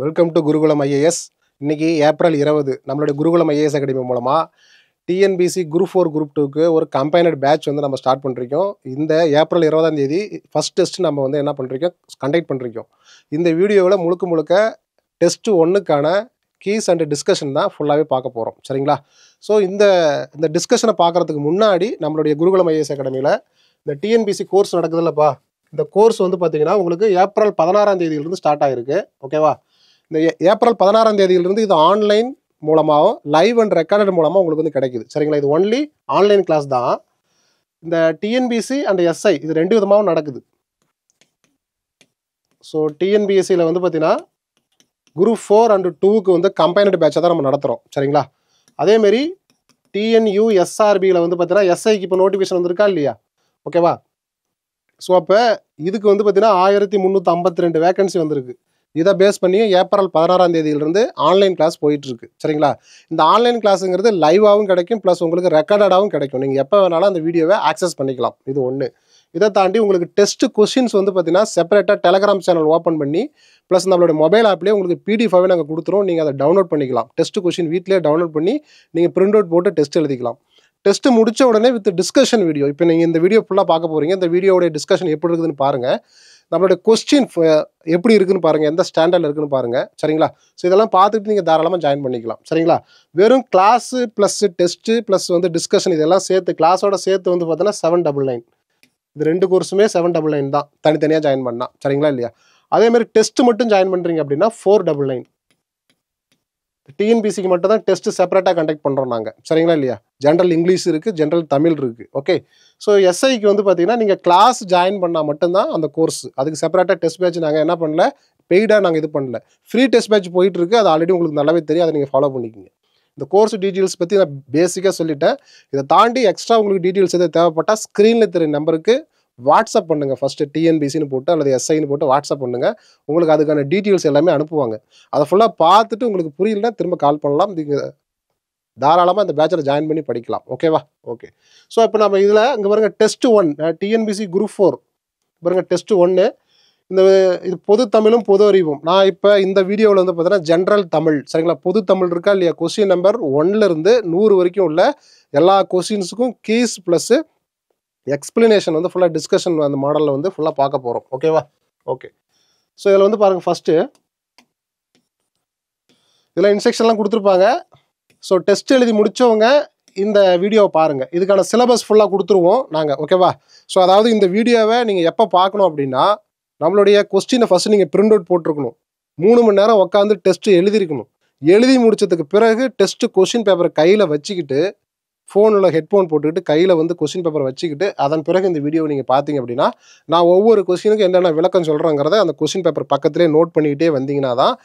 Welcome to Gurukulam IAS. இன்னைக்கு April 20 நம்மளுடைய குருகுலம் IAS academy மூலமாக டிஎன்பிசி குரூப் 4 குரூப் 2க்கு ஒரு கம்பைனட் பேட்ச் வந்து நம்ம ஸ்டார்ட் பண்ணிருக்கோம். இந்த ஏப்ரல் 20ஆம் தேதி ஃபர்ஸ்ட் டெஸ்ட் நம்ம வந்து என்ன பண்ணிருக்கோம், கண்டக்ட் பண்ணிருக்கோம். இந்த வீடியோவில் முழுக்க டெஸ்ட் 1க்கான கீஸ் அண்ட் டிஸ்கஷன் தான் ஃபுல்லாகவே பார்க்க போகிறோம். சரிங்களா? ஸோ இந்த டிஸ்கஷனை பார்க்குறதுக்கு முன்னாடி நம்மளுடைய குருகுலம் ஐஏஎஸ் அகாடமியில் இந்த டிஎன்பிசி கோர்ஸ் நடக்குதுல்லப்பா, இந்த கோர்ஸ் வந்து பார்த்தீங்கன்னா உங்களுக்கு ஏப்ரல் 16ஆம் தேதியிலிருந்து ஸ்டார்ட் ஆகிருக்கு. ஓகேவா? இந்த ஏப்ரல் 16ஆம் தேதியிலிருந்து இது ஆன்லைன் மூலமாகவும் லைவ் அண்ட் ரெக்கார்டட் மூலமாக உங்களுக்கு வந்து கிடைக்குது. சரிங்களா? இது ஒன்லி ஆன்லைன் கிளாஸ் தான். இந்த டிஎன்பிசி அண்ட் எஸ்ஐ இது 2 விதமாகவும் நடக்குது. ஸோ டிஎன்பிஎஸ்சியில் வந்து பார்த்தீங்கன்னா குரூப் 4 அண்ட் 2க்கு வந்து கம்பைனட் பேட்சை தான் நம்ம நடத்துகிறோம். சரிங்களா? அதேமாரி டிஎன்யூஎஸ்ஆர்பியில் வந்து பார்த்தீங்கன்னா எஸ்ஐக்கு இப்போ நோட்டிஃபிகேஷன் வந்துருக்கா இல்லையா? ஓகேவா? ஸோ அப்போ இதுக்கு வந்து பார்த்தீங்கன்னா 1352 வேகன்சி வந்திருக்கு. இதை பேஸ் பண்ணி ஏப்ரல் 16ஆம் தேதியிலிருந்து ஆன்லைன் கிளாஸ் போயிட்டுருக்கு. சரிங்களா? இந்த ஆன்லைன் கிளாஸுங்கிறது லைவாகவும் கிடைக்கும், ப்ளஸ் உங்களுக்கு ரெக்கார்டடாகவும் கிடைக்கும். நீங்கள் எப்போ வேணாலும் அந்த வீடியோவை ஆக்சஸ் பண்ணிக்கலாம். இது ஒன்று. இதை தாண்டி உங்களுக்கு டெஸ்ட் கொஸ்டின்ஸ் வந்து பார்த்தீங்கன்னா செப்பரேட்டாக டெலகிராம் சேனல் ஓப்பன் பண்ணி ப்ளஸ் நம்மளோட மொபைல் ஆப்லேயே உங்களுக்கு பிடிஎஃபாகவே நாங்கள் கொடுத்துருவோம். நீங்கள் அதை டவுன்லோட் பண்ணிக்கலாம். டெஸ்ட் கொஸ்டின் வீட்டிலே டவுன்லோட் பண்ணி நீங்கள் பிரிண்ட் அவுட் போட்டு டெஸ்ட் எழுதிக்கலாம். டெஸ்ட் முடிச்ச உடனே வித் டிஸ்கஷன் வீடியோ, இப்போ நீங்கள் இந்த வீடியோ ஃபுல்லாக பார்க்க போகிறீங்க. இந்த வீடியோடைய டிஸ்கஷன் எப்படி இருக்குதுன்னு பாருங்கள். நம்மளுடைய கொஸ்டின் எப்படி இருக்குன்னு பாருங்கள், எந்த ஸ்டாண்டர்டில் இருக்குன்னு பாருங்கள். சரிங்களா? ஸோ இதெல்லாம் பார்த்துட்டு நீங்கள் தாராளமாக ஜாயின் பண்ணிக்கலாம். சரிங்களா? வெறும் கிளாஸு ப்ளஸ் டெஸ்ட்டு ப்ளஸ் வந்து டிஸ்கஷன் இதெல்லாம் சேர்த்து கிளாஸோட சேர்த்து வந்து பார்த்தீங்கன்னா 799. இது 2 கோர்ஸுமே 799 தான், தனித்தனியாக ஜாயின் பண்ணால். சரிங்களா இல்லையா? அதேமாதிரி டெஸ்ட் மட்டும் ஜாயின் பண்ணுறீங்க அப்படின்னா 499. டிஎன்பிசிக்கு மட்டும் தான் டெஸ்ட் செப்பரேட்டாக கண்டக்ட் பண்ணுறோம் நாங்கள். சரிங்களா இல்லையா? ஜென்ரல் இங்கிலீஷ் இருக்குது, ஜென்ரல் தமிழ் இருக்குது. ஓகே. ஸோ எஸ்ஐக்கு வந்து பார்த்தீங்கன்னா நீங்கள் கிளாஸ் ஜாயின் பண்ணால் மட்டும்தான் அந்த கோர்ஸ். அதுக்கு செப்பரேட்டாக டெஸ்ட் பேட்ச் நாங்கள் என்ன பண்ணல, பெய்டாக நாங்கள் இது பண்ணல. ஃப்ரீ டெஸ்ட் பேட்ச் போயிட்டு இருக்கு. அது ஆல்ரெடி உங்களுக்கு நல்லாவே தெரியும். அதை நீங்கள் ஃபாலோ பண்ணிக்கிங்க. இந்த கோர்ஸ் டீட்டெயில்ஸ் பற்றி நான் பேசிக்காக சொல்லிட்டேன். இதை தாண்டி எக்ஸ்ட்ரா உங்களுக்கு டீட்டெயில்ஸ் எதாவது தேவைப்பட்டால் ஸ்க்ரீனில் தெரிய நம்பருக்கு வாட்ஸ்அப் பண்ணுங்கள். ஃபஸ்ட்டு டிஎன்பிசின்னு போட்டு அல்லது எஸ்ஐன்னு போட்டு வாட்ஸ்அப் பண்ணுங்கள். உங்களுக்கு அதுக்கான டீட்டெயில்ஸ் எல்லாமே அனுப்புவாங்க. அதை ஃபுல்லாக பார்த்துட்டு உங்களுக்கு புரியலன்னா திரும்ப கால் பண்ணலாம். நீங்கள் தாராளமாக இந்த பேட்சில் ஜாயின் பண்ணி படிக்கலாம். ஓகேவா? ஓகே. ஸோ இப்போ நம்ம இதில் இங்கே பாருங்கள் டெஸ்ட் 1 டிஎன்பிசி குரூப் 4 பாருங்கள் டெஸ்ட் 1. இது பொது தமிழும் பொது அறிவும். நான் இப்போ இந்த வீடியோவில் வந்து பார்த்தீங்கன்னா ஜென்ரல் தமிழ். சரிங்களா? பொது தமிழ் இருக்கா இல்லையா? கொஸ்டின் நம்பர் 1லேருந்து 100 வரைக்கும் உள்ள எல்லா கொஸ்டின்ஸுக்கும் கீஸ் ப்ளஸ்ஸு எக்ஸ்பிளனேஷன் வந்து ஃபுல்லாக டிஸ்கஷன் அந்த மாடலில் வந்து ஃபுல்லாக பார்க்க போகிறோம். ஓகேவா? ஓகே. ஸோ இதில் வந்து பாருங்கள் ஃபஸ்ட்டு இதில் இன்ஸ்ட்ரக்ஷன்லாம் கொடுத்துருப்பாங்க. ஸோ டெஸ்ட் எழுதி முடித்தவங்க இந்த வீடியோவை பாருங்கள். இதுக்கான சிலபஸ் ஃபுல்லாக கொடுத்துருவோம் நாங்கள். ஓகேவா? ஸோ அதாவது இந்த வீடியோவை நீங்கள் எப்போ பார்க்கணும் அப்படின்னா நம்மளுடைய கொஸ்டினை ஃபஸ்ட்டு நீங்கள் பிரிண்ட் அவுட் போட்டிருக்கணும். 3 மணி நேரம் உட்காந்து டெஸ்ட்டு எழுதிருக்கணும். எழுதி முடிச்சதுக்கு பிறகு டெஸ்ட்டு கொஸ்டின் பேப்பரை கையில் வச்சுக்கிட்டு ஃபோனில் ஹெட்ஃபோன் போட்டுக்கிட்டு கையில் வந்து கொஸ்டின் பேப்பரை வச்சுக்கிட்டு அதன் பிறகு இந்த வீடியோவை நீங்கள் பார்த்தீங்க அப்படின்னா நான் ஒவ்வொரு கொஸ்டினுக்கும் என்னென்ன விளக்கம் சொல்கிறேங்கிறத அந்த கொஸ்டின் பேப்பர் பக்கத்துலேயே நோட் பண்ணிக்கிட்டே வந்தீங்கன்னா தான்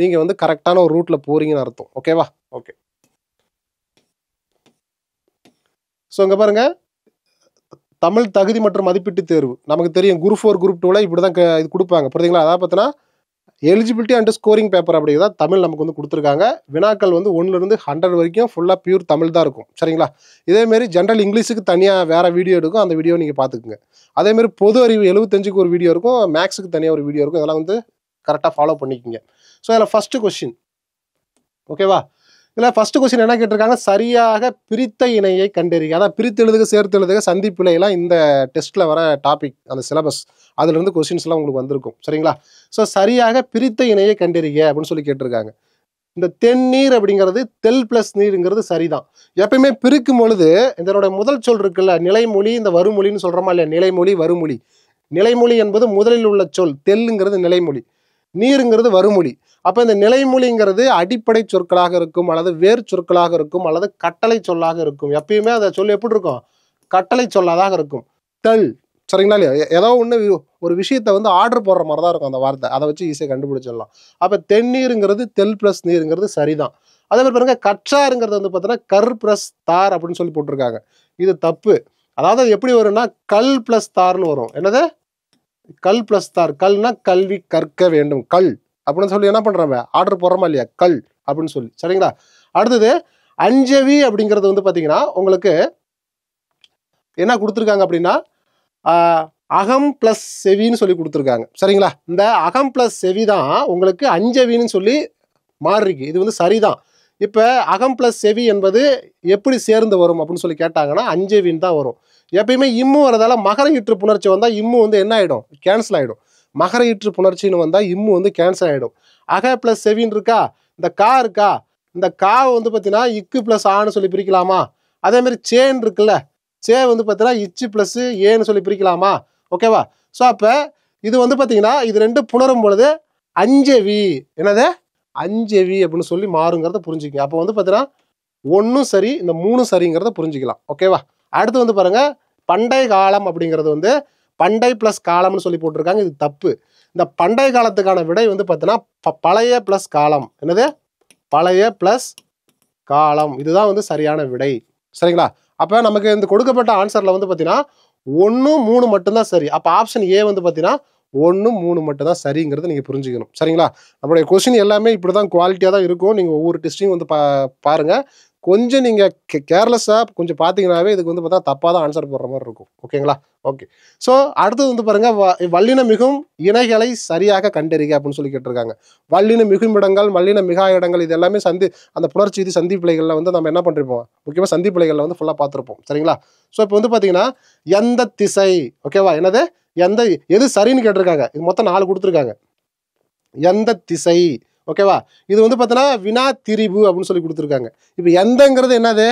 நீங்கள் வந்து கரெக்டான ஒரு ரூட்டில் போகிறீங்கன்னு அர்த்தம். ஓகேவா? ஓகே. ஸோ இங்கே பாருங்கள் தமிழ் தகுதி மற்றும் மதிப்பீட்டு தேர்வு நமக்கு தெரியும். குரூப் 4 குரூப் 2ல இப்படி தான் இது கொடுப்பாங்க. புரியுதுங்களா? அதாவது பார்த்தீங்கன்னா எலிஜிபிலிட்டி அண்ட் ஸ்கோரிங் பேப்பர் அப்படிங்கிறதா தமிழ் நமக்கு வந்து கொடுத்துருக்காங்க. வினாக்கள் வந்து 1லேருந்து 100 வரைக்கும் ஃபுல்லாக பியூர் தமிழ் தான் இருக்கும். சரிங்களா? இதேமாரி ஜென்ரல் இங்கிலீஷுக்கு தனியாக வேறு வீடியோ இருக்கும். அந்த வீடியோ நீங்கள் பார்த்துக்குங்க. அதேமாரி பொது அறிவு 75க்கு ஒரு வீடியோ இருக்கும். மேக்ஸுக்கு தனியாக ஒரு வீடியோ இருக்கும். இதெல்லாம் வந்து கரெக்டாக ஃபாலோ பண்ணிக்கோங்க. ஸோ இதில் ஃபஸ்ட்டு கொஸ்டின். ஓகேவா? இதில் ஃபஸ்ட்டு கொஸ்டின் என்ன கேட்டிருக்காங்க, சரியாக பிரித்த இணையை கண்டறிய. அதான் பிரித்து எழுதுக சேர்த்து எழுதுக சந்திப்பிழையெல்லாம் இந்த டெஸ்ட்டில் வர டாபிக் அந்த சிலபஸ் அதுலேருந்து கொஸ்டின்ஸ்லாம் உங்களுக்கு வந்திருக்கும். சரிங்களா? ஸோ சரியாக பிரித்த இணையை கண்டறிய அப்படின்னு சொல்லி கேட்டிருக்காங்க. இந்த தென்னீர் அப்படிங்கிறது தெல் ப்ளஸ் நீருங்கிறது சரிதான். எப்பயுமே பிரிக்கும் பொழுது இதனோட முதல் சொல் இருக்குல்ல, நிலைமொழி, இந்த வருமொழின்னு சொல்கிறோமா இல்லையா? நிலைமொழி வருமொழி. நிலைமொழி என்பது முதலில் உள்ள சொல், தெல்லுங்கிறது நிலைமொழி, நீருங்கிறது வருமொழி. அப்போ இந்த நிலைமொழிங்கிறது அடிப்படை சொற்களாக இருக்கும் அல்லது வேர் சொற்களாக இருக்கும் அல்லது கட்டளை சொல்லாக இருக்கும். எப்பயுமே அந்த சொல் எப்படி இருக்கும்? கட்டளை சொல்லாதாக இருக்கும். தெல். சரிங்களா இல்லையா? ஏதோ ஒன்று ஒரு விஷயத்தை வந்து ஆர்டர் போடுற மாதிரி தான் இருக்கும் அந்த வார்த்தை. அதை வச்சு ஈஸியாக கண்டுபிடிச்சிடலாம். அப்போ தென்னீருங்கிறது தெல் ப்ளஸ் நீருங்கிறது சரிதான். அதே மாதிரி பாருங்க கற்றாருங்கிறது வந்து பார்த்தீங்கன்னா கர் ப்ளஸ் தார் அப்படின்னு சொல்லி போட்டிருக்காங்க. இது தப்பு. அதாவது எப்படி வரும்னா கல் ப்ளஸ் தார்னு வரும். என்னது? கல் ப்ளஸ் தார். கல்னா கல்வி கற்க வேண்டும். கல் அப்படின்னு சொல்லி என்ன பண்ணுறாங்க, ஆர்டர் போடுறோமா இல்லையா? கல் அப்படின்னு சொல்லி. சரிங்களா? அடுத்தது அஞ்சவி அப்படிங்கிறது வந்து பார்த்தீங்கன்னா உங்களுக்கு என்ன கொடுத்துருக்காங்க அப்படின்னா அகம் பிளஸ் செவின்னு சொல்லி கொடுத்துருக்காங்க. சரிங்களா? இந்த அகம் பிளஸ் செவி தான் உங்களுக்கு அஞ்சவின்னு சொல்லி மாறிருக்கு. இது வந்து சரிதான். இப்போ அகம் பிளஸ் செவி என்பது எப்படி சேர்ந்து வரும் அப்படின்னு சொல்லி கேட்டாங்கன்னா அஞ்சவின்னு தான் வரும். எப்பயுமே இம்மு வரதால மகர ஈற்று புணர்ச்சி வந்தால் இம்மு வந்து என்ன ஆகிடும்? கேன்சல் ஆகிடும். மகர ஈற்று புணர்ச்சின்னு வந்தால் இம்மு வந்து கேன்சல் ஆகிடும். அக பிளஸ் செவின்னு இருக்கா, இந்த கா இருக்கா, இந்த கா வந்து பார்த்தீங்கன்னா இக்கு பிளஸ் ஆன்னு சொல்லி பிரிக்கலாமா? அதேமாதிரி சேன் இருக்குல்ல, சே வந்து பார்த்தீங்கன்னா இச்சு பிளஸ் ஏன்னு சொல்லி பிரிக்கலாமா? ஓகேவா? ஸோ அப்போ இது வந்து பார்த்தீங்கன்னா இது ரெண்டு புணரும் பொழுது அஞ்சவி, என்னது அஞ்சவி அப்படின்னு சொல்லி மாறுங்கிறத புரிஞ்சுக்கங்க. அப்போ வந்து பார்த்தீங்கன்னா ஒன்றும் சரி, இந்த மூணு சரிங்கிறத புரிஞ்சுக்கலாம். ஓகேவா? அடுத்து வந்து பாருங்க, பண்டை காலம் அப்படிங்கிறது வந்து பண்டை பிளஸ் காலம்னு சொல்லி போட்டிருக்காங்க. இது தப்பு. இந்த பண்டை காலத்துக்கான விடை வந்து பார்த்தீங்கன்னா பழைய பிளஸ் காலம். என்னது? பழைய பிளஸ் காலம். இதுதான் வந்து சரியான விடை. சரிங்களா? அப்போ நமக்கு இந்த கொடுக்கப்பட்ட ஆன்சரில் வந்து பார்த்தீங்கன்னா 1 3 மட்டும்தான் சரி. அப்போ ஆப்ஷன் ஏ வந்து பார்த்தீங்கன்னா 1 3 மட்டும் தான் சரிங்கிறத நீங்கள் புரிஞ்சுக்கணும். சரிங்களா? நம்மளுடைய கொஸ்டின் எல்லாமே இப்படி தான் குவாலிட்டியாக தான் இருக்கும். நீங்கள் ஒவ்வொரு டெஸ்ட்டையும் வந்து பாருங்கள். கொஞ்சம் நீங்கள் கேர்லெஸ்ஸாக கொஞ்சம் பார்த்தீங்கன்னாவே இதுக்கு வந்து பார்த்தா தப்பாக தான் ஆன்சர் போடுற மாதிரி இருக்கும். ஓகேங்களா? ஓகே. ஸோ அடுத்தது வந்து பாருங்கள், வல்லின மிகும் இணைகளை சரியாக கண்டறிக அப்படின்னு சொல்லி கேட்டிருக்காங்க. வல்லின மிகும் இடங்கள், வல்லின மிகா இடங்கள், இது எல்லாமே அந்த புணர்ச்சி இது சந்திப்பிழைகளில் வந்து நம்ம என்ன பண்ணிருப்போம், முக்கியமாக சந்திப்பிழைகளில் வந்து ஃபுல்லாக பார்த்துருப்போம். சரிங்களா? ஸோ இப்போ வந்து பார்த்தீங்கன்னா எந்த திசை, ஓகேவா, என்னது எது சரின்னு கேட்டிருக்காங்க. இது மொத்தம் 4 கொடுத்துருக்காங்க. எந்த திசை, ஓகேவா, இது வந்து பார்த்தீங்கன்னா வினா திரிபு அப்படின்னு சொல்லி கொடுத்துருக்காங்க. இப்போ எந்தங்கிறது என்னது?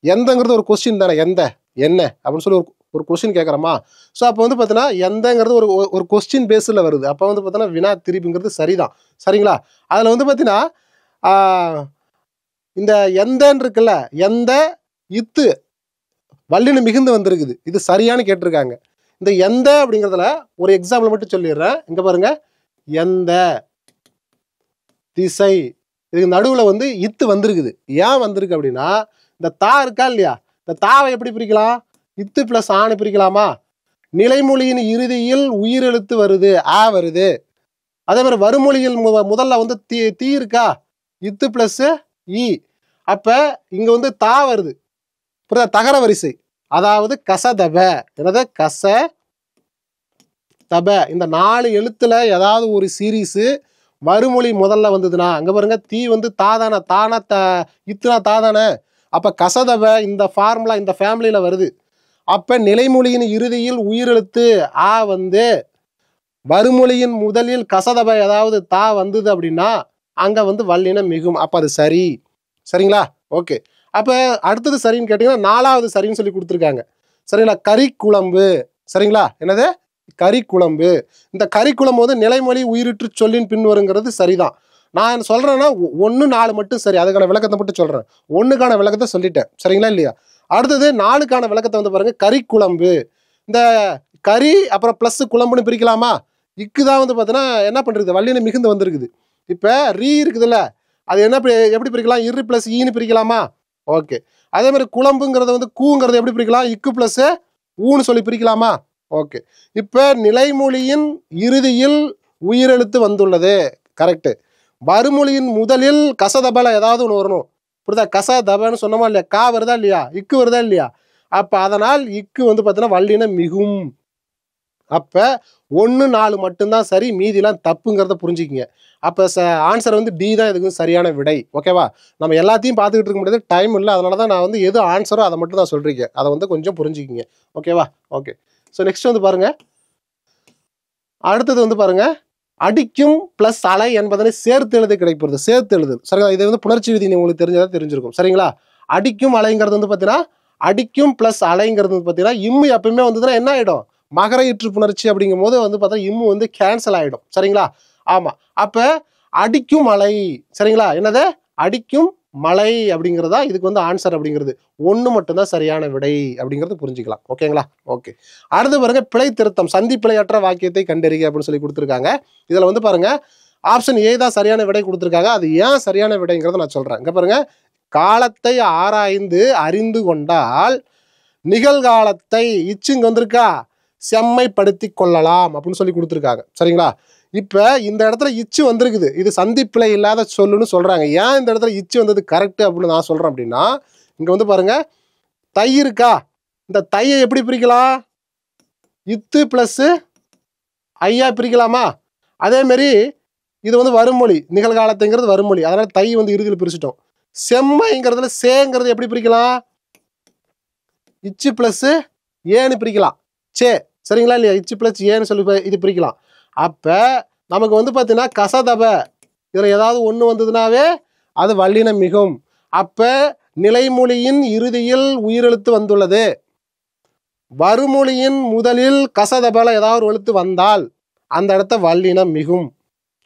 எந்தங்கிறது ஒரு கொஸ்டின் தானே. எந்த என்ன அப்படின்னு சொல்லி ஒரு கொஸ்டின் கேட்குறோமா? ஸோ அப்போ வந்து பார்த்தீங்கன்னா எந்தங்கிறது ஒரு கொஸ்டின் பேஸில் வருது. அப்போ வந்து பார்த்தீங்கன்னா வினா திரிபுங்கிறது சரிதான். சரிங்களா? அதில் வந்து பார்த்தீங்கன்னா இந்த எந்தன்னு இருக்குல்ல, எந்த இத்து வல்லின மிகுந்து வந்திருக்குது. இது சரியானு கேட்டிருக்காங்க. இந்த எந்த அப்படிங்கிறதுல ஒரு எக்ஸாம்பிள் மட்டும் சொல்லிடுறேன். இங்க பாருங்க, எந்த திசை, இதுக்கு நடுவில் வந்து இத்து வந்திருக்குது. ஏன் வந்திருக்கு அப்படின்னா இந்த தா இருக்கா இல்லையா, இந்த தாவை எப்படி பிரிக்கலாம்? இத்து பிளஸ் ஆன்னு பிரிக்கலாமா? நிலைமொழியின் இறுதியில் உயிரெழுத்து வருது, ஆ வருது. அதே மாதிரி வருமொழியில் முதல்ல வந்து தீ இருக்கா, இத்து பிளஸ் இ. அப்ப இங்க வந்து தா வருது, தகர வரிசை, அதாவது கசதப. என்னது? கச தப. இந்த 4 எழுத்துல ஏதாவது ஒரு சீரீஸ் வருமொழி முதல்ல வந்ததுன்னா, அங்க பாருங்க, தீ வந்து தாதான, தானா இத்துனா தாதானே. அப்ப கசதப இந்த ஃபார்முலா இந்த ஃபேமிலியில வருது. அப்ப நிலைமொழியின் இறுதியில் உயிரெழுத்து ஆ வந்து வருமொழியின் முதலில் கசதப ஏதாவது தா வந்தது அப்படின்னா அங்க வந்து வல்லினம் மிகும். அப்ப அது சரி. சரிங்களா? ஓகே. அப்ப அடுத்தது சரின்னு கேட்டீங்கன்னா 4வது சரின்னு சொல்லி கொடுத்துருக்காங்க. சரிங்களா? கறிக்குழம்பு. சரிங்களா? என்னது? கறிக்குழம்பு. இந்த கறிக்குழம்பு வந்து நிலைமொழி உயிரிற்று சொல்லின் பின் வருங்கிறது சரிதான். நான் சொல்றேன்னா 1 4 மட்டும் சரி. அதுக்கான விளக்கத்தை மட்டும் சொல்றேன். 1க்கான விளக்கத்தை சொல்லிட்டேன். சரிங்களா இல்லையா? அடுத்தது 4க்கான விளக்கத்தை வந்து பாருங்க. கறிக்குழம்பு. இந்த கறி அப்புறம் பிளஸ் குழம்புன்னு பிரிக்கலாமா? இக்குதான் வந்து பார்த்தீங்கன்னா என்ன பண்றது, வல்லினம் மிகுந்து வந்திருக்குது. இப்ப ரீ இருக்குதுல்ல, அது என்ன எப்படி பிரிக்கலாம்? இரு பிளஸ் ஈன்னு பிரிக்கலாமா? ஓகே. அதே மாதிரி குழம்புங்கிறத வந்து கூங்கிறத எப்படி பிரிக்கலாம்? இக்கு பிளஸ் ஊன்னு சொல்லி பிரிக்கலாமா? ஓகே. இப்ப நிலைமொழியின் இறுதியில் உயிரெழுத்து வந்துள்ளது, கரெக்ட். வருமொழியின் முதலில் கசதபல ஏதாவது ஒன்று வரணும். புரியுதா? கசதபன்னு சொன்னோமா இல்லையா? கா வருதா இல்லையா? இக்கு வருதா இல்லையா? அப்ப அதனால் இக்கு வந்து பார்த்தீங்கன்னா வல்லினம் மிகும். அப்ப 1 4 மட்டும்தான் சரி, மீதிலாம் தப்புங்கிறத புரிஞ்சுக்கிங்க. அப்ப ஆன்சர் வந்து டி தான் இதுக்கு சரியான விடை. ஓகேவா? நம்ம எல்லாத்தையும் பார்த்துக்கிட்டு இருக்க முடியாது, டைம் இல்லை. அதனால தான் நான் வந்து எது ஆன்சரோ அதை மட்டும் தான் சொல்றீங்க. அதை வந்து கொஞ்சம் புரிஞ்சுக்கிங்க. ஓகேவா? ஓகே. ஸோ நெக்ஸ்ட் வந்து பாருங்க, அடுத்தது வந்து பாருங்க, அடிக்கும் பிளஸ் அலை என்பதனை சேர்த்து எழுத கிடைப்பது. சேர்த்து எழுது. சரிங்களா? இது வந்து புணர்ச்சி விதி உங்களுக்கு தெரிஞ்சதா தெரிஞ்சிருக்கும். சரிங்களா? அடிக்கும் அலைங்கிறது வந்து பார்த்தீங்கன்னா அடிக்கும் பிளஸ் அலைங்கிறது வந்து பார்த்தீங்கன்னா இம்மு எப்பயுமே வந்ததுன்னா என்ன ஆகிடும்? மகர ஈற்று புணர்ச்சி அப்படிங்கும் போது வந்து பார்த்தா இம்மு வந்து கேன்சல் ஆகிடும். சரிங்களா? ஆமா. அப்ப அடிக்கும் அலை. சரிங்களா? என்னது? அடிக்கும் மலை அப்படிங்கிறதா இதுக்கு வந்து ஆன்சர். அப்படிங்கிறது 1 மட்டும்தான் சரியான விடை அப்படிங்கிறது புரிஞ்சுக்கலாம். ஓகேங்களா? ஓகே. அடுத்து பாருங்க, பிழை திருத்தம். சந்தி பிழையற்ற வாக்கியத்தை கண்டறிக அப்படின்னு சொல்லி கொடுத்துருக்காங்க. இதுல வந்து பாருங்க, ஆப்ஷன் ஏ தான் சரியான விடை கொடுத்துருக்காங்க. அது ஏன் சரியான விடைங்கிறத நான் சொல்றேன். இங்க பாருங்க, காலத்தை ஆராய்ந்து அறிந்து கொண்டால் நிகழ்காலத்தை இச்சுங்க வந்திருக்கா செம்மைப்படுத்தி கொள்ளலாம் அப்படின்னு சொல்லி கொடுத்துருக்காங்க. சரிங்களா? இப்ப இந்த இடத்துல இச்சு வந்திருக்குது, இது சந்திப்பிழை இல்லாத சொல்லுன்னு சொல்றாங்க. ஏன் இந்த இடத்துல இச்சு வந்தது கரெக்ட் அப்படின்னு நான் சொல்றேன் அப்படின்னா, இங்க வந்து பாருங்க, தை இருக்கா, இந்த தையை எப்படி பிரிக்கலாம்? இத்து பிளஸ் ஐயா பிரிக்கலாமா? அதேமாரி இது வந்து வருமொழி, நிகழ்காலத்துங்கிறது வருமொழி, அதனால தை வந்து இறுதியில் பிரிச்சுட்டோம். செம்மைங்கிறதுல சேங்கிறது எப்படி பிரிக்கலாம்? இச்சு பிளஸ் ஏன்னு பிரிக்கலாம். சே, சரிங்களா இல்லையா? இச்சு பிளஸ் ஏன்னு சொல்லி இது பிரிக்கலாம். அப்ப நமக்கு வந்து பார்த்தீங்கன்னா கசதப இதில் ஏதாவது ஒன்று வந்ததுனாவே அது வல்லின மிகும். அப்ப நிலைமொழியின் இறுதியில் உயிரெழுத்து வந்துள்ளது. வருமொழியின் முதலில் கசதபல ஏதாவது ஒரு எழுத்து வந்தால் அந்த இடத்த வல்லினம் மிகும்.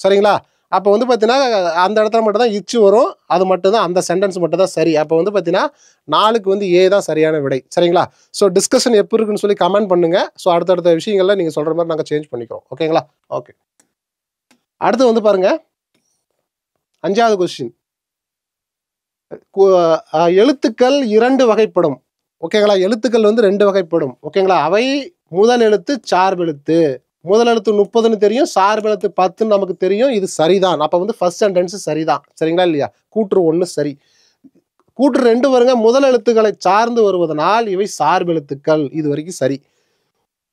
சரிங்களா? அப்போ வந்து பார்த்தீங்கன்னா அந்த இடத்துல மட்டும் தான் இச்சு வரும். அது மட்டும்தான், அந்த சென்டென்ஸ் மட்டும் தான் சரி. அப்போ வந்து பார்த்தீங்கன்னா 4க்கு வந்து ஏ தான் சரியான விடை. சரிங்களா? ஸோ டிஸ்கஷன் எப்படி இருக்குன்னு சொல்லி கமெண்ட் பண்ணுங்க. ஸோ அடுத்தடுத்த விஷயங்கள்ல நீங்கள் சொல்கிற மாதிரி நாங்கள் சேஞ்ச் பண்ணிக்கிறோம். ஓகேங்களா? ஓகே. அடுத்து வந்து பாருங்க 5வது கொஸ்டின். எழுத்துக்கள் 2 வகைப்படும். ஓகேங்களா? எழுத்துக்கள் வந்து 2 வகைப்படும். ஓகேங்களா? அவை முதல் எழுத்து சார்பெழுத்து. முதல் எழுத்து 30ன்னு தெரியும், சார்பெழுத்து 10ன்னு நமக்கு தெரியும். இது சரிதான். அப்போ வந்து ஃபர்ஸ்ட் சென்டென்ஸ் சரிதான். சரிங்களா இல்லையா? கூற்று 1 சரி. கூற்று 2 வருங்க, முதல் எழுத்துக்களை சார்ந்து வருவதனால் இவை சார்பெழுத்துக்கள். இது வரைக்கும் சரி.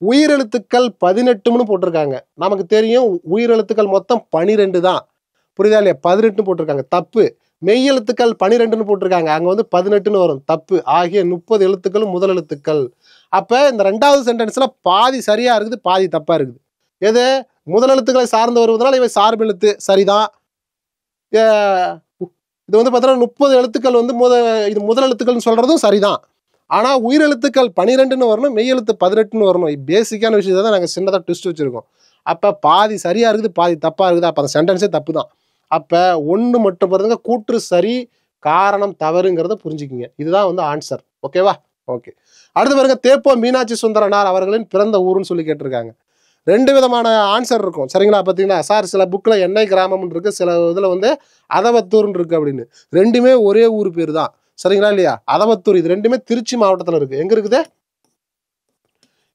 உயிரெழுத்துக்கள் 18ன்னு போட்டிருக்காங்க. நமக்கு தெரியும் உயிரெழுத்துக்கள் மொத்தம் 12 தான். புரியுதா இல்லையா? 18 போட்டிருக்காங்க, தப்பு. மெய் எழுத்துக்கள் 12ன்னு போட்டிருக்காங்க, அங்கே வந்து 18ன்னு வரும், தப்பு. ஆகிய 30 எழுத்துக்களும் முதல் எழுத்துக்கள். அப்போ இந்த 2வது சென்டென்ஸில் பாதி சரியாக இருக்குது, பாதி தப்பாக இருக்குது. எது? முதல் எழுத்துக்களை சார்ந்து வருவதனால் இவை சார்பெழுத்து, சரிதான். இது வந்து பார்த்தீங்கன்னா 30 எழுத்துக்கள் வந்து இது முதல் எழுத்துக்கள்னு சொல்கிறதும் சரிதான். ஆனால் உயிரெழுத்துக்கள் 12ன்னு வரணும், மெய் எழுத்து 18ன்னு வரணும். பேசிக்கான விஷயத்தை தான் நாங்கள் சின்னதாக ட்விஸ்ட் வச்சுருக்கோம். அப்போ பாதி சரியாக இருக்குது, பாதி தப்பாக இருக்குது. அப்போ அந்த சென்டென்ஸே தப்பு தான். அப்போ 1 மட்டும் பாருங்க, கூற்று சரி, காரணம் தவறுங்கிறத புரிஞ்சுக்கிங்க. இதுதான் வந்து ஆன்சர். ஓகேவா? ஓகே. அடுத்து பாருங்க, தேப்போ மீனாட்சி சுந்தரனார் அவர்களின் பிறந்த ஊருன்னு சொல்லி கேட்டிருக்காங்க. 2 விதமான ஆன்சர் இருக்கும். சரிங்களா? பார்த்தீங்கன்னா சார் சில புக்கில் எண்ணெய் கிராமம்னு இருக்கு, சில இதில் வந்து அதவத்தூர்னு இருக்கு அப்படின்னு. 2மே ஒரே ஊர் பேர் தான். சரிங்களா இல்லையா? அதவத்தூர் இது 2மே திருச்சி மாவட்டத்தில் இருக்கு. எங்க இருக்குது?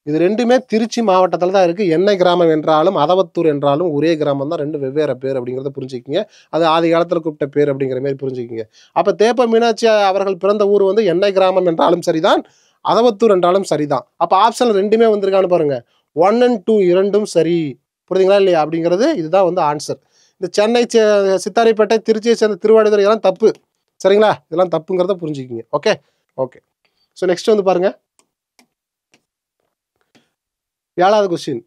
இது 2மே திருச்சி மாவட்டத்தில் தான் இருக்குது. எண்ணெய் கிராமம் என்றாலும் அதவத்தூர் என்றாலும் ஒரே கிராமம் தான், 2 வெவ்வேறு பேர் அப்படிங்கிறத புரிஞ்சுக்கிங்க. அது ஆதி காலத்தில் கூப்பிட்ட பேர் அப்படிங்கிற மாதிரி புரிஞ்சுக்கிங்க. அப்போ தேப்ப மீனாட்சி அவர்கள் பிறந்த ஊர் வந்து எண்ணெய் கிராமம் என்றாலும் சரிதான், அதவத்தூர் என்றாலும் சரிதான். அப்போ ஆப்ஷன் 2மே வந்திருக்கான்னு பாருங்க. 1 and 2 2ம் சரி. புரியுதுங்களா இல்லையா? அப்படிங்கிறது இதுதான் வந்து ஆன்சர். இந்த சென்னை, சித்தாரிப்பேட்டை, திருச்சியை சேர்ந்த திருவாடுதுறை இதெல்லாம் தப்பு. சரிங்களா? இதெல்லாம் தப்புங்கிறத புரிஞ்சுக்கிங்க. Okay okay. ஸோ நெக்ஸ்ட் வந்து பாருங்க 7வது கொஸ்டின்.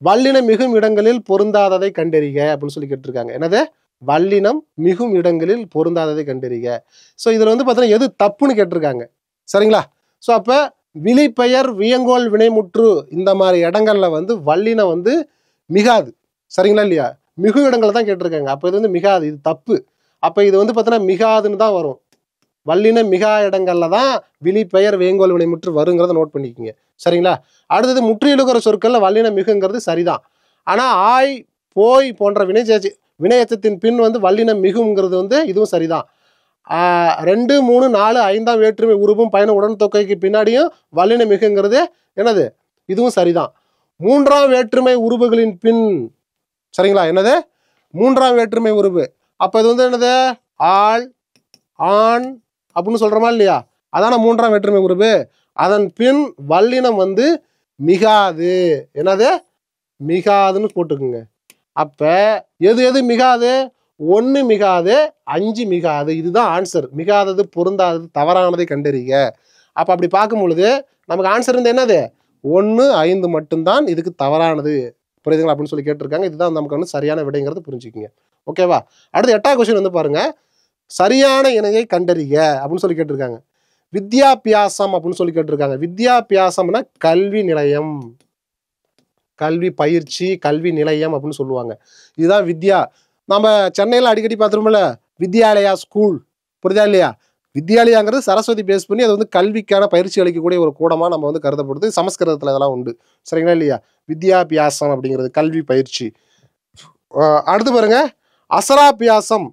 வல்லினம் மிகும் இடங்களில் பொருந்தாததை கண்டறிக அப்படின்னு சொல்லி கேட்டிருக்காங்க. என்னது? வல்லினம் மிகும் இடங்களில் பொருந்தாததை கண்டறிக. ஸோ இதில் வந்து பார்த்தீங்கன்னா எது தப்புன்னு கேட்டிருக்காங்க. சரிங்களா? ஸோ அப்போ விழிப்பெயர், வியங்கோல், வினைமுற்று இந்த மாதிரி இடங்கள்ல வந்து வல்லினம் வந்து மிகாது. சரிங்களா இல்லையா? மிகு இடங்கள் தான் கேட்டிருக்காங்க. அப்போ இது வந்து மிகாது, இது தப்பு. அப்போ இது வந்து பார்த்தீங்கன்னா மிகாதுன்னு தான் வரும். வல்லினம் மிகா இடங்கள்ல தான் விழிப்பெயர், வேங்கோல், வினைமுற்று வருங்கிறத நோட் பண்ணிக்கோங்க. சரிங்களா? அடுத்தது முற்றியலுகிற சொற்கள்ல வல்லினம் மிகுங்கிறது சரிதான். ஆனால் ஆய், போய் போன்ற வினையச்சத்தின் பின் வந்து வல்லினம் மிகுங்கிறது வந்து இதுவும் சரிதான். 2, 3, 4, 5ஆம் வேற்றுமை உருவும் பயண உடன் தொகைக்கு பின்னாடியும் வல்லினம் மிகுங்கிறது என்னது? இதுவும் சரிதான். 3ஆம் வேற்றுமை உருவுகளின் பின், சரிங்களா? என்னது? 3ஆம் வேற்றுமை உருவு. அப்போ இது வந்து என்னது? ஆள், ஆண் அப்படின்னு சொல்கிறோமா இல்லையா? அதான 3ஆம் வேற்றுமை உருவு. அதன் பின் வல்லினம் வந்து மிகாது. என்னது? மிகாதுன்னு போட்டுக்குங்க. அப்போ எது எது மிகாது? 1 மிகாது, 5 மிகாது. இதுதான் ஆன்சர். மிகாதது, பொருந்தாதது, தவறானதை கண்டறிக. அப்போ அப்படி பார்க்கும் பொழுது நமக்கு ஆன்சர் வந்து என்னது? 1, 5 மட்டும்தான் இதுக்கு தவறானது. புரியுதுங்களா? அப்படின்னு சொல்லி கேட்டிருக்காங்க. இதுதான் நமக்கு வந்து சரியான விடைங்கிறது புரிஞ்சுக்கிங்க. ஓகேவா? அடுத்து 8வது கொஸ்டின் வந்து பாருங்க, சரியான இணையை கண்டறிக அப்படின்னு சொல்லி கேட்டிருக்காங்க. வித்யாபியாசம் அப்படின்னு சொல்லி கேட்டிருக்காங்க. வித்யாபியாசம்னா கல்வி நிலையம், கல்வி பயிற்சி, கல்வி நிலையம் அப்படின்னு சொல்லுவாங்க. இதுதான் வித்யா. நம்ம சென்னையில் அடிக்கடி பார்த்துருமோல, வித்யாலயா ஸ்கூல். புரியுதா இல்லையா? வித்யாலயாங்கிறது சரஸ்வதி பேஸ் பண்ணி அது வந்து கல்விக்கான பயிற்சி அளிக்கக்கூடிய ஒரு கூடமாக நம்ம வந்து கருதப்படுது. சமஸ்கிருதத்தில் இதெல்லாம் உண்டு. சரிங்களா இல்லையா? வித்யாபியாசம் அப்படிங்கிறது கல்வி பயிற்சி. அடுத்து பாருங்க, அசராபியாசம்.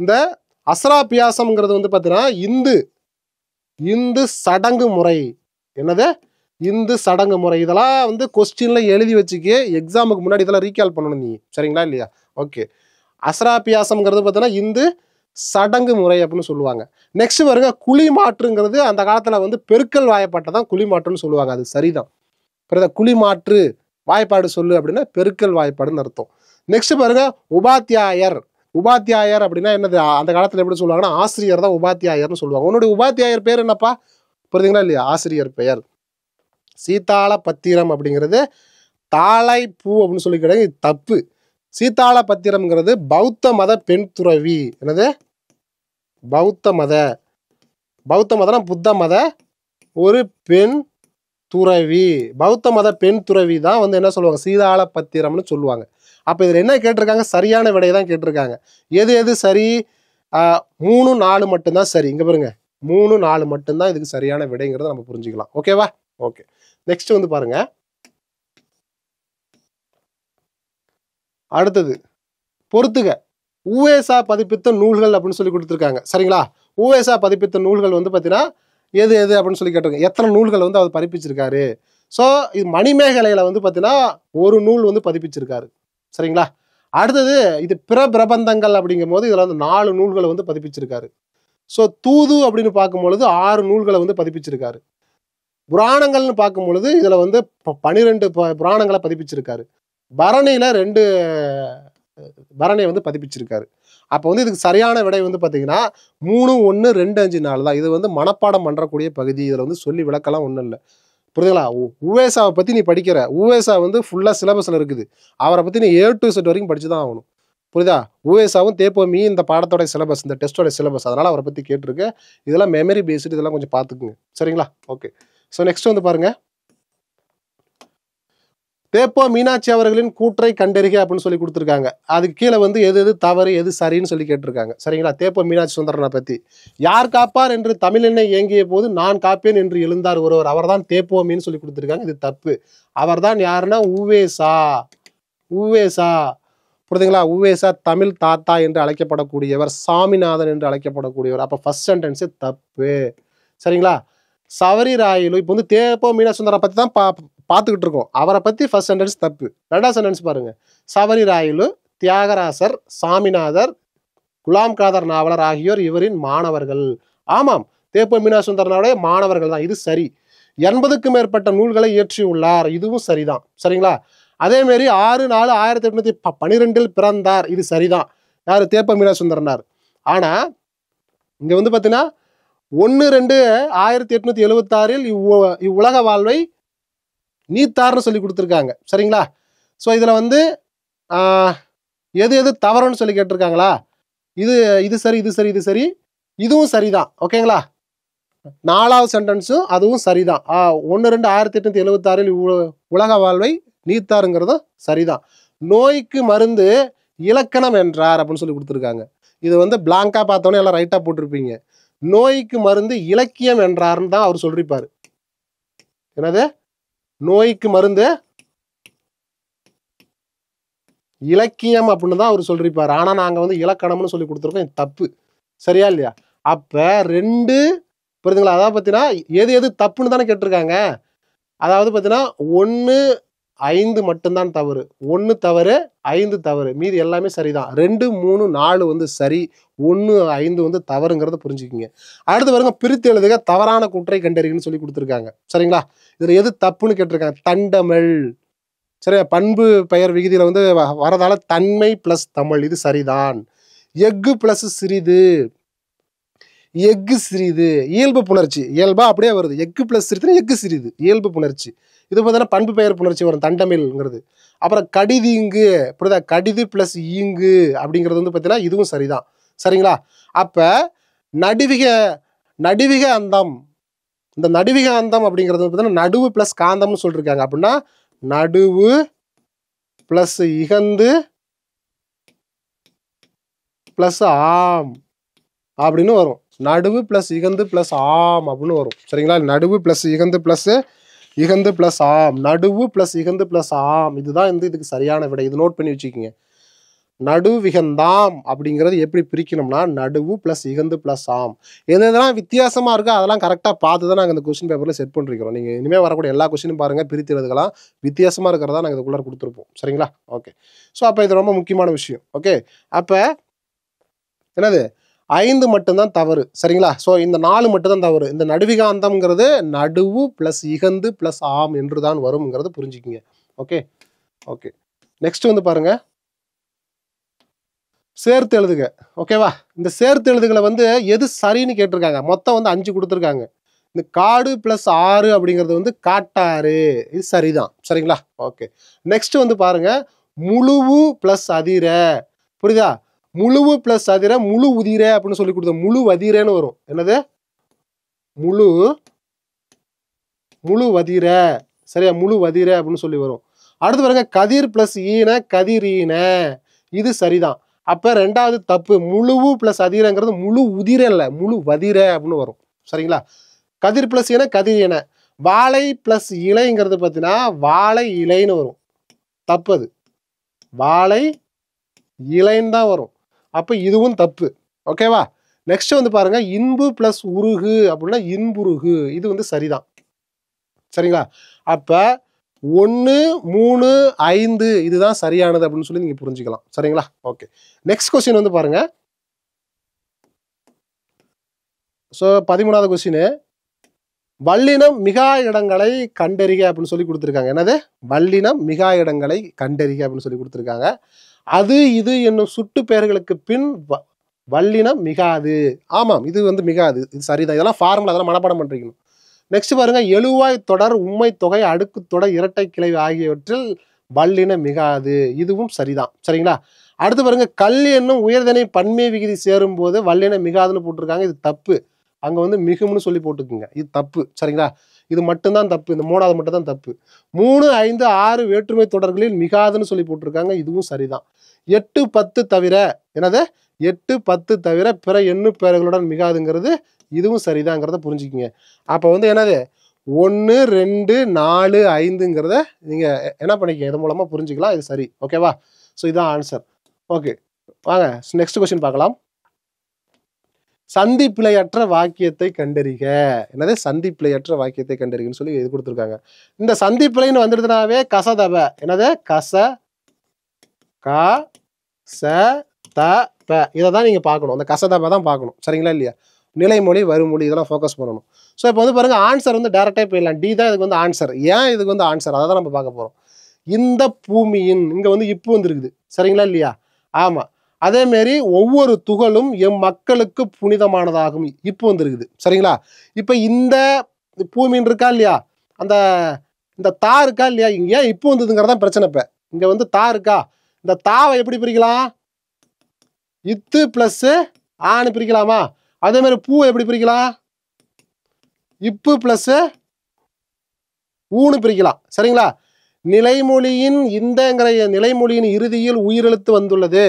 இந்த அசராபியாசம்ங்கிறது வந்து பார்த்தீங்கன்னா இந்து சடங்கு முறை. என்னது? இந்து சடங்கு முறை. இதெல்லாம் வந்து கொஸ்டின்ல எழுதி வச்சுக்க, எக்ஸாமுக்கு முன்னாடி இதெல்லாம் ரீகால் பண்ணணும் நீ. சரிங்களா இல்லையா? ஓகே. அசராபியாசம்ங்கிறது பார்த்தீங்கன்னா இந்து சடங்கு முறை அப்படின்னு சொல்லுவாங்க. நெக்ஸ்ட் பாருங்க, குழி மாற்றுங்கிறது அந்த காலத்தில் வந்து பெருக்கல் வாயப்பட்டதான் குழி மாற்றுன்னு சொல்லுவாங்க. அது சரிதான். புரியுதா? குழி மாற்று வாய்ப்பாடு சொல்லு அப்படின்னா பெருக்கல் வாய்ப்பாடுன்னு அர்த்தம். நெக்ஸ்ட் பாருங்க, உபாத்தியாயர். உபாத்தியாயர் அப்படின்னா என்னது? அந்த காலத்துல எப்படி சொல்லுவாங்கன்னா ஆசிரியர் தான் உபாத்தியாயர்னு சொல்லுவாங்க. உன்னுடைய உபாத்தியாயர் பேர் என்னப்பா? புரியுதுங்களா இல்லையா? ஆசிரியர் பெயர். சீதாள பத்திரம் அப்படிங்கிறது தாளை பூ அப்படின்னு சொல்லி கிடையாது, இது தப்பு. சீதாள பத்திரம்ங்கிறது பௌத்த மத பெண் துறவி. என்னது? பௌத்த மதம்னா புத்த மத ஒரு பெண் துறவி. பௌத்த மத பெண் துறவி தான் வந்து என்ன சொல்லுவாங்க? சீதாள பத்திரம்னு சொல்லுவாங்க. அப்ப இதுல என்ன கேட்டிருக்காங்க? சரியான விடையை தான் கேட்டிருக்காங்க. எது எது சரி? 3, 4 மட்டும்தான் சரி. இங்க பாருங்க, 3, 4 மட்டும்தான் இதுக்கு சரியான விடைங்கிறத நம்ம புரிஞ்சுக்கலாம். ஓகேவா? ஓகே. நெக்ஸ்ட் வந்து பாருங்க, அடுத்தது பொறுத்துக. உவேசா பதிப்பித்த நூல்கள் அப்படின்னு சொல்லி கொடுத்துருக்காங்க. சரிங்களா? உவேசா பதிப்பித்த நூல்கள் வந்து பார்த்தீங்கன்னா எது எது அப்படின்னு சொல்லி கேட்டிருக்காங்க. எத்தனை நூல்கள் வந்து அவர் பதிப்பிச்சிருக்காரு? ஸோ இது மணிமேகலையில் வந்து பார்த்தீங்கன்னா ஒரு நூல் வந்து பதிப்பிச்சிருக்காரு. சரிங்களா? அடுத்தது இது பிற பிரபந்தங்கள் அப்படிங்கும் போது இதில் வந்து 4 நூல்களை வந்து பதிப்பிச்சிருக்காரு. ஸோ தூது அப்படின்னு பார்க்கும்பொழுது 6 நூல்களை வந்து பதிப்பிச்சிருக்காரு. புராணங்கள்னு பார்க்கும் பொழுது இதில் வந்து 12 புராணங்களை பதிப்பிச்சிருக்காரு. பரணியில் 2 பரணியை வந்து பதிப்பிச்சிருக்காரு. அப்போ வந்து இதுக்கு சரியான விடை வந்து பார்த்தீங்கன்னா 3, 1, 2, 5, 4 தான். இது வந்து மனப்பாடம் பண்ணுறக்கூடிய பகுதி. இதில் வந்து சொல்லி விளக்கலாம் ஒன்றும் இல்லை. புரியுதுங்களா? உவேசாவை பற்றி நீ படிக்கிற, உவேசா வந்து ஃபுல்லாக சிலபஸில் இருக்குது. அவரை பற்றி நீ A to Z வரைக்கும் படிச்சு தான் ஆகணும். புரியுதா? உவேசாவும் தேப்போமி இந்த பாடத்தோட சிலபஸ், இந்த டெஸ்ட்டோட சிலபஸ். அதனால் அவரை பற்றி கேட்டிருக்கு. இதெல்லாம் மெமரி பேஸ்டு, இதெல்லாம் கொஞ்சம் பார்த்துக்குங்க. சரிங்களா? ஓகே. ஸோ நெக்ஸ்ட் வந்து பாருங்க, தேப்போ மீனாட்சி அவர்களின் கூற்றை கண்டறிக அப்படின்னு சொல்லி கொடுத்துருக்காங்க. அதுக்கு கீழே வந்து எது எது தவறு எது சரின்னு சொல்லி கேட்டிருக்காங்க. சரிங்களா? தேப்போ மீனாட்சி சுந்தரனை பற்றி, யார் காப்பார் என்று தமிழெண்ணை ஏங்கிய போது நான் காப்பேன் என்று எழுந்தார் ஒருவர், அவர் தான் தேப்போமின்னு சொல்லி கொடுத்துருக்காங்க. இது தப்பு. அவர் தான் யாருன்னா உவேசா. புரியுதுங்களா? உவேசா தமிழ் தாத்தா என்று அழைக்கப்படக்கூடியவர், சாமிநாதன் என்று அழைக்கப்படக்கூடியவர். அப்போ ஃபர்ஸ்ட் சென்டென்ஸு தப்பு. சரிங்களா? சவரி ராயலு இப்போ வந்து தேப்போ மீனாட்சி சுந்தரனை பற்றி தான் பார்த்துக்கிட்டு இருக்கோம். அவரை பற்றி ஃபர்ஸ்ட் சென்டென்ஸ் தப்பு. 2வது சென்டென்ஸ் பாருங்க, சவரி ராயலு, தியாகராசர், சாமிநாதர், குலாம் காதர் நாவலர் ஆகியோர் இவரின் மாணவர்கள். ஆமாம், தேப்போ மீனாட்சி சுந்தரனுடைய மாணவர்கள் தான். இது சரி. 80க்கும் மேற்பட்ட நூல்களை இயற்றியுள்ளார். இதுவும் சரிதான். சரிங்களா? அதேமாரி 6/4/1812 பிறந்தார். இது சரிதான். யார்? தேப்போ மீனாட்சி சுந்தரனார். ஆனால் இங்கே வந்து பார்த்தீங்கன்னா 1/2/1876 இவ்வுலக வாழ்வை நீத்தார்னு சொல்லி கொடுத்துருக்காங்க. சரிங்களா? ஸோ இதில் வந்து எது எது தவறுன்னு சொல்லி கேட்டிருக்காங்களா? இது சரி, இது சரி, இது சரி, இதுவும் சரிதான். ஓகேங்களா? 4வது சென்டென்ஸும் அதுவும் சரிதான். 1/2/1876 உலக வாழ்வை நீத்தாருங்கிறதும் சரிதான். நோய்க்கு மருந்து இலக்கணம் என்றார் அப்படின்னு சொல்லி கொடுத்துருக்காங்க. இது வந்து பிளாங்கா பார்த்தோன்னே எல்லாம் ரைட்டாக போட்டிருப்பீங்க. நோய்க்கு மருந்து இலக்கியம் என்றார்னு தான் அவர் சொல்லிருப்பாரு. என்னது? நோய்க்கு மருந்து இலக்கியம் அப்படின்னு தான் அவர் சொல்லிருப்பாரு. ஆனால் நாங்கள் வந்து இலக்கணம்னு சொல்லி கொடுத்துருக்கோம். இது தப்பு. சரியா இல்லையா? அப்போ 2, புரியுதுங்களா? அதாவது பார்த்தீங்கன்னா எது எது தப்புன்னு தானே கேட்டிருக்காங்க. அதாவது பார்த்தீங்கன்னா 1, 5 மட்டும்தான் தவறு. 1 தவறு, 5 தவறு, மீதி எல்லாமே சரிதான். 2, 3, 4 வந்து சரி, 1, 5 வந்து தவறுங்கிறத புரிஞ்சுக்கிங்க. அடுத்து பாருங்க, பிரித்து எழுதுக தவறான கூற்றை கண்டறின்னு சொல்லி கொடுத்துருக்காங்க. சரிங்களா? இதில் எது தப்புன்னு கேட்டிருக்காங்க. தண்டமிழ். சரியா? பண்பு பெயர் விகுதியில் வந்து வரதால தன்மை பிளஸ் தமிழ், இது சரிதான். எஃகு பிளஸ் சிறிது, எஃகு சிறிது, இயல்பு புணர்ச்சி. இயல்பா அப்படியே வருது. எஃகு பிளஸ் சிறிது, எஃகு சிறிது, இயல்பு புணர்ச்சி. இது பார்த்தீங்கன்னா பண்பு பெயர் புணர்ச்சி வரும், தண்டமிழ்ங்கிறது. அப்புறம் கடிதீங்கு, புரியுதா? கடிது பிளஸ் ஈங்கு அப்படிங்கிறது வந்து பார்த்தீங்கன்னா இதுவும் சரிதான். சரிங்களா? அப்போ நடுவிக அந்தம், இந்த நடுவிக அந்தம் அப்படிங்கிறது பார்த்தீங்கன்னா நடுவு பிளஸ் காந்தம்னு சொல்லியிருக்காங்க. அப்படின்னா நடுவு பிளஸ் இகந்து பிளஸ் ஆம் அப்படின்னு வரும். நடுவு பிளஸ் இகந்து பிளஸ் ஆம் அப்படின்னு வரும். சரிங்களா? நடுவு பிளஸ் இகந்து பிளஸ் ஆம், நடுவு பிளஸ் இகந்து பிளஸ் ஆம், இதுதான் வந்து இதுக்கு சரியான விடை. இது நோட் பண்ணி வச்சுக்கோங்க. நடுவிகந்தாம் அப்படிங்கிறது எப்படி பிரிக்கணும்னா நடுவு பிளஸ் இகந்து பிளஸ் ஆம். எதெல்லாம் வித்தியாசமாக இருக்கோ அதெல்லாம் கரெக்டாக பார்த்து தான் நாங்கள் இந்த கொஸ்டின் பேப்பரில் செட் பண்ணிருக்கிறோம். நீங்கள் இனிமேல் வரக்கூடிய எல்லா கொஸ்டினும் பாருங்கள், பிரித்து எழுதுக்கலாம். வித்தியாசமாக இருக்கிறதா நாங்கள் இதுக்குள்ளே கொடுத்துருப்போம். சரிங்களா? ஓகே. ஸோ அப்போ இது ரொம்ப முக்கியமான விஷயம். ஓகே. அப்போ என்னது 5 மட்டும்தான் தவறு. சரிங்களா? ஸோ இந்த 4 மட்டும்தான் தவறு. இந்த நடுவிகாந்தம்ங்கிறது நடுவு ப்ளஸ் இகந்து ப்ளஸ் ஆம் என்று தான் வரும்ங்கிறது புரிஞ்சுக்கிங்க. Okay okay. நெக்ஸ்ட் வந்து பாருங்க, சேர்த்து எழுதுக. ஓகேவா? இந்த சேர்த்து எழுதுகளை வந்து எது சரின்னு கேட்டிருக்காங்க. மொத்தம் வந்து 5 கொடுத்துருக்காங்க. இந்த காடு ப்ளஸ் 6 அப்படிங்கிறது வந்து காட்டாறு. இது சரிதான். சரிங்களா? ஓகே. நெக்ஸ்ட் வந்து பாருங்க, முழுவு ப்ளஸ் அதிர. புரியுதா? முழுவு ப்ளஸ் அதிர முழு உதிர அப்படின்னு சொல்லி கொடுத்த முழு வதிரன்னு வரும். என்னது? முழு வதிர. சரியா? முழு வதிர அப்படின்னு சொல்லி வரும். அடுத்து பாருங்க, கதிர் ப்ளஸ் ஈன கதிரீன. இது சரிதான். அப்ப 2வது தப்பு. முழுவு ப்ளஸ் அதிரங்கிறது முழு உதிர இல்ல, முழு வதிர அப்படின்னு வரும். சரிங்களா? கதிர் ப்ளஸ் ஈன கதிரீன. வாழை ப்ளஸ் இலைங்கிறது பார்த்தீங்கன்னா வாழை இலைன்னு வரும். தப்பு. அது வாழை இலைன்னு தான் வரும். அப்ப இதுவும் தப்பு. ஓகேவா? நெக்ஸ்ட் வந்து பாருங்க, இன்பு ப்ளஸ் உருகு அப்படின்னா இன்புருகு. இது வந்து சரிதான். சரிங்களா? அப்ப 1, 3, 5 இதுதான் சரியானது அப்படின்னு சொல்லி நீங்க புரிஞ்சுக்கலாம். சரிங்களா? ஓகே. நெக்ஸ்ட் கொஸ்டின் வந்து பாருங்க. ஸோ 13வது கொஸ்டின், வல்லினம் மிகா இடங்களை கண்டறிக அப்படின்னு சொல்லி கொடுத்துருக்காங்க. என்னது? வல்லினம் மிகா இடங்களை கண்டறிக அப்படின்னு சொல்லி கொடுத்துருக்காங்க. அது இது என்னும் சுட்டு பெயர்களுக்கு பின் வல்லினம் மிகாது. ஆமாம், இது வந்து மிகாது. இது சரிதான். இதெல்லாம் ஃபார்முலா, அதெல்லாம் மனப்பாடம் பண்ணிருக்கணும். நெக்ஸ்ட் பாருங்க, எழுவாய் தொடர் உண்மை தொகை அடுக்கு தொடர் இரட்டை கிளை ஆகியவற்றில் வல்லின மிகாது. இதுவும் சரிதான். சரிங்களா? அடுத்து பாருங்க, கல் என்னும் உயர்தனை பன்மை விகுதி சேரும் போது வல்லின மிகாதுன்னு போட்டிருக்காங்க. இது தப்பு. அங்க வந்து மிகும்னு சொல்லி போட்டுக்குங்க. இது தப்பு. சரிங்களா? இது மட்டும்தான் தப்பு. இந்த 3வது மட்டும் தான் தப்பு. 3, 5, 6 வேற்றுமை தொடர்களில் மிகாதுன்னு சொல்லி போட்டிருக்காங்க. இதுவும் சரிதான். 8, 10 தவிர. என்னது? 8, 10 தவிர பிற எண்ணு பெயர்களுடன் மிகாதுங்கிறது இதுவும் சரிதாங்கிறத புரிஞ்சுக்கிங்க. அப்ப வந்து என்னது? 1, 2, 4, 5ங்கிறத நீங்க என்ன பண்ணிக்க, இது மூலமா புரிஞ்சுக்கலாம். இது சரி. ஓகேவா? ஸோ இதான் ஆன்சர். ஓகே, வாங்க நெக்ஸ்ட் கொஸ்டின் பார்க்கலாம். சந்தி பிழையற்ற வாக்கியத்தை கண்டறிக. என்னது? சந்தி பிழையற்ற வாக்கியத்தை கண்டறிகன்னு சொல்லி இது கொடுத்துருக்காங்க. இந்த சந்தி பிழைன்னு வந்துடுதுனாவே கசதப. என்னது? கச க ச த ப. இதை தான் நீங்க பார்க்கணும். அந்த கசதப தான் பார்க்கணும். சரிங்களா இல்லையா? நிலைமொழி வருமொழி இதெல்லாம் ஃபோக்கஸ் பண்ணணும். ஸோ இப்போ வந்து பாருங்க, ஆன்சர் வந்து டைரக்டாக போயிடலாம். டி தான் இதுக்கு வந்து ஆன்சர். ஏன் இதுக்கு வந்து ஆன்சர், அதை தான் நம்ம பார்க்க போறோம். இந்த பூமியின் இங்க வந்து இப்போ வந்துருக்குது. சரிங்களா இல்லையா? ஆமா. அதே மாதிரி ஒவ்வொரு துகளும் எம் மக்களுக்கு புனிதமானதாகும். இப்போ வந்துருக்குது. சரிங்களா? இப்ப இந்த பூமியின் இருக்கா இல்லையா, அந்த இந்த தா இருக்கா இல்லையா, இங்க ஏன் இப்போ வந்ததுங்கிறதான் பிரச்சனை. இப்ப இங்க வந்து தா இருக்கா, இந்த தாவை எப்படி பிரிக்கலாம்? இத்து பிளஸ் ஆன்னு பிரிக்கலாமா? அதே மாதிரி பூவை எப்படி பிரிக்கலாம்? இப்பு பிளஸ் ஊன்னு பிரிக்கலாம். சரிங்களா? நிலைமொழியின் இந்தங்கிற நிலைமொழியின் இறுதியில் உயிரெழுத்து வந்துள்ளது.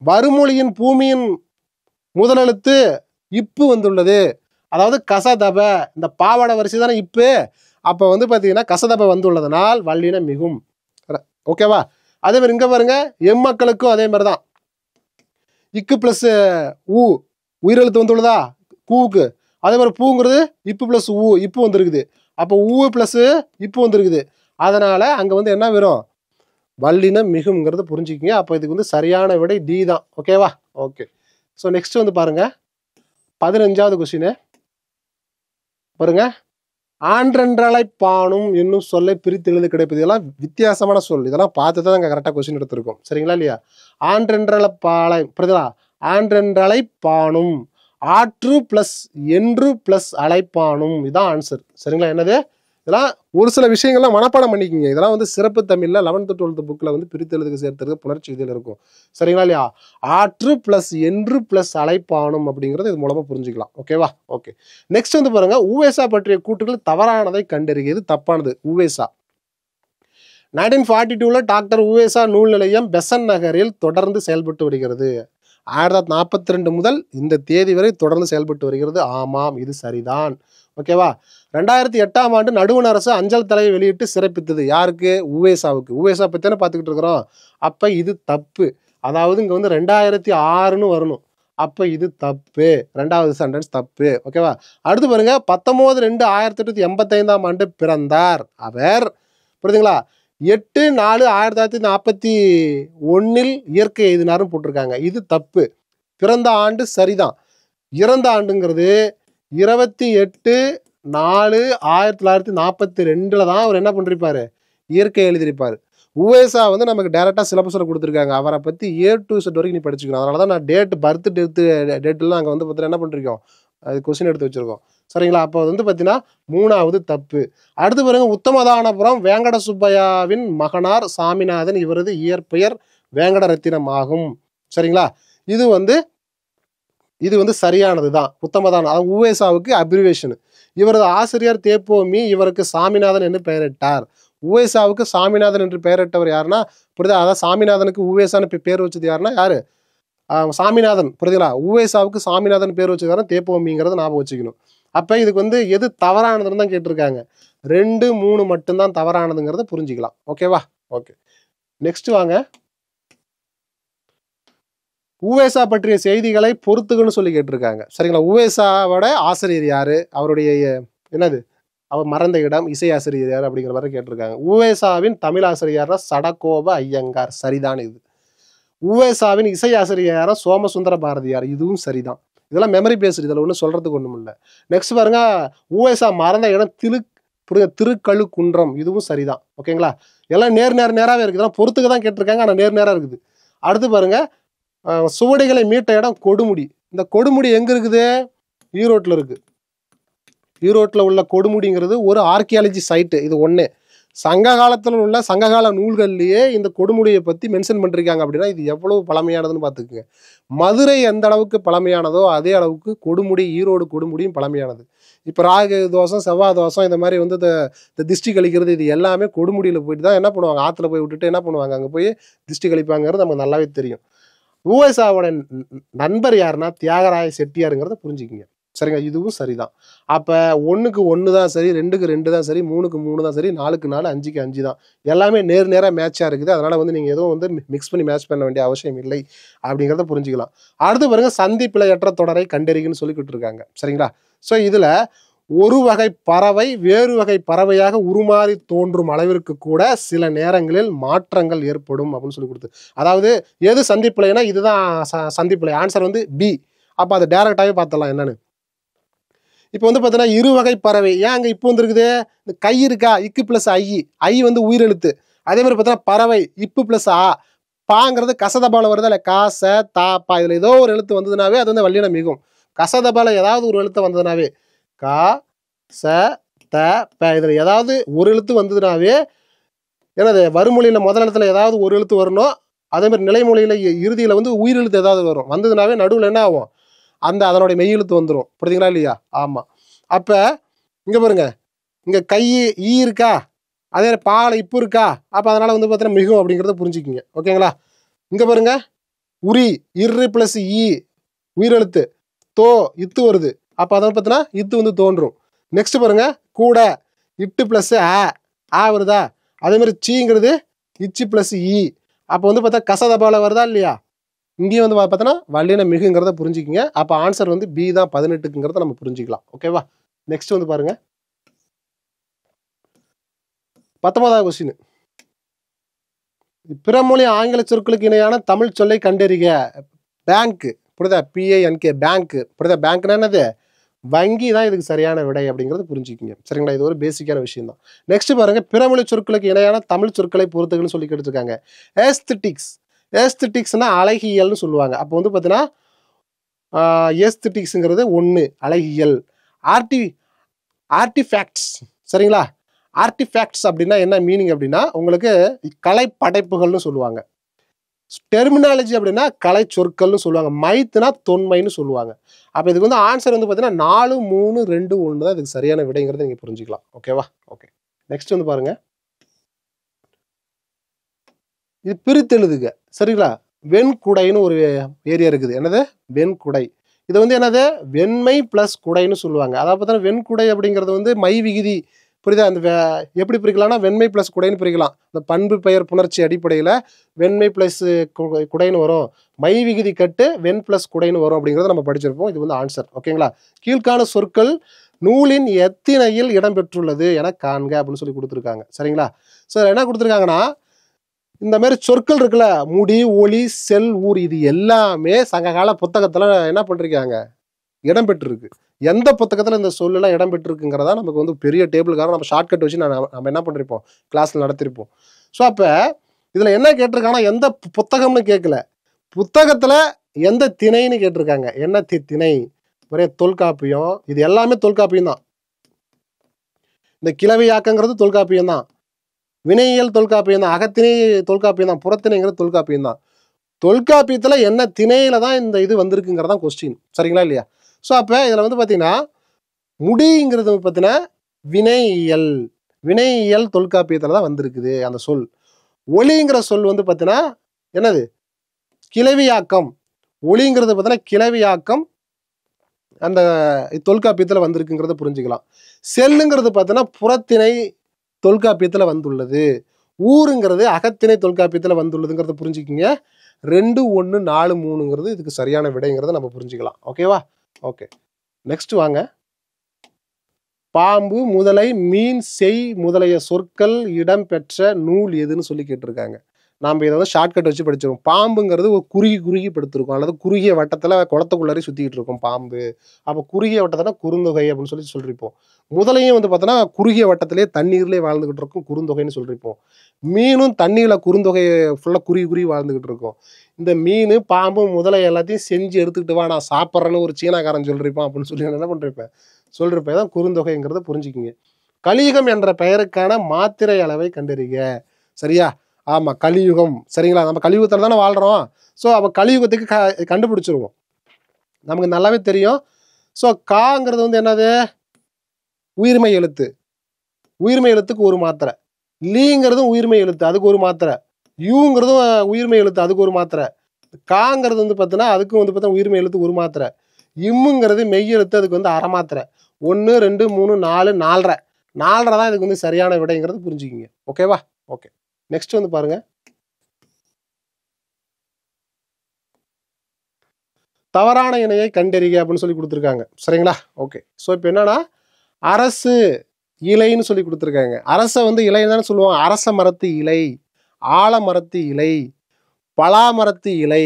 வருமொழியின் பூமியின் முதலெழுத்து இப்பு வந்துள்ளது. அதாவது கசதப. இந்த பாவாடை வரிசை தானே இப்பு. அப்ப வந்து பாத்தீங்கன்னா கசதப வந்துள்ளதனால் வல்லினம் மிகும். ஓகேவா? அதே மாதிரி இங்க பாருங்க, எம்மக்களுக்கும் அதே மாதிரி தான். இக்கு பிளஸ் ஊ உயிரெழுத்து வந்துள்ளதா கூவுக்கு. அதே மாதிரி பூங்கிறது இப்பு பிளஸ் ஊ இப்பு வந்துருக்குது. அப்போ ஊ பிளஸ் இப்பு வந்துருக்குது. அதனால அங்க வந்து என்ன வரும்? வல்லினம் மிகும்ங்கிறது புரிஞ்சுக்கிங்க. அப்போ இதுக்கு வந்து சரியான விடை டி தான். ஓகேவா? ஓகே. ஸோ நெக்ஸ்ட் வந்து பாருங்க, 15வது கொஸ்டின் பாருங்க. ஆன்றென்றலை பானும் என்னும் சொல்லை பிரித்து எழுத கிடைப்பது. இதெல்லாம் வித்தியாசமான சொல். இதெல்லாம் பார்த்து தான் நாங்கள் கரெக்டாக கொஸ்டின் எடுத்திருக்கோம். சரிங்களா இல்லையா? ஆன்றென்றலை பாலை புரியுதா? ஆன்றென்றலை பானும் ஆற்று பிளஸ் என்று பிளஸ் அழைப்பானும். இதுதான் ஆன்சர். சரிங்களா? என்னது? இதெல்லாம் ஒரு சில விஷயங்கள்லாம் மனப்பாடம் பண்ணிக்கிங்க. இதெல்லாம் வந்து சிறப்பு தமிழ்ல 11th 12th புக்ல வந்து பிரித்தெழுதுக்கு சேர்த்துறது புணர்ச்சி இதில் இருக்கும். சரிங்களா இல்லையா? ஆற்று பிளஸ் என்று பிளஸ் அழைப்பானும் அப்படிங்கிறது இது மூலமா புரிஞ்சுக்கலாம். ஓகேவா? ஓகே. நெக்ஸ்ட் வந்து பாருங்க, உவேசா பற்றிய கூற்றுகள் தவறானதை கண்டறிகிறது. தப்பானது. உவேசா 1942 டாக்டர் உவேசா நூல் நிலையம் பெசன் நகரில் தொடர்ந்து செயல்பட்டு வருகிறது. 1942 முதல் இந்த தேதி வரை தொடர்ந்து செயல்பட்டு வருகிறது. ஆமாம், இது சரிதான். ஓகேவா? 2008ஆம் ஆண்டு நடுவண் அரசு அஞ்சல் தலையை வெளியிட்டு சிறப்பித்தது. யாருக்கு? உவேசாவுக்கு. உவேசா பத்தின பார்த்துக்கிட்டு இருக்கிறோம். அப்ப இது தப்பு. அதாவது இங்க வந்து 2006ன்னு வரணும். அப்ப இது தப்பு. 2வது சென்டென்ஸ் தப்பு. ஓகேவா? அடுத்து பாருங்க, 19/2/1885ஆம் ஆண்டு பிறந்தார் அவர். புரியுதுங்களா? 8/4/1941 இயற்கை எய்தினார்னு போட்டிருக்காங்க. இது தப்பு. பிறந்த ஆண்டு சரிதான். இறந்த ஆண்டுங்கிறது 28/4/1942 தான் அவர் என்ன பண்ணிருப்பாரு, இயற்கை எழுதியிருப்பாரு. உவேசா வந்து நமக்கு டைரக்டா சிலபஸ்ல கொடுத்துருக்காங்க. அவரை பத்தி A to Z வரைக்கும் நீ படிச்சுக்கணும். அதனால தான் நான் பர்த் டேட்லாம் அங்கே வந்து பார்த்தீங்கன்னா என்ன பண்ணிருக்கோம், அது கொஸ்டின் எடுத்து வச்சிருக்கோம். சரிங்களா? அப்போ வந்து பார்த்தீங்கன்னா 3வது தப்பு. அடுத்து பாருங்க, உத்தமதானபுரம் வேங்கட சுப்பையாவின் மகனார் சாமிநாதன். இவரது இயற்பெயர் வேங்கடரத்தினம் ஆகும். சரிங்களா? இது வந்து சரியானது தான். உத்தமதான, அதாவது உவேசாவுக்கு அப்ரிவேஷன். இவரது ஆசிரியர் தேப்போமி இவருக்கு சாமிநாதன் என்று பெயரிட்டார். உவேசாவுக்கு சாமிநாதன் என்று பெயரிட்டவர் யாருன்னா, புரியுதா? அதாவது சாமிநாதனுக்கு உவேசான்னு பேர் வச்சது யாருன்னா யாரு, சாமிநாதன். புரியுதுங்களா? உவேசாவுக்கு சாமிநாதன் பேர் வச்சது யாரும் தேப்போமிங்கிறத ஞாபகம் வச்சுக்கணும். அப்ப இதுக்கு வந்து எது தவறானதுன்னு தான் கேட்டிருக்காங்க. 2, 3 மட்டும்தான் தவறானதுங்கிறத புரிஞ்சுக்கலாம். ஓகேவா? ஓகே, நெக்ஸ்ட் வாங்க. உவேசா பற்றிய செய்திகளை பொறுத்துக்கன்னு சொல்லி கேட்டிருக்காங்க. சரிங்களா? உவேசாவோட ஆசிரியர் யாரு, அவருடைய என்னது, அவர் மறந்த இடம், இசை ஆசிரியர் யார் அப்படிங்கிற மாதிரி கேட்டிருக்காங்க. உவேசாவின் தமிழ் ஆசிரியர்னா சடகோப ஐயங்கார். சரிதான் இது. உவேசாவின் இசை ஆசிரியர் சோமசுந்தர பாரதியார். இதுவும் சரிதான். இதெல்லாம் மெமரி பேஸ்டு, இதில் ஒன்றும் சொல்றதுக்கு ஒன்றும் இல்லை. நெக்ஸ்ட் பாருங்க, உவேசா மறந்த இடம் திருக்கழுக்குன்றம். இதுவும் சரிதான். ஓகேங்களா? எல்லாம் நேராகவே இருக்குது. இதெல்லாம் பொறுத்துக்க தான் கேட்டிருக்காங்க, ஆனால் நேராக இருக்குது. அடுத்து பாருங்க, சுவடிகளை மீட்ட இடம் கொடுமுடி. இந்த கொடுமுடி எங்க இருக்குது? ஈரோட்டில் இருக்கு. ஈரோட்டில் உள்ள கொடுமுடிங்கிறது ஒரு ஆர்கியாலஜி சைட்டு. இது ஒன்று. சங்க காலத்தில் உள்ள சங்ககால நூல்கள்லேயே இந்த கொடுமுடியை பற்றி மென்ஷன் பண்ணிருக்காங்க. அப்படின்னா இது எவ்வளவு பழமையானதுன்னு பார்த்துக்குங்க. மதுரை எந்த அளவுக்கு பழமையானதோ அதே அளவுக்கு கொடுமுடி, ஈரோடு கொடுமுடியும் பழமையானது. இப்போ ராகு தோஷம், செவ்வாய் தோஷம், இந்த மாதிரி வந்து இந்த திஷ்டி கழிக்கிறது, இது எல்லாமே கொடுமுடியில் போயிட்டு தான் என்ன பண்ணுவாங்க, ஆற்றுல போய் விட்டுட்டு என்ன பண்ணுவாங்க, அங்கே போய் திஷ்டி கழிப்பாங்கிறது நமக்கு நல்லாவே தெரியும். உவேசாவோட நண்பர் யாருன்னா தியாகராய செட்டியாருங்கிறத புரிஞ்சுக்கிங்க. சரிங்க, இதுவும் சரிதான். அப்போ 1க்கு 1 தான் சரி, 2க்கு 2 தான் சரி, 3க்கு 3 தான் சரி, 4க்கு 4, 5க்கு 5 தான். எல்லாமே நேராக மேட்சாக இருக்குது. அதனால வந்து நீங்கள் எதுவும் வந்து மிக்ஸ் பண்ணி மேட்ச் பண்ண வேண்டிய அவசியம் இல்லை அப்படிங்கிறத புரிஞ்சுக்கலாம். அடுத்து பாருங்க, சந்தி பிழையற்ற தொடரை கண்டறிகன்னு சொல்லிக்கிட்டு இருக்காங்க. சரிங்களா? ஸோ இதில் ஒரு வகை பறவை வேறு வகை பறவையாக உருமாறி தோன்றும் அளவிற்கு கூட சில நேரங்களில் மாற்றங்கள் ஏற்படும் அப்படின்னு சொல்லி கொடுத்து, அதாவது எது சந்திப்பிழைனா இதுதான் சந்திப்பிழை. ஆன்சர் வந்து பி. அப்போ அதை டேரக்டாகவே பார்த்துடலாம் என்னன்னு. இப்போ வந்து பார்த்தீங்கன்னா இரு வகை பறவை ஏன் அங்கே இப்போ வந்துருக்குது, இந்த கை இருக்கா, இக்கு பிளஸ் ஐ வந்து உயிரெழுத்து. அதே மாதிரி பார்த்தீங்கன்னா பறவை இப்பு பிளஸ் பாங்கிறது கசதபால வருதா இல்லை, காச தா பா, இதில் ஏதோ ஒரு எழுத்து வந்ததுனாவே அது வந்து வல்லினம் மிகும். கசதபால ஏதாவது ஒரு எழுத்து வந்ததுனாவே கா ச த ப, இதில் ஏதாவது ஒரு எழுத்து வந்ததுனாவே என்னது, வறுமொழியில் முதல் எழுத்துல ஏதாவது ஒரு எழுத்து வரணும். அதே மாதிரி நிலைமொழியில் இறுதியில் வந்து உயிரெழுத்து ஏதாவது வரும். வந்ததுனாவே நடுவில் என்ன ஆகும், அதனுடைய மெய்யெழுத்து வந்துடும். புரியுதுங்களா இல்லையா? ஆமாம். அப்போ இங்கே பாருங்க, இங்கே கை ஈ இருக்கா, அதே பாலை இப்பு இருக்கா, அப்போ அதனால் வந்து பார்த்தீங்கன்னா மிகும் அப்படிங்கிறத புரிஞ்சுக்கிங்க. ஓகேங்களா? இங்கே பாருங்க, உரி இரு பிளஸ் ஈ உயிரெழுத்து, தோ இத்து வருது. அப்போ அதை பார்த்தீங்கன்னா இத்து வந்து தோன்றும். நெக்ஸ்ட் பாருங்க, கூட இட்டு பிளஸ் ஆ வருதா, அதே மாதிரி சீங்கிறது இச்சு பிளஸ் ஈ. அப்போ வந்து பார்த்தா கசதபால வருதா இல்லையா? இங்கேயும் வந்து பார்த்தோன்னா வல்லின மிகுங்கிறத புரிஞ்சுக்கிங்க. அப்போ ஆன்சர் வந்து பி தான் 18ங்கிறத நம்ம புரிஞ்சுக்கலாம். ஓகேவா? நெக்ஸ்ட் வந்து பாருங்க, 19வது கொஸ்டின். பிறமொழி ஆங்கில சொற்களுக்கு இணையான தமிழ் சொல்லை கண்டறிக. பேங்க், புரியுதா? PANK, bank. புரியுதா? பேங்க்னா என்னது, வங்கி தான் இதுக்கு சரியான விடை அப்படிங்கிறது புரிஞ்சுக்கிங்க. சரிங்களா? இது ஒரு பேசிக்கான விஷயம் தான். நெக்ஸ்ட் பாருங்க, பிறமொழி சொற்களுக்கு இணையான தமிழ் சொற்களை பொறுத்துக்கன்னு சொல்லி கேட்டுருக்காங்க. ஏஸ்தட்டிக்ஸ்னா அழகியல்னு சொல்லுவாங்க. அப்போ வந்து பார்த்தீங்கன்னா ஏஸ்தட்டிக்ஸுங்கிறது 1 அழகியல். ஆர்டிஃபேக்ட்ஸ். சரிங்களா? ஆர்டிஃபேக்ட்ஸ் அப்படின்னா என்ன மீனிங் அப்படின்னா உங்களுக்கு கலை படைப்புகள்னு சொல்லுவாங்க. டெர்மினாலஜி அப்படின்னா கலை சொற்கள்னு சொல்லுவாங்க. மைத்துனா தொன்மைன்னு சொல்லுவாங்க. அப்போ இதுக்கு வந்து ஆன்சர் வந்து பார்த்தீங்கன்னா 4, 3, 2, 1 தான் இதுக்கு சரியான விடைங்கிறத நீங்கள் புரிஞ்சுக்கலாம். ஓகேவா? ஓகே, நெக்ஸ்ட் வந்து பாருங்க, இது பிரித்தெழுதுக. சரிங்களா? வெண்குடைன்னு ஒரு ஏரியா இருக்குது. என்னது, வெண்குடை. இது வந்து என்னது, வெண்மை பிளஸ் குடைன்னு சொல்லுவாங்க. அதாவது பார்த்தீங்கன்னா வெண்குடை அப்படிங்கிறது வந்து மை விகுதி. புரியுதா? அந்த எப்படி பிரிக்கலாம்னா வெண்மை பிளஸ் குடைன்னு பிரிக்கலாம். இந்த பண்பு பெயர் புணர்ச்சி அடிப்படையில் வெண்மை பிளஸ் குடைன்னு வரும், மை விகுதி கட்டு வெண் பிளஸ் குடைன்னு வரும் அப்படிங்கிறத நம்ம படிச்சிருப்போம். இது வந்து ஆன்சர். ஓகேங்களா? கீழ்காண சொற்கள் நூலின் எத்தினையில் இடம்பெற்றுள்ளது என காண்க அப்படின்னு சொல்லி கொடுத்துருக்காங்க. சரிங்களா? சார் என்ன கொடுத்துருக்காங்கன்னா இந்த மாதிரி சொற்கள் இருக்குல்ல, முடி, ஒளி, செல், ஊர், இது எல்லாமே சங்ககால புத்தகத்துல என்ன பண்ணிருக்காங்க, இடம் பெற்றிருக்கு. எந்த புத்தகத்துல இந்த சொல்லெல்லாம் இடம் பெற்றிருக்குங்கிறதா நமக்கு வந்து பெரிய டேபிளுக்காக நம்ம ஷார்ட்கட் வச்சு நம்ம என்ன பண்ணிருப்போம், கிளாஸ்ல நடத்திருப்போம். ஸோ அப்ப இதுல என்ன கேட்டிருக்காங்கன்னா, எந்த புத்தகம்னு கேட்கல, புத்தகத்துல எந்த திணைன்னு கேட்டிருக்காங்க. என்ன திணை? ஒரே தொல்காப்பியம். இது எல்லாமே தொல்காப்பியம் தான். இந்த கிளவியாக்கங்கிறது தொல்காப்பியம் தான். வினையியல் தொல்காப்பியம் தான். அகத்திணை தொல்காப்பியம் தான். புறத்திணைங்கிறது தொல்காப்பியம் தான். தொல்காப்பியத்துல என்ன திணையில தான் இந்த இது வந்திருக்குங்கிறதா கொஸ்டின். சரிங்களா இல்லையா? ஸோ அப்ப இதுல வந்து பாத்தீங்கன்னா, முடிங்கிறது பார்த்தீங்கன்னா வினையியல். வினையியல் தொல்காப்பியத்துல தான் வந்திருக்குது அந்த சொல். ஒளிங்கிற சொல் வந்து பார்த்தீங்கன்னா என்னது, கிளவியாக்கம். ஒளிங்கிறது பார்த்தீங்கன்னா கிளவியாக்கம் அந்த தொல்காப்பியத்துல வந்திருக்குங்கிறத புரிஞ்சுக்கலாம். செல்லுங்கிறது பார்த்தீங்கன்னா புறத்திணை தொல்காப்பியத்துல வந்துள்ளது. ஊருங்கிறது அகத்திணை தொல்காப்பியத்துல வந்துள்ளதுங்கிறத புரிஞ்சுக்கிங்க. 2, 1, 4, 3ங்கிறது இதுக்கு சரியான விடைங்கிறத நம்ம புரிஞ்சுக்கலாம். ஓகேவா? ஓகே, நெக்ஸ்ட் வாங்க. பாம்பு, முதலை, மீன், செய் முதலிய சொற்கள் இடம்பெற்ற நூல் எதுன்னு சொல்லி கேட்டிருக்காங்க. நாம் இதை வந்து ஷார்ட்கட் வச்சு படிச்சிருவோம். பாம்புங்கிறது ஒரு குறுகி படுத்திருக்கும், அல்லது குறுகிய வட்டத்தில் குளத்துக்குள்ளாரி சுற்றிக்கிட்டு இருக்கும் பாம்பு. அப்போ குறுகிய வட்டத்தில் குறுந்தொகை அப்படின்னு சொல்லி சொல்லியிருப்போம். முதலையும் வந்து பார்த்தோன்னா குறுகிய வட்டத்திலே தண்ணீர்லேயே வாழ்ந்துகிட்டு இருக்கும், குறுந்தொகைன்னு சொல்லியிருப்போம். மீனும் தண்ணீரில் குறுந்தொகை ஃபுல்லாக குறுகி வாழ்ந்துகிட்டு இருக்கும். இந்த மீன், பாம்பு, முதலை எல்லாத்தையும் செஞ்சு எடுத்துக்கிட்டு வா நான் சாப்பிட்றேன்னு ஒரு சீனாக்காரன் சொல்லியிருப்பான் அப்படின்னு சொல்லி என்ன பண்ணிருப்பேன் சொல்லிருப்பேன் தான் குறுந்தொகைங்கிறத புரிஞ்சுக்கிங்க. கலியுகம் என்ற பெயருக்கான மாத்திரை அளவை கண்டறிக. சரியா? ஆமா, கலியுகம். சரிங்களா? நம்ம கலியுகத்துல தானே வாழ்றோம். ஸோ அப்போ கலியுகத்துக்கு கண்டுபிடிச்சிருவோம், நமக்கு நல்லாவே தெரியும். ஸோ காங்கிறது வந்து என்னது, உயிர்மை எழுத்து. உயிர்மை எழுத்துக்கு ஒரு மாத்திரை. லீங்கிறதும் உயிர்மை எழுத்து, அதுக்கு ஒரு மாத்திரை. யூங்கிறதும் உயிர்மை எழுத்து, அதுக்கு ஒரு மாத்திரை. காங்கிறது வந்து பார்த்தீங்கன்னா அதுக்கும் வந்து பார்த்தா உயிர்மை எழுத்து ஒரு மாத்திரை. இம்முங்கிறது மெய் எழுத்து, அதுக்கு வந்து அரை மாத்திரை. 1, 2, 3, 4, 4.5 4.5 தான் இதுக்கு வந்து சரியான விடைங்கிறது புரிஞ்சுக்கிங்க. ஓகேவா? ஓகே, நெக்ஸ்ட் வந்து பாருங்க. தவறான இணையை கண்டறிக அப்படின்னு சொல்லி கொடுத்துருக்காங்க. சரிங்களா? ஓகே, ஸோ இப்போ என்னன்னா, அரசு இலைன்னு சொல்லி கொடுத்துருக்காங்க. அரசை வந்து இலைன்னு தானே சொல்லுவாங்க. அரச மரத்து இலை, ஆலமரத்து இலை, பலாமரத்து இலை,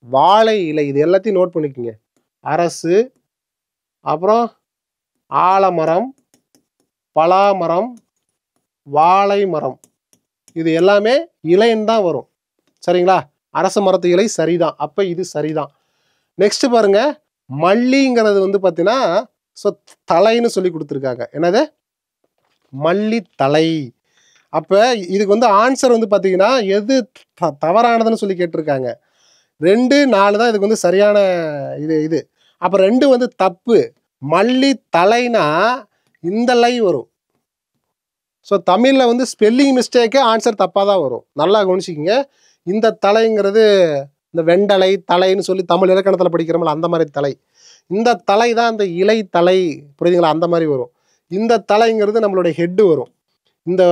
வாழை இலை, இது எல்லாத்தையும் நோட் பண்ணிக்கோங்க. அரசு, அப்புறம் ஆலமரம், பலாமரம், வாழை மரம், இது எல்லாமே இலைன்னு தான் வரும். சரிங்களா? அரச மரத்து இலை சரிதான். அப்ப இது சரிதான். நெக்ஸ்ட் பாருங்க, மல்லிங்கிறது வந்து பார்த்தீங்கன்னா தலைன்னு சொல்லி கொடுத்துருக்காங்க. என்னது? மல்லி தலை. அப்ப இதுக்கு வந்து ஆன்சர் வந்து பார்த்தீங்கன்னா எது தவறானதுன்னு சொல்லி கேட்டிருக்காங்க. 2, 4 தான் இதுக்கு வந்து சரியான இது. அப்ப 2 வந்து தப்பு. மல்லி தலைனா இந்த லை வரும். ஸோ தமிழில் வந்து ஸ்பெல்லிங் மிஸ்டேக்கே ஆன்சர் தப்பாக தான் வரும். நல்லா கவனிச்சிக்கிங்க. இந்த தலைங்கிறது இந்த வெண்டலை தலைன்னு சொல்லி தமிழ் இலக்கணத்தில் படிக்கிறோம்ல, அந்த மாதிரி தலை. இந்த தலை தான் இந்த இலை தலை, புரியுதுங்களா? அந்த மாதிரி வரும். இந்த தலைங்கிறது நம்மளுடைய ஹெட்டு வரும். இந்த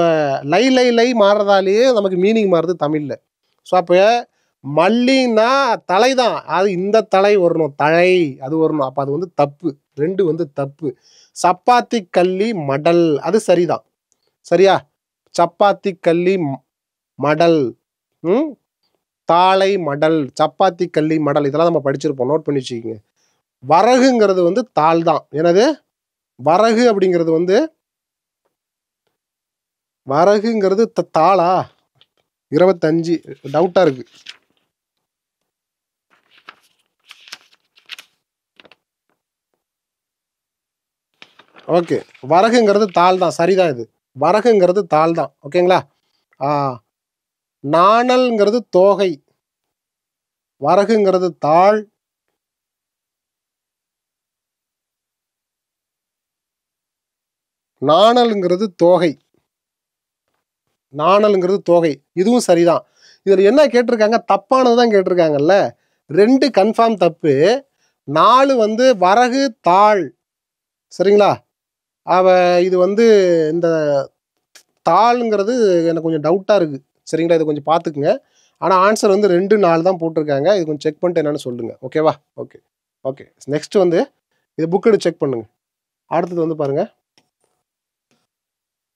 லை லை லை மாறுறதாலேயே நமக்கு மீனிங் மாறுது தமிழில். ஸோ அப்போ மல்லின்னா தலை தான், அது இந்த தலை வரணும், தழை அது வரணும். அப்போ அது வந்து தப்பு. 2 வந்து தப்பு. சப்பாத்தி கள்ளி மடல், அது சரிதான். சரியா? சப்பாத்தி கள்ளி மடல், தாளை மடல், சப்பாத்தி கள்ளி மடல், இதெல்லாம் நம்ம படிச்சிருப்போம், நோட் பண்ணி வச்சுக்கிங்க. வரகுங்கிறது வந்து தாள் தான். என்னது? வரகு அப்படிங்கிறது வந்து, வரகுங்கிறது தாளா? 25 டவுட்டா இருக்கு. ஓகே, வரகுங்கிறது தாள் தான், சரிதான். இது வரகுங்கிறது தாள் தான். ஓகேங்களா? நாணல்ங்கிறது தோகை, வரகுங்கிறது தாள், நாணல்ங்கிறது தோகை. நாணல்ங்கிறது தோகை, இதுவும் சரிதான். இதில் என்ன கேட்டிருக்காங்க, தப்பானது தான் கேட்டிருக்காங்கல்ல. 2 கன்ஃபார்ம் தப்பு, 4 வந்து வரகு தாள். சரிங்களா? இது வந்து இந்த தாளுங்கிறது எனக்கு கொஞ்சம் டவுட்டாக இருக்குது. சரிங்களா? இது கொஞ்சம் பார்த்துக்குங்க. ஆனால் ஆன்சர் வந்து 2, 4 தான் போட்டிருக்காங்க. இது கொஞ்சம் செக் பண்ணிட்டு என்னென்னு சொல்லுங்கள். ஓகேவா? ஓகே ஓகே, நெக்ஸ்ட் வந்து இது புக் எடுத்து செக் பண்ணுங்க. அடுத்தது வந்து பாருங்கள்,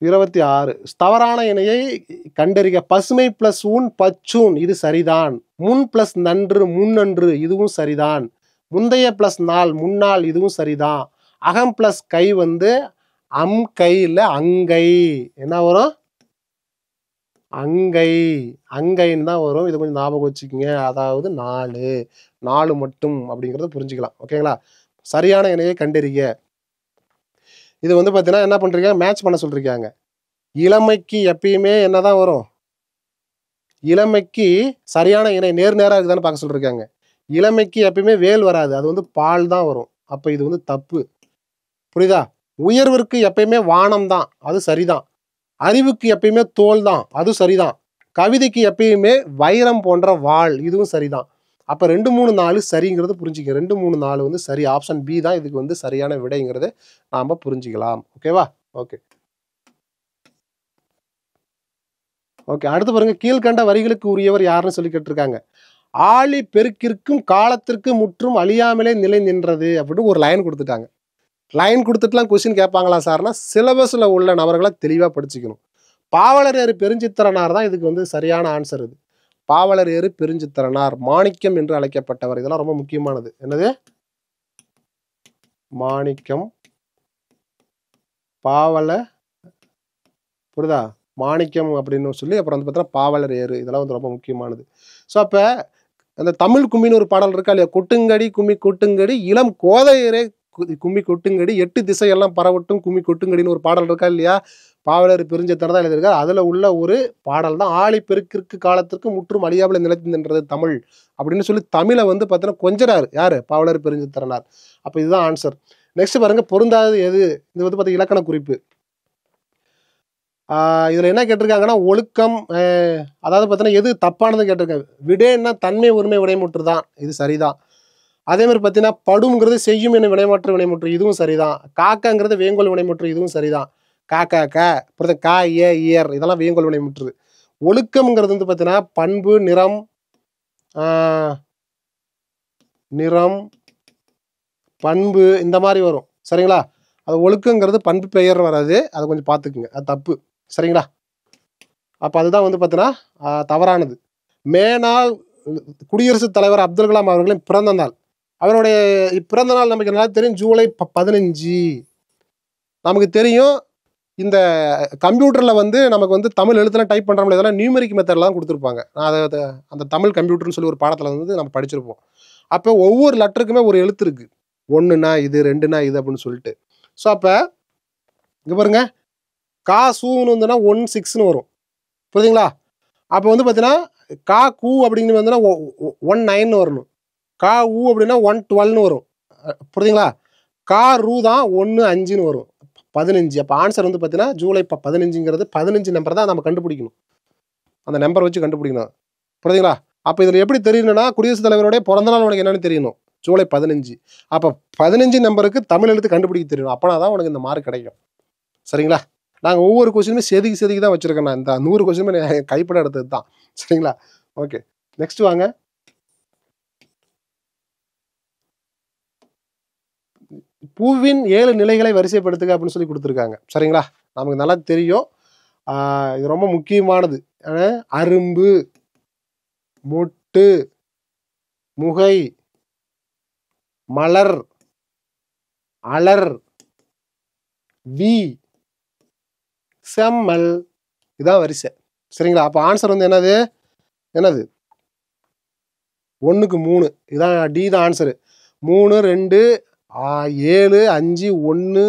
26. தவறான இணையை கண்டறிக. பசுமை பிளஸ் ஊன் பச்சூன், இது சரிதான். முன் பிளஸ் நன்று முன்னன்று, இதுவும் சரிதான். முந்தைய பிளஸ் நாள் முன்னாள், இதுவும் சரிதான். அகம் பிளஸ் கை வந்து அம் கை இல்ல அங்கை. என்ன வரும்? அங்கை. அங்கைன்னு தான் வரும். இது கொஞ்சம் ஞாபகம் வச்சுக்கோங்க. அதாவது 4 மட்டும் அப்படிங்கிறத புரிஞ்சுக்கலாம். ஓகேங்களா? சரியான இணையை கண்டறிக. இது வந்து பார்த்தீங்கன்னா என்ன பண்ணுறீங்க, மேட்ச் பண்ண சொல்லியிருக்காங்க. இளமைக்கு எப்பயுமே என்னதான் வரும்? இளமைக்கு சரியான இணை நேராக இருக்குதான்னு பார்க்க சொல்லியிருக்காங்க. இளமைக்கு எப்பயுமே வேல் வராது, அது வந்து பால் தான் வரும். அப்போ இது வந்து தப்பு. புரியுதா? உயர்விற்கு எப்பயுமே வானம் தான், அது சரிதான். அறிவுக்கு எப்பயுமே தோல் தான், அது சரிதான். கவிதைக்கு எப்பயுமே வைரம் போன்ற வாள், இதுவும் சரிதான். அப்போ 2, 3, 4 சரிங்கிறது புரிஞ்சுக்க. 2, 3, 4 வந்து சரி. ஆப்ஷன் பி தான் இதுக்கு வந்து சரியான விடைங்கிறது நாம் புரிஞ்சுக்கலாம். ஓகேவா? Okay okay. அடுத்து பாருங்க, கீழ்கண்ட வரிகளுக்கு உரியவர் யாருன்னு சொல்லி கேட்டிருக்காங்க. ஆழி பெருக்கிற்கும் காலத்திற்கு முற்றும் அழியாமலே நிலை நின்றது அப்படின்னு ஒரு லைன் கொடுத்துட்டாங்க. லைன் கொடுத்துட்டுலாம் கொஸ்டின் கேட்பாங்களா சார்னா, சிலபஸில் உள்ள நபர்களை தெளிவாக படிச்சுக்கணும். பாவலர் ஏறு பெருஞ்சித்திரனார் தான் இதுக்கு வந்து சரியான ஆன்சர். இது பாவலர் ஏறு பெருஞ்சித்திரனார், மாணிக்கம் என்று அழைக்கப்பட்டவர். இதெல்லாம் ரொம்ப முக்கியமானது. என்னது? மாணிக்கம், பாவல, புரியுதா? மாணிக்கம் அப்படின்னு சொல்லி அப்புறம் வந்து பார்த்தீங்கன்னா பாவலர் ஏறு, இதெல்லாம் வந்து ரொம்ப முக்கியமானது. ஸோ அப்போ அந்த தமிழ் கும்மின்னு ஒரு பாடல் இருக்கா இல்லையா? கொட்டுங்கடி கும்மி கொட்டுங்கடி இளம் கோதையரே கும்மி கொட்டுங்கடி 8 திசையெல்லாம் பரவட்டும் கும்மி கொட்டுங்கடின்னு ஒரு பாடல் இருக்கா இல்லையா? பாவலர் பெருஞ்சித்திரனார் தான் எழுதியிருக்காரு. அதில் உள்ள ஒரு பாடல் தான் ஆழி பெருக்கிற்கு காலத்திற்கு முற்றும் அழியாமல் நிலைத்து நின்றது தமிழ் அப்படின்னு சொல்லி தமிழை வந்து பார்த்தீங்கன்னா கொஞ்சறாரு. யாரு? பாவலர் பெருஞ்சித்திரனார். அப்போ இதுதான் ஆன்சர். நெக்ஸ்ட் பாருங்க, பொருந்தாதது எது? இது வந்து பார்த்தீங்கன்னா இலக்கண குறிப்பு. இதில் என்ன கேட்டிருக்காங்கன்னா ஒழுக்கம், அதாவது பார்த்தீங்கன்னா எது தப்பானது கேட்டிருக்காங்க. விடேன்னா தன்மை உரிமை வினைமுற்று தான், இது சரிதான். அதே மாதிரி பார்த்தீங்கன்னா படுங்கிறது செய்யும் என வினைமாற்று வினைமுற்று, இதுவும் சரிதான். காக்காங்கிறது வேங்கோல் வினைமுற்று, இதுவும் சரிதான். காக்கா கா புரியுது, கா ஏ ஏர் இதெல்லாம் வேங்கோல் வினைமுற்று. ஒழுக்கம்ங்கிறது வந்து பார்த்தீங்கன்னா பண்பு நிறம், நிறம் பண்பு இந்த மாதிரி வரும். சரிங்களா? அது ஒழுக்கங்கிறது பண்பு பெயர் வராது, அதை கொஞ்சம் பார்த்துக்குங்க, அது தப்பு. சரிங்களா? அப்போ அதுதான் வந்து பார்த்தீங்கன்னா தவறானது. மேனாள் குடியரசுத் தலைவர் அப்துல் கலாம் அவர்களின் பிறந்த நாள். அவருடைய பிறந்த நாள் நமக்கு நல்லா தெரியும், ஜூலை 15. நமக்கு தெரியும் இந்த கம்ப்யூட்டரில் வந்து நமக்கு வந்து தமிழ் எழுத்துலாம் டைப் பண்ணுறோம்ல, இதெல்லாம் நியூமெரிக் மெத்தடில் தான் கொடுத்துருப்பாங்க. அதை அந்த தமிழ் கம்ப்யூட்டர்னு சொல்லி ஒரு பாடத்தில் வந்து நம்ம படிச்சிருப்போம். அப்போ ஒவ்வொரு லெட்டருக்குமே ஒரு எழுத்து இருக்குது. 1னா இது, 2னா இது அப்படின்னு சொல்லிட்டு. ஸோ அப்போ இங்கே பாருங்க, கா சூன்னு வந்துன்னா 16ன்னு வரும். புரியுதுங்களா? அப்போ வந்து பார்த்தீங்கன்னா கா கூ அப்படின்னு வந்தோன்னா 19 வரணும். கா ஊ அப்படின்னா 112ன்னு வரும். புரியுதுங்களா? கா ரூ தான் 15ன்னு வரும். 15. அப்போ ஆன்சர் வந்து பார்த்தீங்கன்னா ஜூலை 15ங்கிறது 15 நம்பர் தான் நம்ம கண்டுபிடிக்கணும். அந்த நம்பர் வச்சு கண்டுபிடிக்கணும். புரியுதுங்களா? அப்போ இதில் எப்படி தெரியணும்னா குடியரசுத் தலைவருடைய பிறந்தநாள் உனக்கு என்னன்னு தெரியணும், ஜூலை 15. அப்போ 15 நம்பருக்கு தமிழ் எழுத்து கண்டுபிடிக்க தெரியணும். அப்போனா தான் உனக்கு இந்த மார்க் கிடைக்கும். சரிங்களா? நாங்கள் ஒவ்வொரு கொஸ்டினுமே செதுக்கி தான் வச்சுருக்கேன். நான் இந்த 100 கொஸ்டினுமே கைப்பட எடுத்தது தான். சரிங்களா? ஓகே, நெக்ஸ்ட் வாங்க. பூவின் 7 நிலைகளை வரிசைப்படுத்துக அப்படின்னு சொல்லி கொடுத்துருக்காங்க. சரிங்களா? நமக்கு நல்லா தெரியும், இது ரொம்ப முக்கியமானது. அரும்பு, மொட்டு, முகை, மலர், அலர், வி, செம்மல், இதான் வரிசை. சரிங்களா? அப்போ ஆன்சர் வந்து என்னது? 1க்கு 3, இதான் டி தான் ஆன்சரு. 3, 2, 7, 5, 1,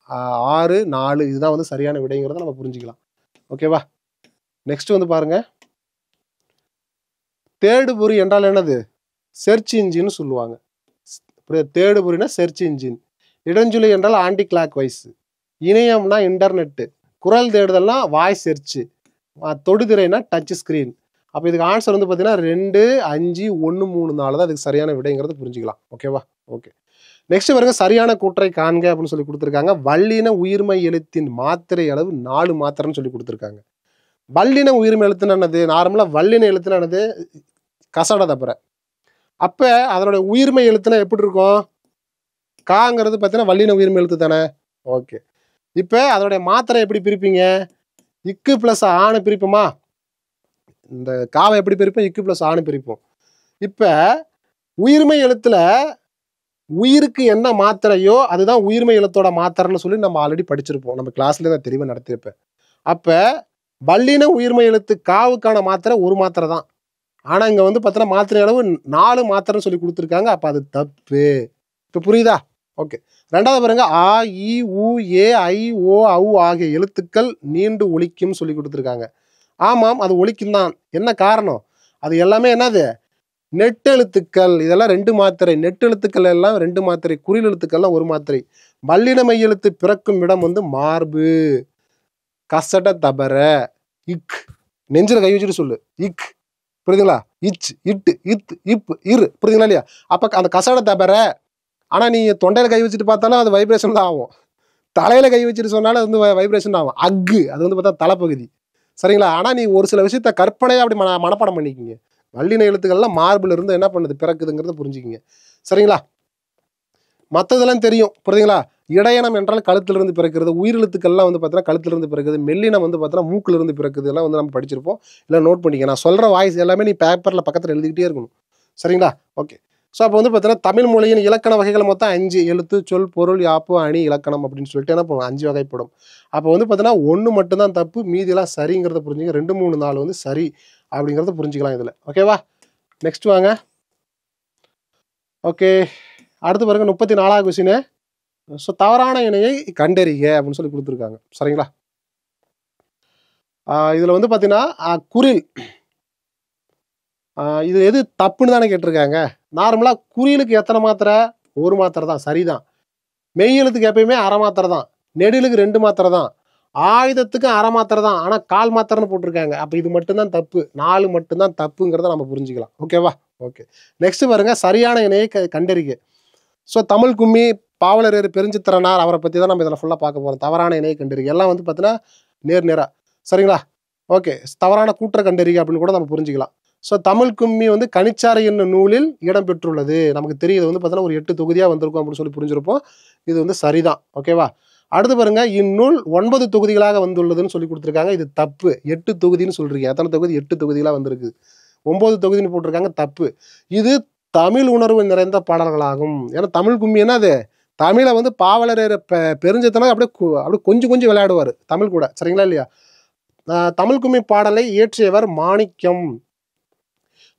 6, 4 இதுதான் வந்து சரியான விடைங்கிறத நம்ம புரிஞ்சுக்கலாம். ஓகேவா? நெக்ஸ்ட் வந்து பாருங்க, தேடுபொறி என்றால் என்னது? சர்ச் இன்ஜின் சொல்லுவாங்க. தேடுபொறினா சர்ச் இன்ஜின். இடஞ்சுழி என்றால் ஆன்டி கிளாக் வைஸ். இணையம்னா இன்டர்நெட்டு. குரல் தேடுதல்னா வாய்ஸ் சர்ச்சு. தொடுதிரைனா டச் ஸ்கிரீன். அப்போ இதுக்கு ஆன்சர் வந்து பார்த்தீங்கன்னா 2, 5, 1, 3, 4 தான் இதுக்கு சரியான விடைங்கிறத புரிஞ்சுக்கலாம். ஓகேவா? ஓகே, நெக்ஸ்ட் பாருங்க, சரியான கூற்றை காண்க அப்படின்னு சொல்லி கொடுத்துருக்காங்க. வல்லின உயிர்மை எழுத்தின் மாத்திரை அளவு 4 மாத்திரைன்னு சொல்லி கொடுத்துருக்காங்க. வல்லின உயிர்மை எழுத்துன்னு என்னது? நார்மலாக வல்லின எழுத்துன்னு என்னது? கசட தப்புற. அப்போ அதனுடைய உயிர்மை எழுத்துனா எப்படி இருக்கும்? காங்கிறது பார்த்தீங்கன்னா வல்லின உயிர்மை எழுத்து தானே. ஓகே, இப்போ அதோடைய மாத்திரை எப்படி பிரிப்பீங்க? இக்கு ப்ளஸ் ஆணு பிரிப்போமா? இந்த காவை எப்படி பிரிப்போம்? இக்கு ப்ளஸ் ஆணு பிரிப்போம். இப்போ உயிர்மை எழுத்துல உயிருக்கு என்ன மாத்திரையோ அதுதான் உயிர்மை எழுத்தோட மாத்திரைன்னு சொல்லி நம்ம ஆல்ரெடி படிச்சிருப்போம். நம்ம கிளாஸ்ல தான் தெளிவாக நடத்தியிருப்பேன். அப்போ வல்லின உயிர்மை எழுத்து காவுக்கான மாத்திரை ஒரு மாத்திரை தான். ஆனால் இங்கே வந்து பார்த்தீங்கன்னா மாத்திரை அளவு 4 மாத்திரைன்னு சொல்லி கொடுத்துருக்காங்க. அப்போ அது தப்பு. இப்போ புரியுதா? ஓகே. ரெண்டாவது பாருங்க, ஆ இ உ ஏ ஐ ஓ ஔ ஆகிய எழுத்துக்கள் நீண்டு ஒலிக்கும் சொல்லி கொடுத்துருக்காங்க. ஆமாம், அது ஒலிக்கும் தான். என்ன காரணம்? அது எல்லாமே என்னது? நெட்டெழுத்துக்கள். இதெல்லாம் 2 மாத்திரை. நெட்டெழுத்துக்கள் எல்லாம் 2 மாத்திரை. குறில் எழுத்துக்கள்லாம் ஒரு மாத்திரை. வல்லின மெய் எழுத்து பிறக்கும் இடம் வந்து மார்பு. கசட தபர இக். நெஞ்சில கை வச்சுட்டு சொல்லு. இக். புரியுதுங்களா? இச், இட்டு, இத், இப், இரு. புரியுதுங்களா இல்லையா? அப்போ அந்த கசட தபர. ஆனால் நீ தொண்டையில் கை வச்சுட்டு பார்த்தாலும் அது வைப்ரேஷன் தான் ஆகும். தலையில் கை வச்சுட்டு சொன்னாலும் அது வந்து வைப்ரேஷன் ஆகும். அக்கு, அது வந்து பார்த்தா தலைப்பகுதி. சரிங்களா? ஆனால் நீ ஒரு சில விஷயத்த கற்பனையாக அப்படி மனப்பாடம் பண்ணிக்கிங்க. வல்லின எழுத்துக்கள்லாம் மார்பில் இருந்து என்ன பண்ணுது? பிறக்குதுங்கிறத புரிஞ்சுக்கிங்க. சரிங்களா? மற்றதெல்லாம் தெரியும். புரியுதுங்களா? இடையனம் என்றால் கழுத்திலிருந்து பிறக்கிறது. உயிரெழுத்துக்கள்லாம் வந்து பார்த்தீங்கன்னா கழுத்திலிருந்து பிறக்குது. மெல்லினம் வந்து பார்த்தீங்கன்னா மூக்கிலிருந்து பிறக்குது. எல்லாம் வந்து நம்ம படிச்சிருப்போம். இல்லை நோட் பண்ணிக்க. நான் சொல்கிற வாய்ஸ் எல்லாமே நீ பேப்பரில் பக்கத்தில் எழுதிக்கிட்டே இருக்கணும். சரிங்களா? ஓகே. ஸோ அப்போ வந்து பார்த்தீங்கன்னா தமிழ் மொழியின் இலக்கண வகைகள் மொத்தம் 5. எழுத்து, சொல், பொருள், யாப்பு, அணி, இலக்கணம் அப்படின்னு சொல்லிட்டு என்ன பண்ணுவோம்? 5 வகைப்படும். அப்போ வந்து பார்த்தீங்கன்னா 1 மட்டும்தான் தப்பு, மீதியெல்லாம் சரிங்கிறத புரிஞ்சுங்க. 2, 3, 4 வந்து சரி அப்படிங்கிறத புரிஞ்சுக்கலாம் இதில். ஓகேவா? நெக்ஸ்ட் வாங்க. ஓகே, அடுத்து பாருங்க 34வது கொஸ்டின். ஸோ தவறான இணையை கண்டறிக அப்படின்னு சொல்லி கொடுத்துருக்காங்க. சரிங்களா? இதில் வந்து பார்த்தீங்கன்னா குறில், இது எது தப்புன்னு தானே கேட்டிருக்காங்க. நார்மலாக குறிலுக்கு எத்தனை மாத்திரை? ஒரு மாத்திரை தான். சரிதான். மெய் எழுத்துக்கு எப்பயுமே அரை மாத்திரை தான். நெடிலுக்கு 2 மாத்திரை தான். ஆயுதத்துக்கு அரை மாத்திரை தான். ஆனால் கால் மாத்திரைன்னு போட்டிருக்காங்க. அப்போ இது மட்டும்தான் தப்பு. 4 மட்டும்தான் தப்புங்கிறத நம்ம புரிஞ்சுக்கலாம். ஓகேவா? ஓகே. நெக்ஸ்ட் பாருங்க, சரியான இணையை கண்டறிக. ஸோ தமிழ் கும்மி, பாவலரேறு பெருஞ்சித்திரனார் அவரை பற்றி தான் நம்ம இதில் ஃபுல்லாக பார்க்க போகிறோம். தவறான இணையை கண்டறிக. எல்லாம் வந்து பார்த்தீங்கன்னா நேராக. சரிங்களா? ஓகே. தவறான கூற்ற கண்டறிக அப்படின்னு கூட நம்ம புரிஞ்சுக்கலாம். ஸோ தமிழ் கும்மி வந்து கனிச்சாறு என்னும் நூலில் இடம் பெற்றுள்ளது. நமக்கு தெரியுது வந்து பார்த்தீங்கன்னா ஒரு 8 தொகுதியாக வந்திருக்கும் அப்படின்னு சொல்லி புரிஞ்சிருப்போம். இது வந்து சரிதான். ஓகேவா? அடுத்து பாருங்க, இந்நூல் 9 தொகுதிகளாக வந்துள்ளதுன்னு சொல்லி கொடுத்துருக்காங்க. இது தப்பு. 8 தொகுதின்னு சொல்றீங்க. எத்தனை தொகுதி? 8 தொகுதிகளாக வந்திருக்கு. 9 தொகுதின்னு போட்டிருக்காங்க. தப்பு. இது தமிழ் உணர்வு நிறைந்த பாடல்களாகும். ஏன்னா தமிழ் கும்மி என்னது? தமிழை வந்து பாவலரேறு பெருஞ்சித்திரனார் அப்படியே கொஞ்சம் கொஞ்சம் விளையாடுவார் தமிழ் கூட. சரிங்களா இல்லையா? தமிழ் கும்மி பாடலை இயற்றியவர் மாணிக்கம்.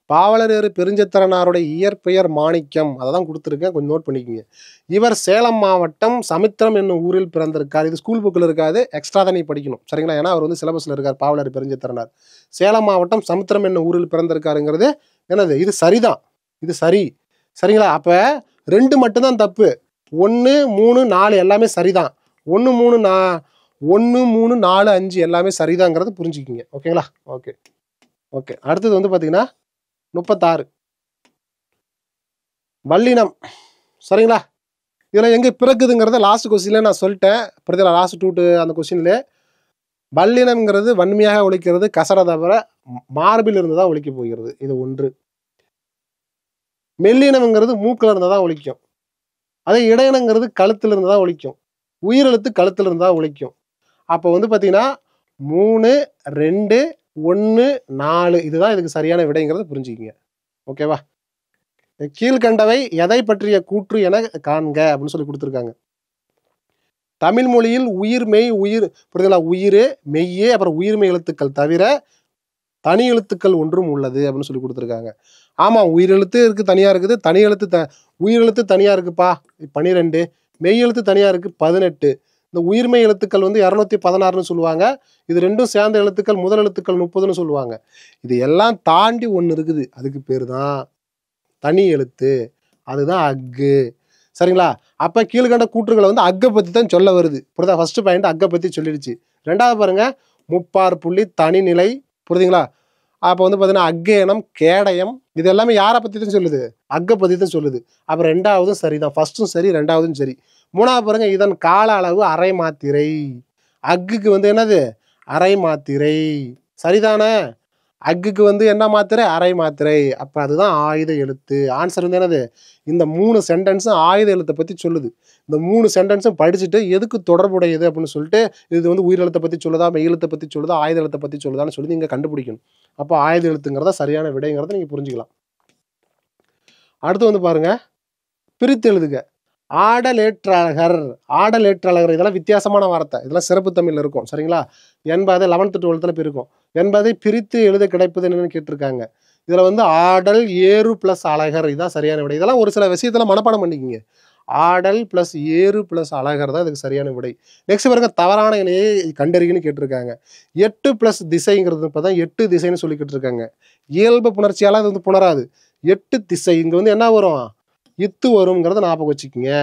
பாவலரேறு பெருஞ்சித்திரனாருடைய இயற்பெயர் மாணிக்கம். அதை தான் கொடுத்துருக்கேன், கொஞ்சம் நோட் பண்ணிக்கோங்க. இவர் சேலம் மாவட்டம் சமுத்திரம் என்னும் ஊரில் பிறந்திருக்கார். இது ஸ்கூல் புக்கில் இருக்காது, எக்ஸ்ட்ரா தான் நீ படிக்கணும். சரிங்களா? ஏன்னா அவர் வந்து சிலபஸில் இருக்கார். பாவலரேறு பெருஞ்சித்திரனார் சேலம் மாவட்டம் சமுத்திரம் என்னும் ஊரில் பிறந்திருக்காருங்கிறது என்னது? இது சரிதான். இது சரி. சரிங்களா? அப்போ 2 மட்டும்தான் தப்பு. 1, 3, 4 எல்லாமே சரிதான். 1, 3, 4, 5 எல்லாமே சரிதாங்கிறது புரிஞ்சுக்கிங்க. ஓகேங்களா? ஓகே. ஓகே. அடுத்தது வந்து பார்த்தீங்கன்னா 36 வல்லினம். சரிங்களா? இதில் எங்கே பிறக்குதுங்கிறத லாஸ்ட் கொஸ்டின்ல நான் சொல்லிட்டேன். பிரதில லாஸ்ட் 2 அந்த கொஸ்டின்ல வல்லினம்ங்கிறது வன்மையாக ஒலிக்கிறது. கசட தவிர மார்பில் இருந்து தான் ஒலிக்க போகிறது. இது 1. மெல்லினம்ங்கிறது மூக்கில் இருந்து தான் ஒலிக்கும். அதே இடையினங்கிறது கழுத்தில் இருந்து தான் ஒலிக்கும். உயிரெழுத்து கழுத்தில் இருந்து தான் ஒலிக்கும். அப்போ வந்து பார்த்தீங்கன்னா 3, 2, 1, 4 இதுதான் இதுக்கு சரியான விடைங்கிறத புரிஞ்சுக்கிங்க. ஓகேவா? கீழ்கண்டவை எதை பற்றிய கூற்று என காண்க அப்படின்னு சொல்லி கொடுத்துருக்காங்க. தமிழ் மொழியில் உயிர் மெய் உயிர் புரியுதுங்களா? உயிர் மெய்யே அப்புறம் உயிர்மெய் எழுத்துக்கள் தவிர தனி எழுத்துக்கள் ஒன்றும் உள்ளது அப்படின்னு சொல்லி கொடுத்துருக்காங்க. ஆமாம், உயிரெழுத்து இருக்குது, தனியாக இருக்குது. தனி எழுத்து உயிரெழுத்து தனியாக இருக்குப்பா 12, மெய் எழுத்து தனியாக இருக்குது 18. இந்த உயிர்மெய் எழுத்துக்கள் வந்து 216ன்னு சொல்லுவாங்க. இது 2ம் சேர்ந்த எழுத்துக்கள் முதல் எழுத்துக்கள் 30ன்னு சொல்லுவாங்க. இது எல்லாம் தாண்டி ஒன்று இருக்குது. அதுக்கு பேர் தான் தனி எழுத்து. அதுதான் அக்கு. சரிங்களா? அப்போ கீழ்கண்ட கூற்றுகளை வந்து அக்கை பற்றி தான் சொல்ல வருது. புரியுதா? ஃபர்ஸ்ட் பாயிண்ட் அக்கை பற்றி சொல்லிடுச்சு. 2வது பாருங்க, முப்பார் புள்ளி தனிநிலை. புரியுதுங்களா? அப்போ வந்து பார்த்தீங்கன்னா அக்கேனம், கேடயம் இது எல்லாமே யாரை பற்றி தான் சொல்லுது? அக்கை பற்றி தான் சொல்லுது. அப்புறம் 2வதும் சரிதான். ஃபர்ஸ்ட்டும் சரி, 2வதும் சரி. 3வது பாருங்க, இதன் கால அளவு அரை மாத்திரை. அக்குக்கு வந்து என்னது? அரை மாத்திரை. சரிதானே? அக்குக்கு வந்து என்ன மாத்திரை? அரை மாத்திரை. அப்போ அதுதான் ஆயுத எழுத்து. ஆன்சர் வந்து என்னது? இந்த 3 சென்டென்ஸும் ஆயுத எழுத்தை பற்றி சொல்லுது. இந்த 3 சென்டென்ஸும் படிச்சுட்டு எதுக்கு தொடர்புடையது அப்படின்னு சொல்லிட்டு இது வந்து உயிரெழுத்தை பற்றி சொல்லுதா, மெய்யெழுத்தை பற்றி சொல்லுதா, ஆயுத எழுத்தை பற்றி சொல்லுதான்னு சொல்லி நீங்கள் கண்டுபிடிக்கணும். அப்போ ஆயுத எழுத்துங்கிறத சரியான விடைங்கிறத நீங்கள் புரிஞ்சுக்கலாம். அடுத்து வந்து பாருங்க, பிரித்து எழுதுக. ஆடலேற்றழகர். ஆடலேற்றழகர் இதெல்லாம் வித்தியாசமான வார்த்தை. இதெல்லாம் சிறப்பு தமிழ்ல இருக்கும். சரிங்களா? என்பதை 11th 12th இருக்கும். என்பதை பிரித்து எழுத கிடைப்பது என்னன்னு கேட்டிருக்காங்க. இதுல வந்து ஆடல் ஏறு பிளஸ் அழகர், இதுதான் சரியான விடை. இதெல்லாம் ஒரு சில விஷயத்துல மனப்பாடம் பண்ணிக்கிங்க. ஆடல் பிளஸ் ஏறு பிளஸ் அழகர் தான் இதுக்கு சரியான விடை. நெக்ஸ்ட் பாருங்க, தவறான இணையை கண்டறியன்னு கேட்டிருக்காங்க. 8 பிளஸ் திசைங்கிறது இப்பதான் 8 திசைன்னு சொல்லிக்கிட்டு இருக்காங்க. இயல்பு புணர்ச்சியால அது வந்து புணராது. 8 திசை இங்க வந்து என்ன வரும்? இத்து வருங்கிறத ஞாபகம் வச்சுக்கோங்க.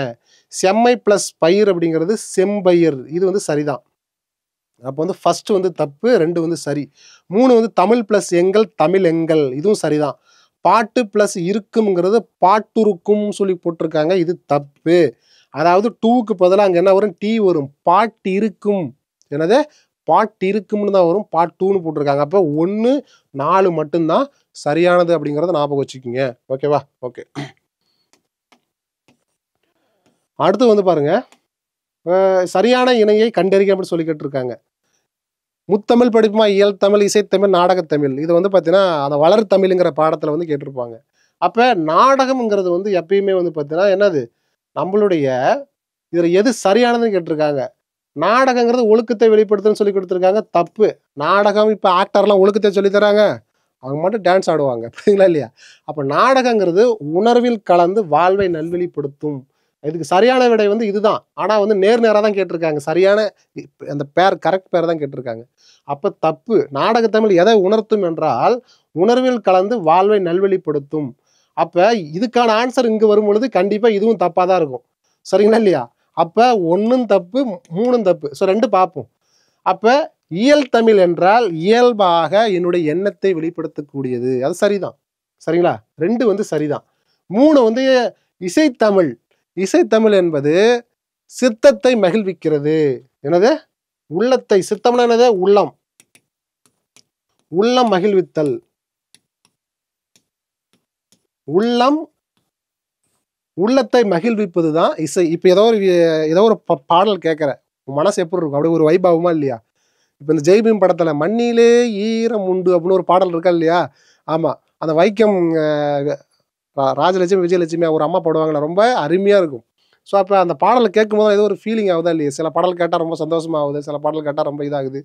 செம்மை பிளஸ் பயிர் அப்படிங்கிறது செம்பயிர், இது வந்து சரிதான். அப்போ வந்து ஃபர்ஸ்ட் வந்து தப்பு, 2 வந்து சரி. 3 வந்து தமிழ் பிளஸ் எங்கள் தமிழ் எங்கள், இதுவும் சரிதான். பாட்டு பிளஸ் இருக்கும்ங்கிறது பாட்டுருக்கும் சொல்லி போட்டிருக்காங்க, இது தப்பு. அதாவது 2க்கு பதிலாக அங்கே என்ன வரும்? டி வரும். பாட்டு இருக்கும். என்னது? பாட்டு இருக்கும்னு தான் வரும், பாட் 2ன்னு போட்டிருக்காங்க. அப்போ 1 4 மட்டும்தான் சரியானது அப்படிங்கிறத ஞாபகம் வச்சுக்கோங்க. ஓகேவா? ஓகே. அடுத்து வந்து பாருங்க, சரியான இணையை கண்டறிக அப்படின்னு சொல்லி கேட்டிருக்காங்க. முத்தமிழ் படிப்புமா, இயல் தமிழ், இசைத்தமிழ், நாடகத்தமிழ், இது வந்து பார்த்தீங்கன்னா அந்த வளர் தமிழ்ங்கிற பாடத்தில் வந்து கேட்டிருப்பாங்க. அப்போ நாடகம்ங்கிறது வந்து எப்பயுமே வந்து பார்த்தீங்கன்னா என்னது? நம்மளுடைய இதில் எது சரியானதுன்னு கேட்டிருக்காங்க. நாடகங்கிறது ஒழுக்கத்தை வெளிப்படுத்துன்னு சொல்லி கொடுத்துருக்காங்க, தப்பு. நாடகம் இப்போ ஆக்டர்லாம் ஒழுக்கத்தை சொல்லித்தராங்க, அவங்க மட்டும் டான்ஸ் ஆடுவாங்க. புரியுங்களா இல்லையா? அப்போ நாடகங்கிறது உணர்வில் கலந்து வாழ்வை நல்வழிப்படுத்தும். இதுக்கு சரியான விடை வந்து இதுதான். ஆனால் வந்து நேராக தான் கேட்டிருக்காங்க. சரியான அந்த பேர் கரெக்ட் பேர் தான் கேட்டிருக்காங்க. அப்போ தப்பு. நாடகத்தமிழ் எதை உணர்த்தும் என்றால் உணர்வில் கலந்து வாழ்வை நல்வழிப்படுத்தும். அப்போ இதுக்கான ஆன்சர் இங்கே வரும் பொழுது கண்டிப்பாக இதுவும் தப்பாக தான் இருக்கும். சரிங்களா இல்லையா? அப்போ 1ம் தப்பு, 3ம் தப்பு. ஸோ 2 பார்ப்போம். அப்போ இயல் தமிழ் என்றால் இயல்பாக என்னுடைய எண்ணத்தை வெளிப்படுத்தக்கூடியது, அது சரிதான். சரிங்களா? 2 வந்து சரிதான். 3 வந்து இசைத்தமிழ். இசைத்தமிழ் என்பது சித்தத்தை மகிழ்விக்கிறது. என்னது? உள்ளத்தை. சித்தம்னா என்னது? உள்ளம். உள்ளம் மகிழ்வித்தல். உள்ளம் உள்ளத்தை மகிழ்விப்பது தான் இசை. இப்போ ஏதோ ஒரு பாடல் கேட்குற மனசு எப்படி இருக்கும்? அப்படி ஒரு வைபாவமா இல்லையா? இப்போ இந்த ஜெய்பீம் படத்தில் மண்ணிலே ஈரம் உண்டு அப்படின்னு ஒரு பாடல் இருக்கா இல்லையா? ஆமாம், அந்த வைக்கம் ராஜலட்சுமி விஜயலட்சுமி ஒரு அம்மா பாடுவாங்களா, ரொம்ப அருமையாக இருக்கும். ஸோ அப்போ அந்த பாடலை கேட்கும் போது ஏதோ ஒரு ஃபீலிங் ஆகுதா இல்லையா? சில பாடல் கேட்டால் ரொம்ப சந்தோஷமாக ஆகுது, சில பாடல் கேட்டால் ரொம்ப இதாகுது.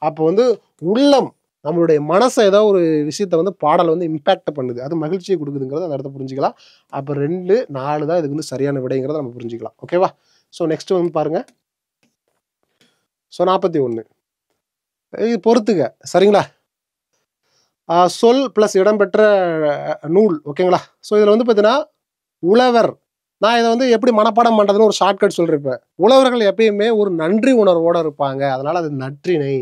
அப்போ வந்து உள்ளம், நம்மளுடைய மனசை ஏதோ ஒரு விஷயத்தை வந்து பாடல் வந்து இம்பேக்ட் பண்ணுது, அது மகிழ்ச்சியை கொடுக்குதுங்கிறத அந்த இடத்த புரிஞ்சுக்கலாம். அப்போ 2 4 தான் இதுக்கு வந்து சரியான விடைங்கிறத நம்ம புரிஞ்சுக்கலாம். ஓகேவா? ஸோ நெக்ஸ்ட் வந்து பாருங்கள். ஸோ 41 இது பொறுத்துங்க. சரிங்களா? சொல் ப்ளஸ் இடம்பெற்ற நூல். ஓகேங்களா? ஸோ இதில் வந்து பார்த்தீங்கன்னா உழவர், நான் இதை வந்து எப்படி மனப்பாடம் பண்ணுறதுன்னு ஒரு ஷார்ட்கட் சொல்லியிருப்பேன். உழவர்கள் எப்பயுமே ஒரு நன்றி உணர்வோடு இருப்பாங்க, அதனால் அது நற்றிணை.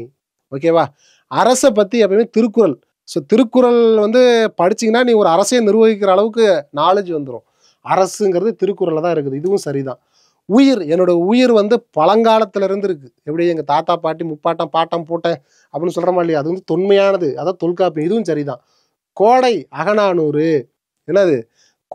ஓகேவா? அரசை பற்றி எப்பயுமே திருக்குறள். ஸோ திருக்குறள் வந்து படிச்சிங்கன்னா நீ ஒரு அரசையை நிர்வகிக்கிற அளவுக்கு நாலேஜ் வந்துடும். அரசுங்கிறது திருக்குறளில் தான் இருக்குது, இதுவும் சரிதான். உயிர், என்னோட உயிர் வந்து பழங்காலத்திலிருந்து இருக்குது. எப்படி எங்கள் தாத்தா பாட்டி முப்பாட்டம் பாட்டம் போட்டேன் அப்படின்னு சொல்கிறோமா இல்லையா? அது வந்து தொன்மையானது, அதான் தொல்காப்பியம், இதுவும் சரிதான். கோடை அகநானூறு, என்னது?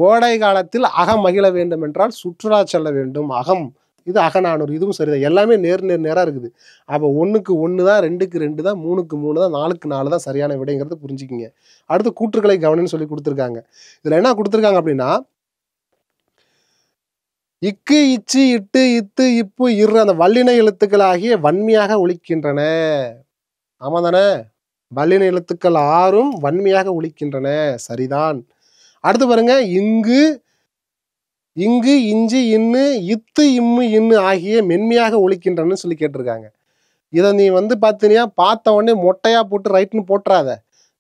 கோடை காலத்தில் அகம் மகிழ வேண்டும் என்றால் சுற்றுலா செல்ல வேண்டும், அகம், இது அகநானூறு, இதுவும் சரிதான். எல்லாமே நேராக இருக்குது. அப்போ 1க்கு 1 தான், 2க்கு 2 தான், 3க்கு 3 தான், 4க்கு 4 தான் சரியான விடைங்கிறது புரிஞ்சுக்கிங்க. அடுத்து கூற்றுக்களை கவனின்னு சொல்லி கொடுத்துருக்காங்க. இதில் என்ன கொடுத்துருக்காங்க அப்படின்னா, இக்கு இச்சு இட்டு இத்து இப்பு இரு அந்த வல்லின எழுத்துக்களாகிய வன்மையாக ஒலிக்கின்றன. ஆமா தானே? வல்லின எழுத்துக்கள் 6ம் வன்மையாக ஒலிக்கின்றன, சரிதான். அடுத்து பாருங்க, இங்கு இங்கு இஞ்சி இன்னு இத்து இம்மு இன்னு ஆகிய மென்மையாக ஒலிக்கின்றன சொல்லி கேட்டிருக்காங்க. இதை நீ வந்து பார்த்தீங்கன்னா பார்த்த உடனே மொட்டையா போட்டு ரைட்னு போட்டுறாத.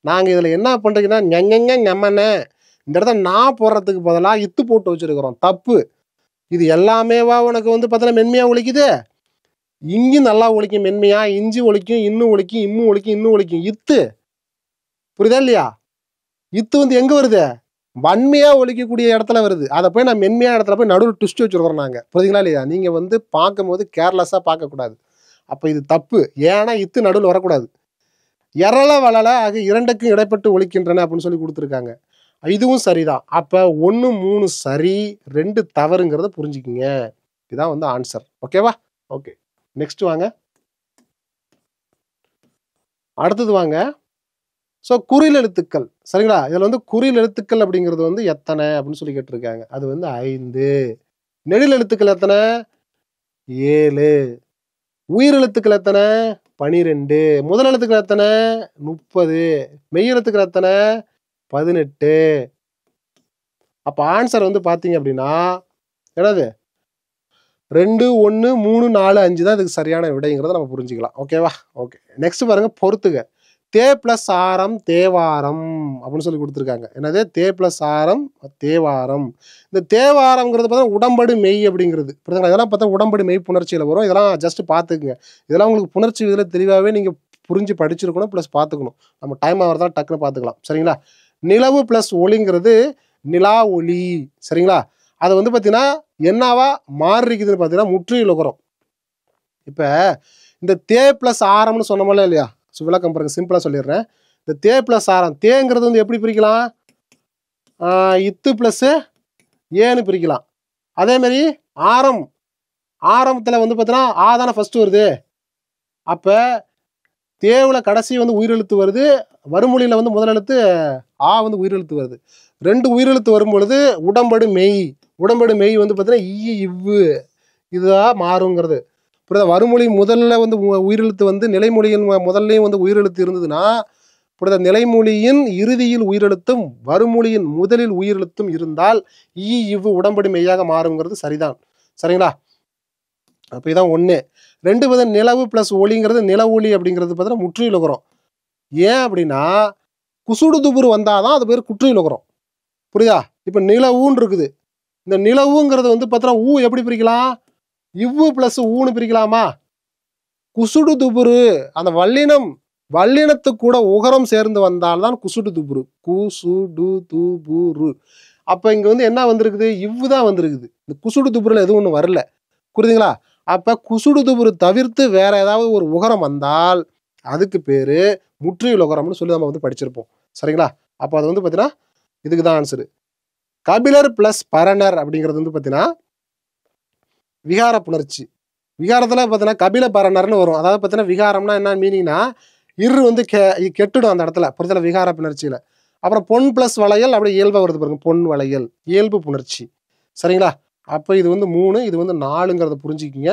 நாங்கள் இதில் என்ன பண்ணுறீங்கன்னா ஞங்க ஞம்மன இந்த இடத்த நான் போடுறதுக்கு பதிலாக இத்து போட்டு வச்சிருக்கிறோம், தப்பு. இது எல்லாமேவா உனக்கு வந்து பார்த்தீங்கன்னா மென்மையாக ஒலிக்குது? இங்கு நல்லா ஒலிக்கும் மென்மையா, இஞ்சி ஒலிக்கும், இன்னும் ஒலிக்கும், இம்மு ஒலிக்கும், இன்னும் ஒலிக்கும். இத்து, புரியுதா இல்லையா? இத்து வந்து எங்கே வருது? வன்மையாக ஒலிக்கக்கூடிய இடத்துல வருது. அதை போய் நான் மென்மையாக இடத்துல போய் நடுவில் ட்விஸ்ட் வச்சுருக்கிறோம் நாங்கள், புரியுதுங்களா இல்லையா? நீங்கள் வந்து பார்க்கும் போது கேர்லெஸ்ஸாக பார்க்கக்கூடாது. அப்போ இது தப்பு. ஏன்னா இத்து நடுவில் வரக்கூடாது. எரள வளல ஆக இரண்டுக்கும் இடைப்பட்டு ஒலிக்கின்றன அப்படின்னு சொல்லி கொடுத்துருக்காங்க. இதுவும் சரிதான். அப்ப 1 3 சரி 2 தவறுங்கிறத புரிஞ்சுக்கிங்க. இதான் வந்து ஆன்சர். ஓகேவா? ஓகே. நெக்ஸ்ட் வாங்க. அடுத்தது வாங்க. ஸோ குறில் எழுத்துக்கள் சரிங்களா? இதில் வந்து குறில் எழுத்துக்கள் அப்படிங்கிறது வந்து எத்தனை அப்படின்னு சொல்லி கேட்டிருக்காங்க. அது வந்து 5. நெடில் எழுத்துக்கள் எத்தனை? 7. உயிர் எழுத்துக்கள் எத்தனை? 12. முதல் எழுத்துக்கள் எத்தனை? 30. மெய் எழுத்துக்கள் எத்தனை? 18. அப்ப ஆன்சர் வந்து பாத்தீங்க அப்படின்னா என்னது 2 1 3 4 5 தான் இதுக்கு சரியான விடைங்கிறத நம்ம புரிஞ்சுக்கலாம். ஓகேவா? ஓகே. நெக்ஸ்ட் பாருங்க பொறுத்துக. தே பிளஸ் ஆரம் தேவாரம் அப்படின்னு சொல்லி கொடுத்துருக்காங்க. என்னது? தே பிளஸ் ஆரம் தேவாரம். இந்த தேவாரம்ங்கிறது பார்த்தா உடம்படு மெய் அப்படிங்கிறது புரியுதுங்களா? இதெல்லாம் பார்த்தா உடம்படு மெய் புணர்ச்சியில் வரும். இதெல்லாம் ஜஸ்ட் பார்த்துக்குங்க. இதெல்லாம் உங்களுக்கு புணர்ச்சி இதில் தெளிவாகவே நீங்கள் புரிஞ்சு படிச்சிருக்கணும் ப்ளஸ் பார்த்துக்கணும். நம்ம டைம் ஆகிறதா டக்குன்னு பார்த்துக்கலாம். சரிங்களா? நிலவு பிளஸ் ஒளிங்கிறது நிலா ஒளி. சரிங்களா? அது வந்து பார்த்தீங்கன்னா என்னவா மாறிக்குதுன்னு பார்த்தீங்கன்னா முற்றில் உகரம். இப்போ இந்த தே பிளஸ் ஆரம்னு சொன்னோம்ல இல்லையா? விளக்கம் பாருங்க, சிம்பிளா சொல்லிடுறேன். இந்த தே பிளஸ் ஆரம், தேங்கிறது வந்து எப்படி பிரிக்கலாம்? இத்து பிளஸ் ஏன்னு பிரிக்கலாம். அதே மாதிரி ஆரம், ஆரம்பத்தில் வந்து பார்த்தீங்கன்னா ஆ தானே ஃபர்ஸ்ட் வருது. அப்போ தேவுல கடைசி வந்து உயிரெழுத்து வருது, வறுமொழியில் வந்து முதல் எழுத்து ஆ வந்து உயிரெழுத்து வருது. 2 உயிரெழுத்து வரும் பொழுது உடம்படு மெய். உடம்படு மெய் வந்து பார்த்தீங்கன்னா ஈ இவ்வு இதுதான் மாறுங்கிறது. புரியுதா? வறுமொழி முதல்ல வந்து உயிரெழுத்து வந்து நிலைமொழியின் முதல்லையும் வந்து உயிரெழுத்து இருந்ததுன்னா புரியுதா? நிலைமொழியின் இறுதியில் உயிரெழுத்தும் வறுமொழியின் முதலில் உயிரெழுத்தும் இருந்தால் ஈ இவ்வு உடம்படி மெய்யாக மாறுங்கிறது சரிதான். சரிங்களா? அப்போ இதான் 1. 2 வந்து நிலவு பிளஸ் ஒளிங்கிறது நில ஒளி அப்படிங்கிறது பார்த்தீங்கன்னா முற்றில் உகரம். ஏன் அப்படின்னா குசுடு துபுரு வந்தாதான் அது பேர் குற்றில் உகரம். புரியுதா? இப்போ நிலவுன்னு இருக்குது. இந்த நிலவுங்கிறது வந்து பார்த்தீங்கன்னா ஊ எப்படி பிரிக்கலாம்? இவ்வு பிளஸ் ஊன்னு பிரிக்கலாமா? குசுடு துபுரு அந்த வல்லினத்து கூட உகரம் சேர்ந்து வந்தால்தான் குசுடு துபுரு. குசுடு துபுரு. அப்ப இங்க வந்து என்ன வந்திருக்குது? இவ்வு தான் வந்திருக்குது. இந்த குசுடு துபுருல எதுவும் ஒண்ணு வரல. புரியுதுங்களா? அப்ப குசுடு துபுரு தவிர்த்து வேற ஏதாவது ஒரு உகரம் வந்தால் அதுக்கு பேரு முற்றில் உகரம்னு சொல்லி நம்ம வந்து படிச்சிருப்போம். சரிங்களா? அப்ப அது வந்து பாத்தீங்கன்னா இதுக்கு தான் ஆன்சர். கபிலர் பிளஸ் பரணர் அப்படிங்கிறது வந்து பாத்தீங்கன்னா விகார புணர்ச்சி. விகாரத்தில் பார்த்தீங்கன்னா கபில பரணர்னு வரும். அதாவது பார்த்தீங்கன்னா விகாரம்னா என்ன மீனிங்னா இரு வந்து கெட்டுடும் அந்த இடத்துல. புரிதல? விகார புணர்ச்சியில். அப்புறம் பொன் பிளஸ் வளையல் அப்படியே இயல்பாக வருது பாருங்க. பொன் வளையல் இயல்பு புணர்ச்சி. சரிங்களா? அப்போ இது வந்து 3, இது வந்து 4ங்கிறத புரிஞ்சுக்கிங்க.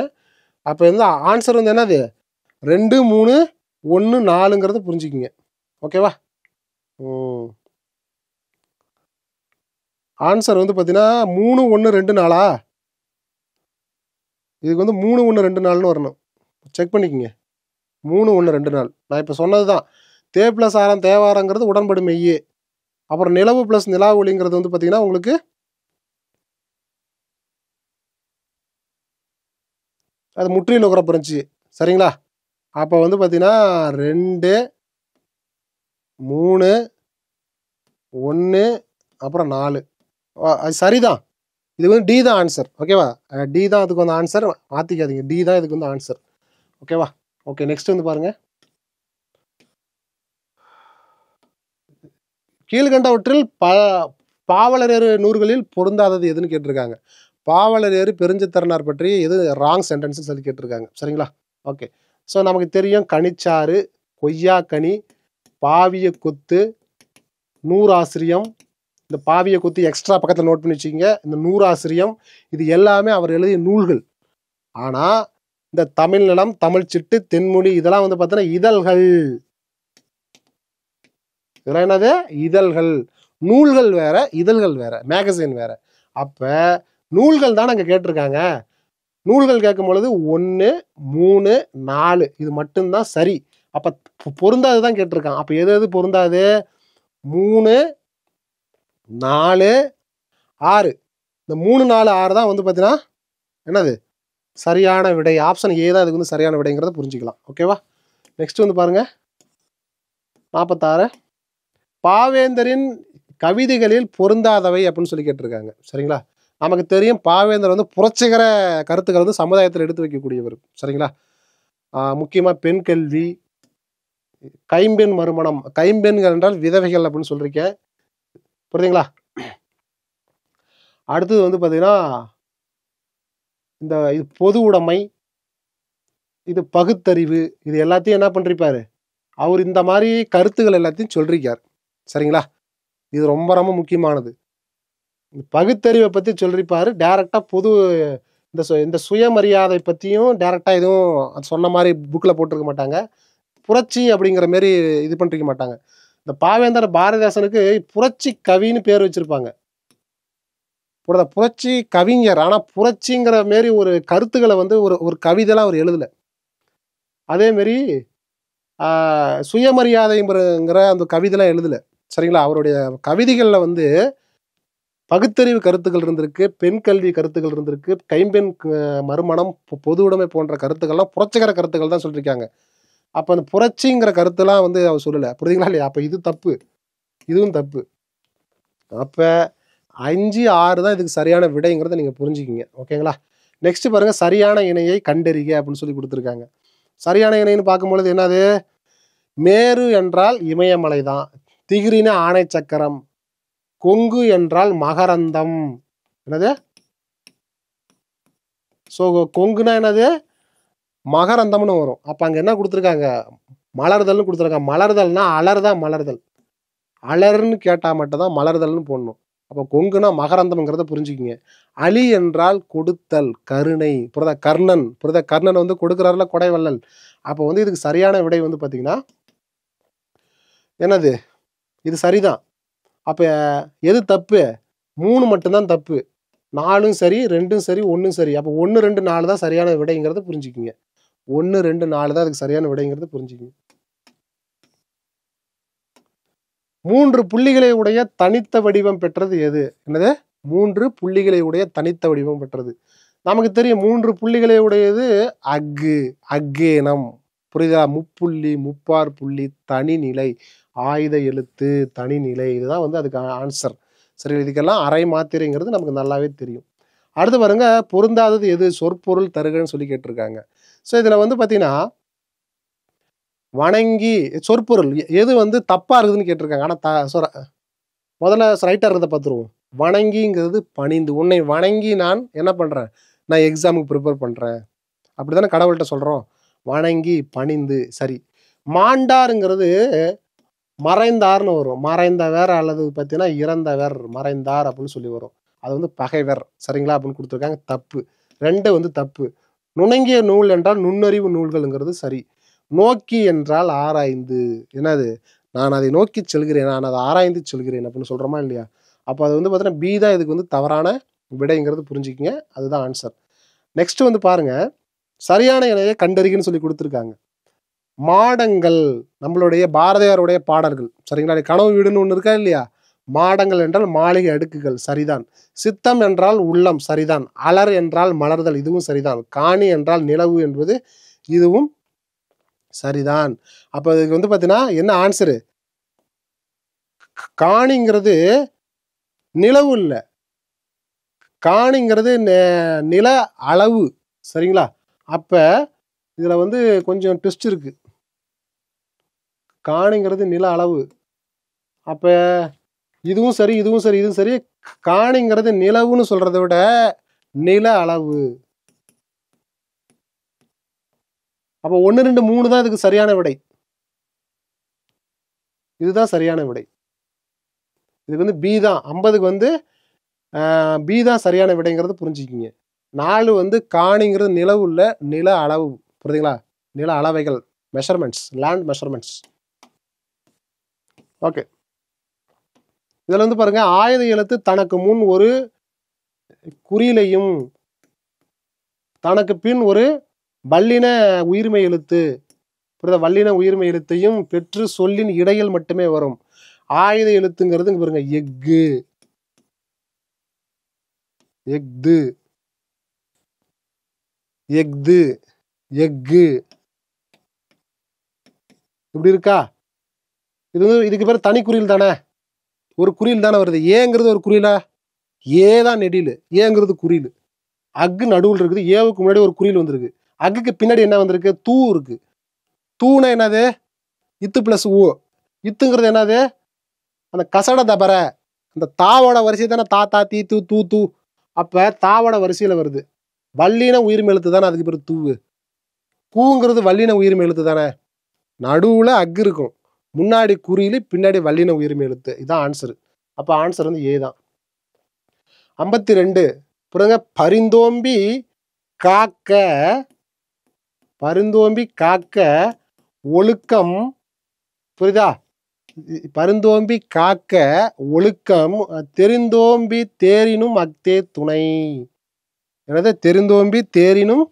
அப்போ வந்து ஆன்சர் வந்து என்னது? 2 3 1 4ங்கிறத புரிஞ்சுக்கிங்க. ஓகேவா? ஆன்சர் வந்து பார்த்தீங்கன்னா 3 1 2 4. இதுக்கு வந்து 3 1 2 4ன்னு வரணும். செக் பண்ணிக்கோங்க. 3 1 2 4. நான் இப்போ சொன்னது தான். தே பிளஸ் ஆரம் தேவாரங்கிறது உடன்படு மெய்யே. அப்புறம் நிலவு பிளஸ் நிலா ஒளிங்கிறது வந்து பார்த்தீங்கன்னா உங்களுக்கு அது முற்றில் உகர புணர்ச்சி. சரிங்களா? அப்போ வந்து பார்த்தீங்கன்னா 2 3 1 அப்புறம் 4 அது சரிதான். இது வந்து டி தான் ஆன்சர். ஓகேவா? டி தான் அதுக்கு வந்து ஆன்சர். மாற்றிக்காதீங்க. டி தான் இதுக்கு வந்து ஆன்சர். ஓகேவா? ஓகே. நெக்ஸ்ட் வந்து பாருங்க. கீழ்கண்டவற்றில் பாவலரேறு நூல்களில் பொருந்தாதது எதுன்னு கேட்டிருக்காங்க. பாவலரேறு பெருஞ்சித்திரனார் பற்றி எது ராங் சென்டென்ஸ் சொல்லி கேட்டிருக்காங்க. சரிங்களா? ஓகே. ஸோ நமக்கு தெரியும் கனிச்சாறு, கொய்யாக்கனி, பாவிய கொத்து, நூறாசிரியம். இந்த பாவிய கொத்து எக்ஸ்ட்ரா பக்கத்தில் நோட் பண்ணி வச்சுக்கிங்க. இந்த நூறாசிரியம் இது எல்லாமே அவர் எழுதிய நூல்கள். ஆனால் இந்த தமிழ் நிலம், தமிழ் சிட்டு, தென்மொழி இதெல்லாம் வந்து பார்த்தீங்கன்னா இதழ்கள். இதெல்லாம் என்னது? இதழ்கள். நூல்கள் வேற, இதழ்கள் வேற, மேகசின் வேற. அப்ப நூல்கள் தான் அங்க கேட்டிருக்காங்க. நூல்கள் கேட்கும் பொழுது 1 3 4 இது மட்டும்தான் சரி. அப்ப பொருந்தாதுதான் கேட்டிருக்கான். அப்ப எது எது பொருந்தாது? 3 4 6. இந்த 3 4 6 தான் வந்து பார்த்தீங்கன்னா என்னது சரியான விடை. ஆப்ஷன் ஏ தான் இதுக்கு வந்து சரியான விடைங்கிறத புரிஞ்சுக்கலாம். ஓகேவா? நெக்ஸ்ட் வந்து பாருங்க 46. பாவேந்தரின் கவிதைகளில் பொருந்தாதவை அப்படின்னு சொல்லி கேட்டிருக்காங்க. சரிங்களா? நமக்கு தெரியும் பாவேந்தர் வந்து புரட்சிகர கருத்துக்கள் வந்து சமுதாயத்தில் எடுத்து வைக்கக்கூடியவர். சரிங்களா? முக்கியமாக பெண் கல்வி, கைம்பெண் மறுமணம், கைம்பெண்கள் என்றால் விதவைகள் அப்படின்னு சொல்லியிருக்கேன். புரியுதுங்களா? அடுத்தது வந்து பார்த்தீங்கன்னா இந்த இது பொது உடைமை, இது பகுத்தறிவு, இது எல்லாத்தையும் என்ன பண்ணிருப்பாரு, அவர் இந்த மாதிரி கருத்துக்கள் எல்லாத்தையும் சொல்லியிருக்கார். சரிங்களா? இது ரொம்ப ரொம்ப முக்கியமானது. பகுத்தறிவை பற்றி சொல்லியிருப்பாரு. டைரக்டா பொது இந்த சுயமரியாதை பற்றியும் டைரக்டா எதுவும் சொன்ன மாதிரி புக்கில் போட்டிருக்க மாட்டாங்க. புரட்சி அப்படிங்கிற மாரி இது பண்ணிருக்க மாட்டாங்க. இந்த பாவேந்தர் பாரதிதாசனுக்கு புரட்சி கவின்னு பேர் வச்சிருப்பாங்க. புரட்சி கவிஞர். ஆனா புரட்சிங்கிற மாரி ஒரு கருத்துக்களை வந்து ஒரு கவிதைலாம் அவர் எழுதல. அதே மாரி சுயமரியாதைங்கிற அந்த கவிதைலாம் எழுதல. சரிங்களா? அவருடைய கவிதைகள்ல வந்து பகுத்தறிவு கருத்துக்கள் இருந்திருக்கு, பெண் கல்வி கருத்துக்கள் இருந்திருக்கு, கைம்பெண் மறுமணம், பொது உடைமை போன்ற கருத்துக்கள்லாம் புரட்சிகர கருத்துக்கள் தான் சொல்லியிருக்காங்க. அப்ப அந்த புரட்சிங்கிற கருத்துலாம் வந்து அவர் சொல்லல. புரியுதுங்களா இல்லையா? அப்ப இது தப்பு, இதுவும் தப்பு. அப்ப 5, 6 தான் இதுக்கு சரியான விடைங்கிறத நீங்க புரிஞ்சுக்கிங்க. ஓகேங்களா? நெக்ஸ்ட் பாருங்க, சரியான இணையை கண்டறிக அப்படின்னு சொல்லி கொடுத்துருக்காங்க. சரியான இணைன்னு பார்க்கும்பொழுது என்னது? மேரு என்றால் இமயமலை தான். திகிரினா ஆணை சக்கரம். கொங்கு என்றால் மகரந்தம். என்னது? ஸோ கொங்குனா என்னது? மகரந்தம்னு வரும். அப்ப அங்க என்ன கொடுத்துருக்காங்க? மலர்தல்னு கொடுத்துருக்காங்க. மலர்தல்னா அலர்தான் மலர்தல். அலர்ன்னு கேட்டா மட்டும் தான் மலர்தல்னு போடணும். அப்போ கொங்குனா மகரந்தம்ங்கிறத புரிஞ்சுக்கிங்க. அலி என்றால் கொடுத்தல், கருணை. புரியுதா? கர்ணன். புரியுதா? கர்ணன் வந்து கொடுக்குறாருல கொடைவள்ளல். அப்போ வந்து இதுக்கு சரியான விடை வந்து பார்த்தீங்கன்னா என்னது? இது சரிதான். அப்ப எது தப்பு? 3 மட்டும்தான் தப்பு. 4ம் சரி, 2ம் சரி, 1ம் சரி. அப்போ 1, 2, 4 தான் சரியான விடைங்கிறத புரிஞ்சுக்கிங்க. 1, 2, 4 தான் அதுக்கு சரியான விடைங்கிறத புரிஞ்சுக்கிங்க. 3 புள்ளிகளை உடைய தனித்த வடிவம் பெற்றது எது? என்னது? 3 புள்ளிகளை உடைய தனித்த வடிவம் பெற்றது. நமக்கு தெரியும் 3 புள்ளிகளை உடையது அக்கு, அக்கேனம். புரியுதா? முப்புள்ளி, முப்பார் புள்ளி, தனிநிலை, ஆயுத எழுத்து, தனிநிலை. இதுதான் வந்து அதுக்கு ஆன்சர். சரி, இதுக்கெல்லாம் அரை மாத்திரைங்கிறது நமக்கு நல்லாவே தெரியும். அடுத்து பாருங்க, பொருந்தாதது எது? சொற்பொருள் தருகன்னு சொல்லி கேட்டிருக்காங்க. ஸோ இதுல வந்து பார்த்தீங்கன்னா வணங்கி சொற்பொருள் எது வந்து தப்பா இருக்குதுன்னு கேட்டிருக்காங்க. ஆனா முதல்ல ரைட்டா இருக்கிறத பார்த்துருவோம். வணங்கிங்கிறது பணிந்து. உன்னை வணங்கி நான் என்ன பண்றேன்? நான் எக்ஸாமுக்கு ப்ரிப்பேர் பண்றேன். அப்படிதானே கடவுள்கிட்ட சொல்றோம். வணங்கி பணிந்து. சரி. மாண்டாருங்கிறது மறைந்தார்னு வரும். மறைந்தவர் அல்லது பார்த்தீங்கன்னா இறந்தவர், மறைந்தார் அப்படின்னு சொல்லி வரும். அது வந்து பகைவர். சரிங்களா? அப்படின்னு கொடுத்துருக்காங்க. தப்பு. 2 வந்து தப்பு. நுணங்கிய நூல் என்றால் நுண்ணறிவு நூல்கள்ங்கிறது சரி. நோக்கி என்றால் ஆராய்ந்து. என்னது? நான் அதை நோக்கி செல்கிறேன், நான் அதை ஆராய்ந்து செல்கிறேன் அப்படின்னு சொல்றோமா இல்லையா? அப்போ அது வந்து பார்த்தீங்கன்னா பி தான் இதுக்கு வந்து தவறான விடைங்கிறது புரிஞ்சுக்கிங்க. அதுதான் ஆன்சர். நெக்ஸ்ட் வந்து பாருங்க, சரியான இணையை கண்டறிகன்னு சொல்லி கொடுத்துருக்காங்க. மாடங்கள் நம்மளுடைய பாரதியாருடைய பாடல்கள். சரிங்களா? கனவு வீடுன்னு ஒன்று இருக்கா இல்லையா? மாடங்கள் என்றால் மாளிகை அடுக்குகள். சரிதான். சித்தம் என்றால் உள்ளம். சரிதான். அலர் என்றால் மலர்தல். இதுவும் சரிதான். காணி என்றால் நிலவு என்பது இதுவும் சரிதான். அப்ப இதுக்கு வந்து பார்த்தீங்கன்னா என்ன ஆன்சரு? காணிங்கிறது நிலவு இல்ல. காணிங்கிறது நில அளவு. சரிங்களா? அப்ப இதுல வந்து கொஞ்சம் ட்விஸ்ட் இருக்கு. காணிங்கிறது நில அளவு. அப்ப இதுவும் சரி, இதுவும் சரி, இதுவும் சரி. காணிங்கிறது நிலவுன்னு சொல்றதை விட நில அளவு. அப்ப 1, 2, 3 தான் இதுக்கு சரியான விடை. இதுதான் சரியான விடை. இதுக்கு வந்து பி தான். 50க்கு வந்து பி தான் சரியான விடைங்கிறது புரிஞ்சுக்கிங்க. 4 வந்து காணிங்கிறது நிலவு இல்ல, நில அளவு. புரியுதுங்களா? நில அளவைகள், மெஷர்மெண்ட்ஸ், லேண்ட் மெஷர்மெண்ட்ஸ். ஓகே. இதுல வந்து பாருங்க, ஆயுத எழுத்து தனக்கு முன் ஒரு குறியிலையும் தனக்கு பின் ஒரு வல்லின உயிர்மை எழுத்து, புரியுதா? வல்லின உயிர்மை எழுத்தையும் பெற்று சொல்லின் இடையில் மட்டுமே வரும். ஆயுத எழுத்துங்கிறது இங்க பாருங்க, எஃகு, எஃகு, எஃகு, எஃகு. இப்படி இருக்கா? இதுக்கு பேர் தனி குறியில் தானே? ஒரு குறியில் தானே வருது. ஏங்கிறது ஒரு குறியிலா? ஏ தான் நெடில், ஏங்கிறது குறியில். அக்கு நடுவில் இருக்குது. ஏவுக்கு முன்னாடி ஒரு குறியில் வந்திருக்கு. அக்குக்கு பின்னாடி என்ன வந்திருக்கு? தூ இருக்கு. தூணா என்னது? இத்து பிளஸ் ஊ. இத்துங்கிறது என்னது? அந்த கசட தபர, அந்த தாவோட வரிசை தானே, தா தா தீ தூ தூ தூ. அப்ப தாவோட வரிசையில வருது. வல்லின உயிர்மை எழுத்து தானே, அதுக்கு பேர் தூவு. கூங்கிறது வல்லின உயிர்மை எழுத்து தானே. நடுவுல அக்கு இருக்கும், முன்னாடி குறியில, பின்னாடி வல்லின உயிர்மை எழுத்து. இதான் ஆன்சர். அப்ப ஆன்சர் வந்து ஏ தான். 52 புரியுங்க. பரிந்தோம்பி காக்க, பரிந்தோம்பி காக்க ஒழுக்கம், புரியுதா? பரிந்தோம்பி காக்க ஒழுக்கம் தெரிந்தோம்பி தேரினும் அக்தே துணை. என்னது? தெரிந்தோம்பி தேரினும்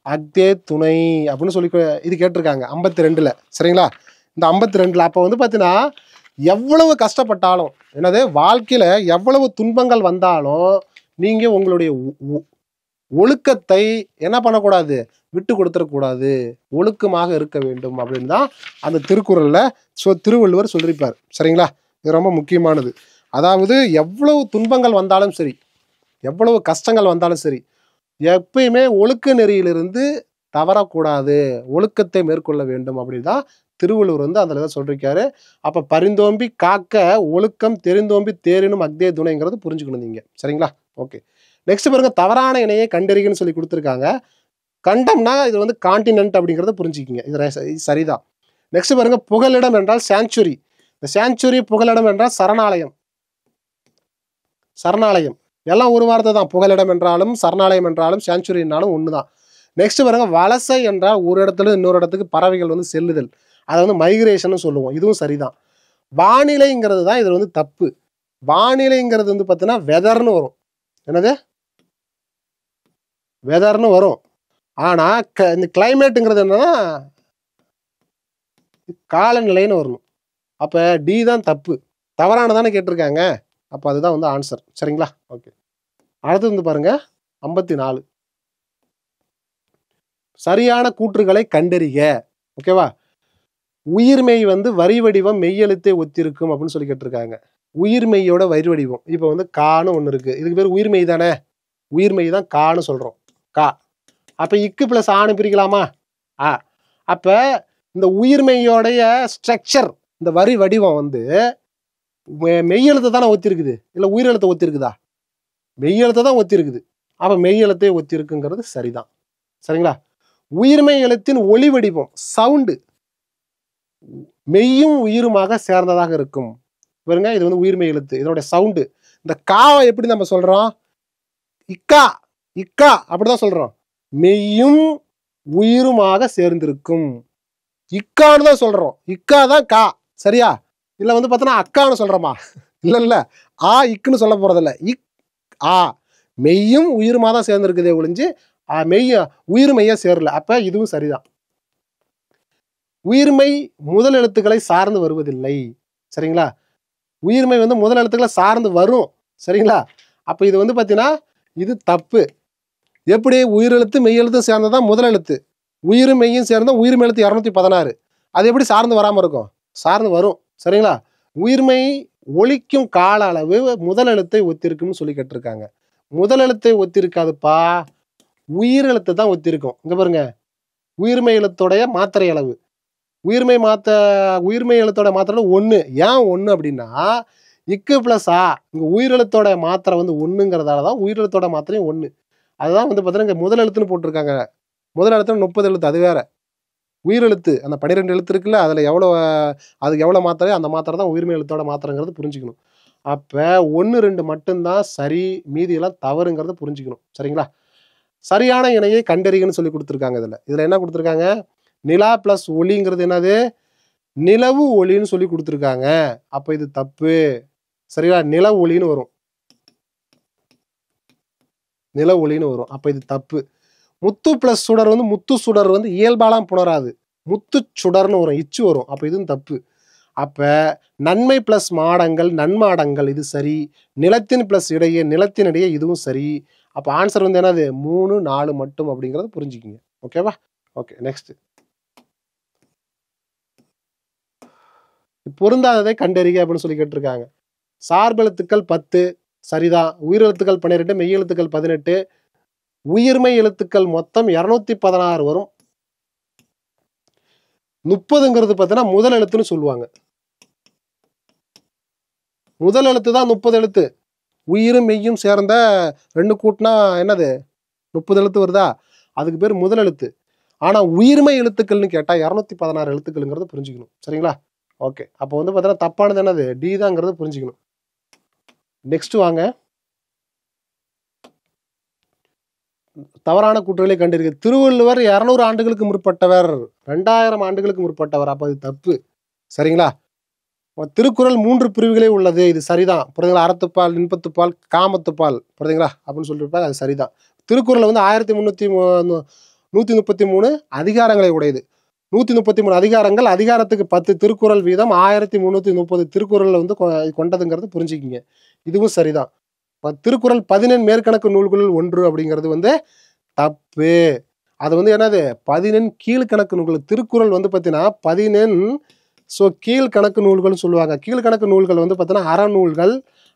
அக்தே துணை அப்படின்னு சொல்லி இது கேட்டிருக்காங்க 52ல. சரிங்களா? இந்த 52ல அப்போ வந்து பார்த்தீங்கன்னா எவ்வளவு கஷ்டப்பட்டாலும், என்னது, வாழ்க்கையில எவ்வளவு துன்பங்கள் வந்தாலும் நீங்க உங்களுடைய ஒழுக்கத்தை என்ன பண்ணக்கூடாது? விட்டு கொடுத்துடக்கூடாது. ஒழுக்கமாக இருக்க வேண்டும் அப்படின்னு தான் அந்த திருக்குறள்ல திருவள்ளுவர் சொல்லியிருப்பார். சரிங்களா? இது ரொம்ப முக்கியமானது. அதாவது எவ்வளவு துன்பங்கள் வந்தாலும் சரி, எவ்வளவு கஷ்டங்கள் வந்தாலும் சரி, எப்பயுமே ஒழுக்க நெறியிலிருந்து தவறக்கூடாது, ஒழுக்கத்தை மேற்கொள்ள வேண்டும் அப்படின்னு தான் திருவள்ளுவர் வந்து அதில் தான் சொல்லியிருக்காரு. அப்போ பரிந்தோம்பி காக்க ஒழுக்கம் தெரிந்தோம்பி தேரினும் அக்தே துணைங்கிறது புரிஞ்சுக்கணும் நீங்க. சரிங்களா? ஓகே. நெக்ஸ்ட் பாருங்க, தவறான இணையை கண்டறிகன்னு சொல்லி கொடுத்துருக்காங்க. கண்டம்னா இது வந்து கான்டினென்ட் அப்படிங்கிறத புரிஞ்சுக்கிங்க. இது சரிதான். நெக்ஸ்ட் பாருங்க, புகலிடம் என்றால் சாங்சுரி. இந்த சாங்சுரி புகலிடம் என்றால் சரணாலயம். சரணாலயம் எல்லாம் ஒரு வார்த்தை தான். புகலிடம் என்றாலும் சரணாலயம் என்றாலும் சாங்சுரினாலும் ஒன்று தான். நெக்ஸ்ட் பாருங்க, வலசை என்றால் ஒரு இடத்துல இன்னொரு இடத்துக்கு பறவைகள் வந்து செல்லுதல், அதை வந்து மைக்ரேஷன் சொல்லுவோம். இதுவும் சரிதான். வானிலைங்கிறது தான் இது வந்து தப்பு. வானிலைங்கிறது வந்து பார்த்தீங்கன்னா வெதர்னு வரும். என்னது? வெதர்னு வரும். ஆனா இந்த கிளைமேட்டுங்கிறது என்னன்னா காலநிலைன்னு வரணும். அப்ப டி தான் தப்பு. தவறானதானே கேட்டிருக்காங்க. அப்ப அதுதான் வந்து ஆன்சர். சரிங்களா? ஓகே. அடுத்து வந்து பாருங்க 54. சரியான கூற்றுகளை கண்டறிக. ஓகேவா? உயிர்மெய் வந்து வரி வடிவம் மெய்யெழுத்தை ஒத்திருக்கும் அப்படின்னு சொல்லி கேட்டிருக்காங்க. உயிர்மெய்யோட வரி வடிவம் இப்ப வந்து கான்னு ஒண்ணு இருக்கு. இதுக்கு பேர் உயிர்மெய் தானே. உயிர்மெய் தான் கான்னு சொல்றோம். கா. அப்ப இக்கு பிளஸ் ஆணு பிரிக்கலாமா? ஆ. அப்ப இந்த உயிர்மெய்யோடைய ஸ்ட்ரக்சர், இந்த வரி வடிவம் வந்து மெய்யெழுத்தை தானே ஒத்திருக்குது, இல்ல உயிரெழுத்தை ஒத்திருக்குதா? மெய்யெழுத்தை தான் ஒத்திருக்குது. அப்ப மெய்யெழுத்தை ஒத்திருக்குங்கிறது சரிதான். சரிங்களா? உயிர்மெய் எழுத்தின் ஒளி வடிவம் சவுண்டு மெய்யும் உயிருமாக சேர்ந்ததாக இருக்கும். பாருங்க, இது வந்து உயிர்மெய் எழுத்து, இதனுடைய சவுண்டு. இந்த காவை எப்படி நம்ம சொல்றோம்? இக்கா, இக்கா அப்படிதான் சொல்றோம். மெய்யும் உயிருமாக சேர்ந்திருக்கும். இக்கான்னு தான் சொல்றோம். இக்கா தான் கா. சரியா? இல்ல வந்து பார்த்தோன்னா அக்கான்னு சொல்றோமா? இல்ல இல்ல, ஆ இக்குன்னு சொல்ல போறதில்ல. இக் ஆ மெய்யும் உயிருமா தான் சேர்ந்திருக்குதே ஒழிஞ்சு உயிர் மெய்யா சேரல. அப்ப இதுவும் சரிதான். உயிர்மை முதல் எழுத்துக்களை சார்ந்து வருவதில்லை. சரிங்களா? உயிர்மை வந்து முதல் எழுத்துக்களை சார்ந்து வரும். சரிங்களா? அப்ப இது வந்து பார்த்தீங்கன்னா இது தப்பு. எப்படி? உயிரெழுத்து மெய்யெழுத்து சேர்ந்ததான் முதல் எழுத்து, உயிரும் மெய்யும் சேர்ந்த உயிர்மெய் எழுத்து 216. அது எப்படி சார்ந்து வராம இருக்கும்? சார்ந்து வரும். சரிங்களா? உயிர்மை ஒலிக்கும் கால அளவு முதல் எழுத்தை ஒத்திருக்கும்னு சொல்லி கேட்டிருக்காங்க. முதல் எழுத்தை ஒத்திருக்காதுப்பா, உயிர் எழுத்து தான் ஒத்திருக்கும். இங்க பாருங்க, உயிர்மெய் எழுத்துடைய மாத்திரை அளவு. உயிர்மெய் எழுத்தோட மாத்திரை 1. ஏன் 1 அப்படின்னா இக்கு பிளஸ் ஆ, இங்க உயிரெழுத்தோட மாத்திரை வந்து 1ங்கிறதால தான் உயிரெழுத்தோட மாத்திரையும் 1. அதுதான் வந்து பார்த்தீங்கன்னா இங்க முதல் எழுத்துன்னு போட்டிருக்காங்க. முதல் எழுத்து 30 எழுத்து, அது வேற. உயிரெழுத்து அந்த 12 எழுத்து இருக்குல்ல, அதுல அதுக்கு எவ்வளவு மாத்திரை, அந்த மாத்திரை தான் உயிர்மெய் எழுத்தோட மாத்திரைங்கிறது புரிஞ்சுக்கணும். அப்ப 1, 2 மட்டும்தான் சரி, மீதி எல்லாம் தவறுங்கிறத புரிஞ்சுக்கணும். சரிங்களா? சரியான இணையை கண்டறிகன்னு சொல்லி கொடுத்துருக்காங்க. இதுல என்ன கொடுத்துருக்காங்க? நிலா பிளஸ் ஒளிங்கிறது என்னது? நிலவு ஒளின்னு சொல்லி கொடுத்துருக்காங்க. அப்ப இது தப்பு. சரிங்களா? நில ஒளின்னு வரும். நில ஒளின்னு வரும். அப்ப இது தப்பு. முத்து பிளஸ் சுடர் வந்து முத்து சுடர் வந்து இயல்பாலாம் புணராது, முத்து சுடர்னு வரும், இச்சு வரும். அப்ப இதுவும் தப்பு. அப்ப நன்மை பிளஸ் மாடங்கள் நன்மாடங்கள், இது சரி. நிலத்தின் பிளஸ் இடையே நிலத்தினிடையே, இதுவும் சரி. அப்ப ஆன்சர் வந்து என்னது? 3, 4 மட்டும் அப்படிங்கறத புரிஞ்சுக்கிங்க. ஓகேவா? ஓகே. நெக்ஸ்ட், பொருந்தாததை கண்டறிக அப்படின்னு சொல்லி கேட்டிருக்காங்க. சார்பெழுத்துக்கள் 10 சரிதான். உயிரெழுத்துக்கள் 12, மெய் எழுத்துக்கள் 18, உயிர்மெய் எழுத்துக்கள் மொத்தம் 216 வரும். 30ங்கிறது பார்த்தீங்கன்னா முதல் எழுத்துன்னு சொல்லுவாங்க. முதல் எழுத்து தான் 30 எழுத்து. உயிரும் மெய்யும் சேர்ந்த 2 கூட்டினா என்னது 30 எழுத்து வருதா? அதுக்கு பேர் முதல் எழுத்து. ஆனா உயிர்மெய் எழுத்துக்கள்னு கேட்டா 216 எழுத்துக்கள்ங்கிறத புரிஞ்சுக்கணும். சரிங்களா? ஓகே. அப்போ வந்து பார்த்தீங்கன்னா தப்பானது என்னது? டி தாங்கிறத புரிஞ்சுக்கணும். நெக்ஸ்ட் வாங்க. தவறான கூற்றுகளை கண்டிருக்க. திருவள்ளுவர் 200 ஆண்டுகளுக்கு முற்பட்டவர், 2000 ஆண்டுகளுக்கு முற்பட்டவர். அப்ப அது தப்பு. சரிங்களா? திருக்குறள் 3 பிரிவுகளே உள்ளது. இது சரிதான். புரியுதுங்களா? அறத்துப்பால், இன்பத்துப்பால், காமத்துப்பால். புரியுதுங்களா? அப்படின்னு சொல்லியிருப்பாங்க. அது சரிதான். திருக்குறள் வந்து 133 அதிகாரங்களை உடையது. 133 அதிகாரங்கள், அதிகாரத்துக்கு 10 திருக்குறள் வீதம் 1330 திருக்குறள் வந்து கொண்டதுங்கிறது புரிஞ்சுக்கிங்க. இதுவும் சரிதான். திருக்குறள் 14 மேற்கணக்கு நூல்களுள் ஒன்று அப்படிங்கிறது வந்து தப்பு. அது வந்து என்னது 14 கீழ்கணக்கு நூல்கள். திருக்குறள் வந்து பார்த்தீங்கன்னா 14 கீழ்கணக்கு நூல்கள்னு சொல்லுவாங்க. கீழ்கணக்கு நூல்கள் வந்து பார்த்தீங்கன்னா அறநூல்கள்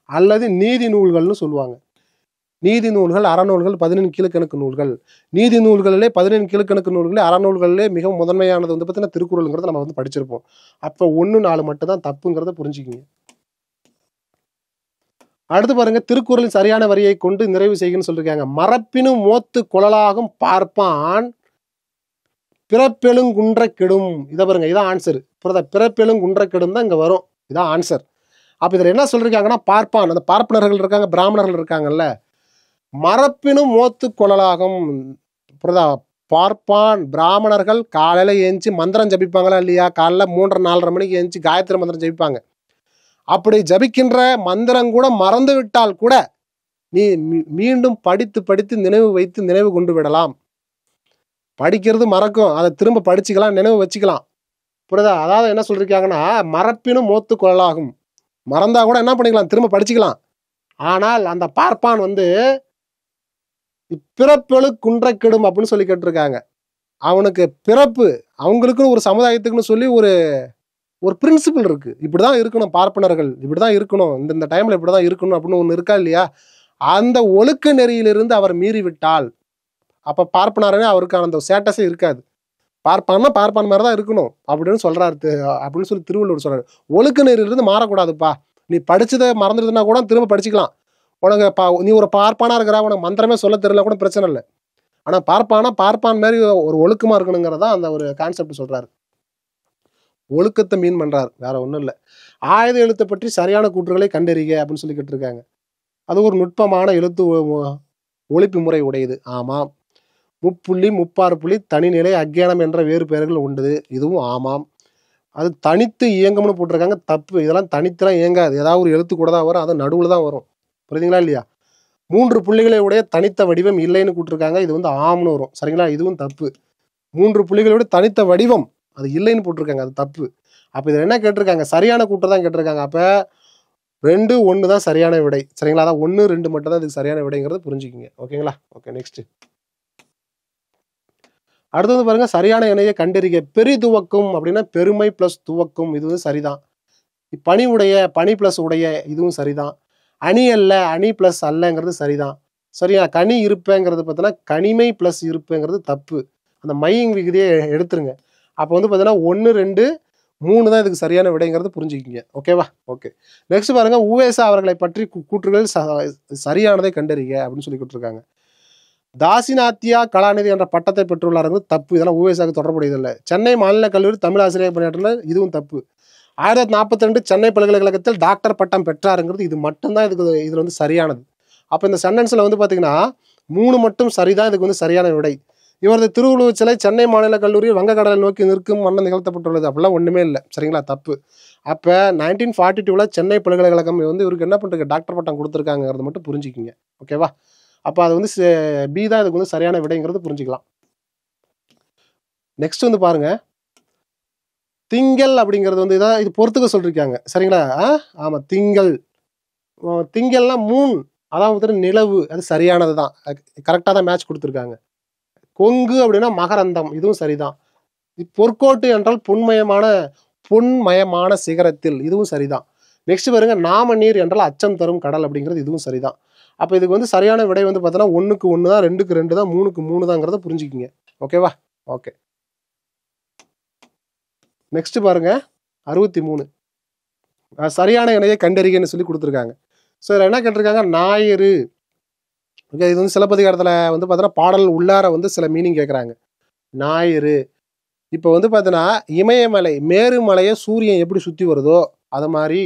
அல்லது நீதி நூல்கள்னு சொல்லுவாங்க. நீதி நூல்கள், அறநூல்கள் 14 கீழ்கணக்கு நூல்கள். நீதி நூல்களிலே 14 கீழ்கணக்கு நூல்களே அறநூல்களிலே மிகவும் முதன்மையானது வந்து பார்த்தீங்கன்னா திருக்குறள்ங்கிறத நம்ம வந்து படிச்சிருப்போம். அப்போ 1, 4 மட்டும் தான் தப்புங்கிறத புரிஞ்சுக்கிங்க. அடுத்து பாருங்க, திருக்குறளின் சரியான வரியை கொண்டு நிறைவு செய்யுன்னு சொல்லிருக்காங்க. மரப்பினும் மோத்து குழலாகும் பார்ப்பான் பிறப்பெழுங்குன்ற கெடும். இதை பாருங்க, இதான் ஆன்சர். பிறப்பெழுங்குன்ற கெடும் தான் இங்க வரும். இதான் ஆன்சர். அப்ப இதுல என்ன சொல்லிருக்காங்கன்னா பார்ப்பான், அந்த பார்ப்பனர்கள் இருக்காங்க, பிராமணர்கள் இருக்காங்கல்ல, மரப்பினும் மோத்து குழலாகும். பார்ப்பான் பிராமணர்கள் காலையில ஏஞ்சி மந்திரம் ஜபிப்பாங்களா இல்லையா? காலைல 3:30 4:30 மணிக்கு ஏஞ்சி காயத்ரி மந்திரம் ஜபிப்பாங்க. அப்படி ஜபிக்கின்ற மந்திரம் கூட மறந்து விட்டால் கூட நீ மீண்டும் படித்து படித்து நினைவு வைத்து நினைவு கொண்டு விடலாம். படிக்கிறது மறக்கும், அதை திரும்ப படிச்சுக்கலாம், நினைவு வச்சுக்கலாம். புரியுதா? அதாவது என்ன சொல்லிருக்காங்கன்னா மரப்பினும் மோத்து குழலாகும். மறந்தா கூட என்ன பண்ணிக்கலாம், திரும்ப படிச்சுக்கலாம். ஆனால் அந்த பார்ப்பான் வந்து பிறப்பெழு குன்ற கெடும் அப்படின்னு சொல்லி கேட்டிருக்காங்க. அவனுக்கு பிறப்பு, அவங்களுக்குன்னு ஒரு சமுதாயத்துக்குன்னு சொல்லி ஒரு பிரின்சிபிள் இருக்கு. இப்படிதான் இருக்கணும் பார்ப்பனர்கள், இப்படிதான் இருக்கணும், இந்த டைம்ல இப்படிதான் இருக்கணும் அப்படின்னு ஒண்ணு இருக்கா இல்லையா? அந்த ஒழுக்க நெறியிலிருந்து அவர் மீறி விட்டால் அப்ப பார்ப்பனாரே அவருக்கான அந்த ஸ்டேட்டஸே இருக்காது. பார்ப்பான்னா பார்ப்பான் மாதிரி தான் இருக்கணும் அப்படின்னு சொல்றாரு. அப்படின்னு சொல்லி திருவள்ளுவர் சொல்றாரு. ஒழுக்க நெறியிலிருந்து மாறக்கூடாதுப்பா. நீ படிச்சதை மறந்துடுதுன்னா கூட திரும்ப படிச்சுக்கலாம். உனக்கு நீ ஒரு பார்ப்பானா இருக்கிறா, உனக்கு மந்திரமே சொல்ல தெரியல கூட பிரச்சனை இல்லை. ஆனா பார்ப்பான் மாதிரி ஒரு ஒழுக்கமா இருக்கணுங்கிறதா அந்த ஒரு கான்செப்ட் சொல்றாரு. ஒழுக்கத்தை மீன் பண்றாரு, வேற ஒண்ணும் இல்லை. ஆயுத எழுத்தை பற்றி சரியான கூற்றுகளை கண்டறிக அப்படின்னு சொல்லி கேட்டிருக்காங்க. அது ஒரு நுட்பமான எழுத்து ஒழிப்பு முறை உடையது. ஆமாம். முப்புள்ளி, முப்பாறு புள்ளி, தனிநிலை, அக்ஞானம் என்ற வேறு பெயர்கள் உண்டு. இதுவும் ஆமாம். அது தனித்து இயங்கம்னு போட்டிருக்காங்க. தப்பு. இதெல்லாம் தனித்தெல்லாம் இயங்காது. ஏதாவது ஒரு எழுத்து கூட தான் வரும், அது நடுவில் தான் வரும். புரியுதுங்களா இல்லையா? 3 புள்ளிகளை உடைய தனித்த வடிவம் இல்லைன்னு கூட்டிருக்காங்க. இது வந்து ஆம்னு வரும். சரிங்களா? இதுவும் தப்பு. 3 புள்ளிகளோட தனித்த வடிவம் அது இல்லைன்னு போட்டிருக்காங்க. அது தப்பு. அப்ப இதில் என்ன கேட்டிருக்காங்க? சரியான கூற்று தான் கேட்டிருக்காங்க. அப்ப 2, 1 தான் சரியான விடை. சரிங்களா? அதான் 1, 2 மட்டும் தான் இதுக்கு சரியான விடைங்கிறது புரிஞ்சுக்கிங்க. ஓகேங்களா? Okay, next. அடுத்தது பாருங்க, சரியான இணையை கண்டறிக. பெரி துவக்கும் அப்படின்னா பெருமை பிளஸ் துவக்கும். இது வந்து சரிதான். பனி உடைய, பனி பிளஸ் உடைய, இதுவும் சரிதான். அணி அல்ல, அணி பிளஸ் அல்லங்கிறது சரிதான். சரியா? கனி இருப்பேங்கிறது பார்த்தீங்கன்னா கனிமை பிளஸ் இருப்பேங்கிறது தப்பு. அந்த மையிங் விகுதியை எடுத்துருங்க. அப்போ வந்து பார்த்தீங்கன்னா 1, 2, 3 தான் இதுக்கு சரியான விடைங்கிறது புரிஞ்சுக்கிங்க. ஓகேவா? ஓகே, நெக்ஸ்ட் பாருங்க, உவேசா அவர்களை பற்றி கூற்றுகள் சரியானதை கண்டறிக அப்படின்னு சொல்லி கொடுத்துருக்காங்க. தாசிநாத்தியா கலாநிதி என்ற பட்டத்தை பெற்றுள்ளார்கள். தப்பு. இதெல்லாம் உவேசாவுக்கு தொடர்புடையதில்லை. சென்னை மாநில கல்லூரி தமிழ் ஆசிரியர் பணியாற்றினார். இதுவும் தப்பு. 1942 சென்னை பல்கலைக்கழகத்தில் டாக்டர் பட்டம் பெற்றாருங்கிறது இது மட்டும்தான் இதுல வந்து சரியானது. அப்போ இந்த சென்டென்ஸ்ல வந்து பார்த்தீங்கன்னா 3 மட்டும் சரிதான். இதுக்கு வந்து சரியான விடை. இவரது திருவுருவச் சிலை சென்னை மாநில கல்லூரியில் வங்கக்கடலை நோக்கி நிற்கும் வண்ணம் நிகழ்த்தப்பட்டுள்ளது. அப்படிலாம் ஒண்ணுமே இல்லை. சரிங்களா? தப்பு. அப்போ 1942 சென்னை பல்கலைக்கழகம் வந்து இவருக்கு என்ன பண்றது, டாக்டர் பட்டம் கொடுத்துருக்காங்கிறத மட்டும் புரிஞ்சுக்கிங்க. ஓகேவா? அப்போ அது வந்து பி தான் இதுக்கு வந்து சரியான விடைங்கிறது புரிஞ்சுக்கலாம். நெக்ஸ்ட் வந்து பாருங்க, திங்கள் அப்படிங்கிறது வந்து இதான், இது பொறுத்துக்க சொல்லிருக்காங்க. சரிங்களா? ஆமா, திங்கள். திங்கள்னா மூன், அதாவது நிலவு. அது சரியானது தான், கரெக்டாக தான் மேட்ச் கொடுத்துருக்காங்க. கொங்கு அப்படின்னா மகரந்தம். இதுவும் சரிதான். பொற்கோட்டு என்றால் பொன்மயமான சிகரத்தில். இதுவும் சரிதான். நெக்ஸ்ட் பாருங்க, நாம நீர் என்றால் அச்சம் தரும் கடல் அப்படிங்கிறது. இதுவும் சரிதான். அப்போ இதுக்கு வந்து சரியான விடை வந்து பார்த்தோன்னா 1க்கு 1 தான், 2க்கு 2 தான், 3க்கு 3 தாங்கிறத புரிஞ்சுக்கிங்க. ஓகேவா? ஓகே, நெக்ஸ்ட் பாருங்க 63 சரியான இணையை கண்டறிகன்னு சொல்லி கொடுத்துருக்காங்க. ஸோ இதில் என்ன கேட்டிருக்காங்க, ஞாயிறு. ஓகே, இது வந்து சிலப்பதிகாரத்தில் வந்து பார்த்தீங்கன்னா பாடல் உள்ளார வந்து சில மீனிங் கேட்குறாங்க. ஞாயிறு. இப்போ வந்து பார்த்தீங்கன்னா இமயமலை மேருமலையை சூரியன் எப்படி சுற்றி வருதோ அது மாதிரி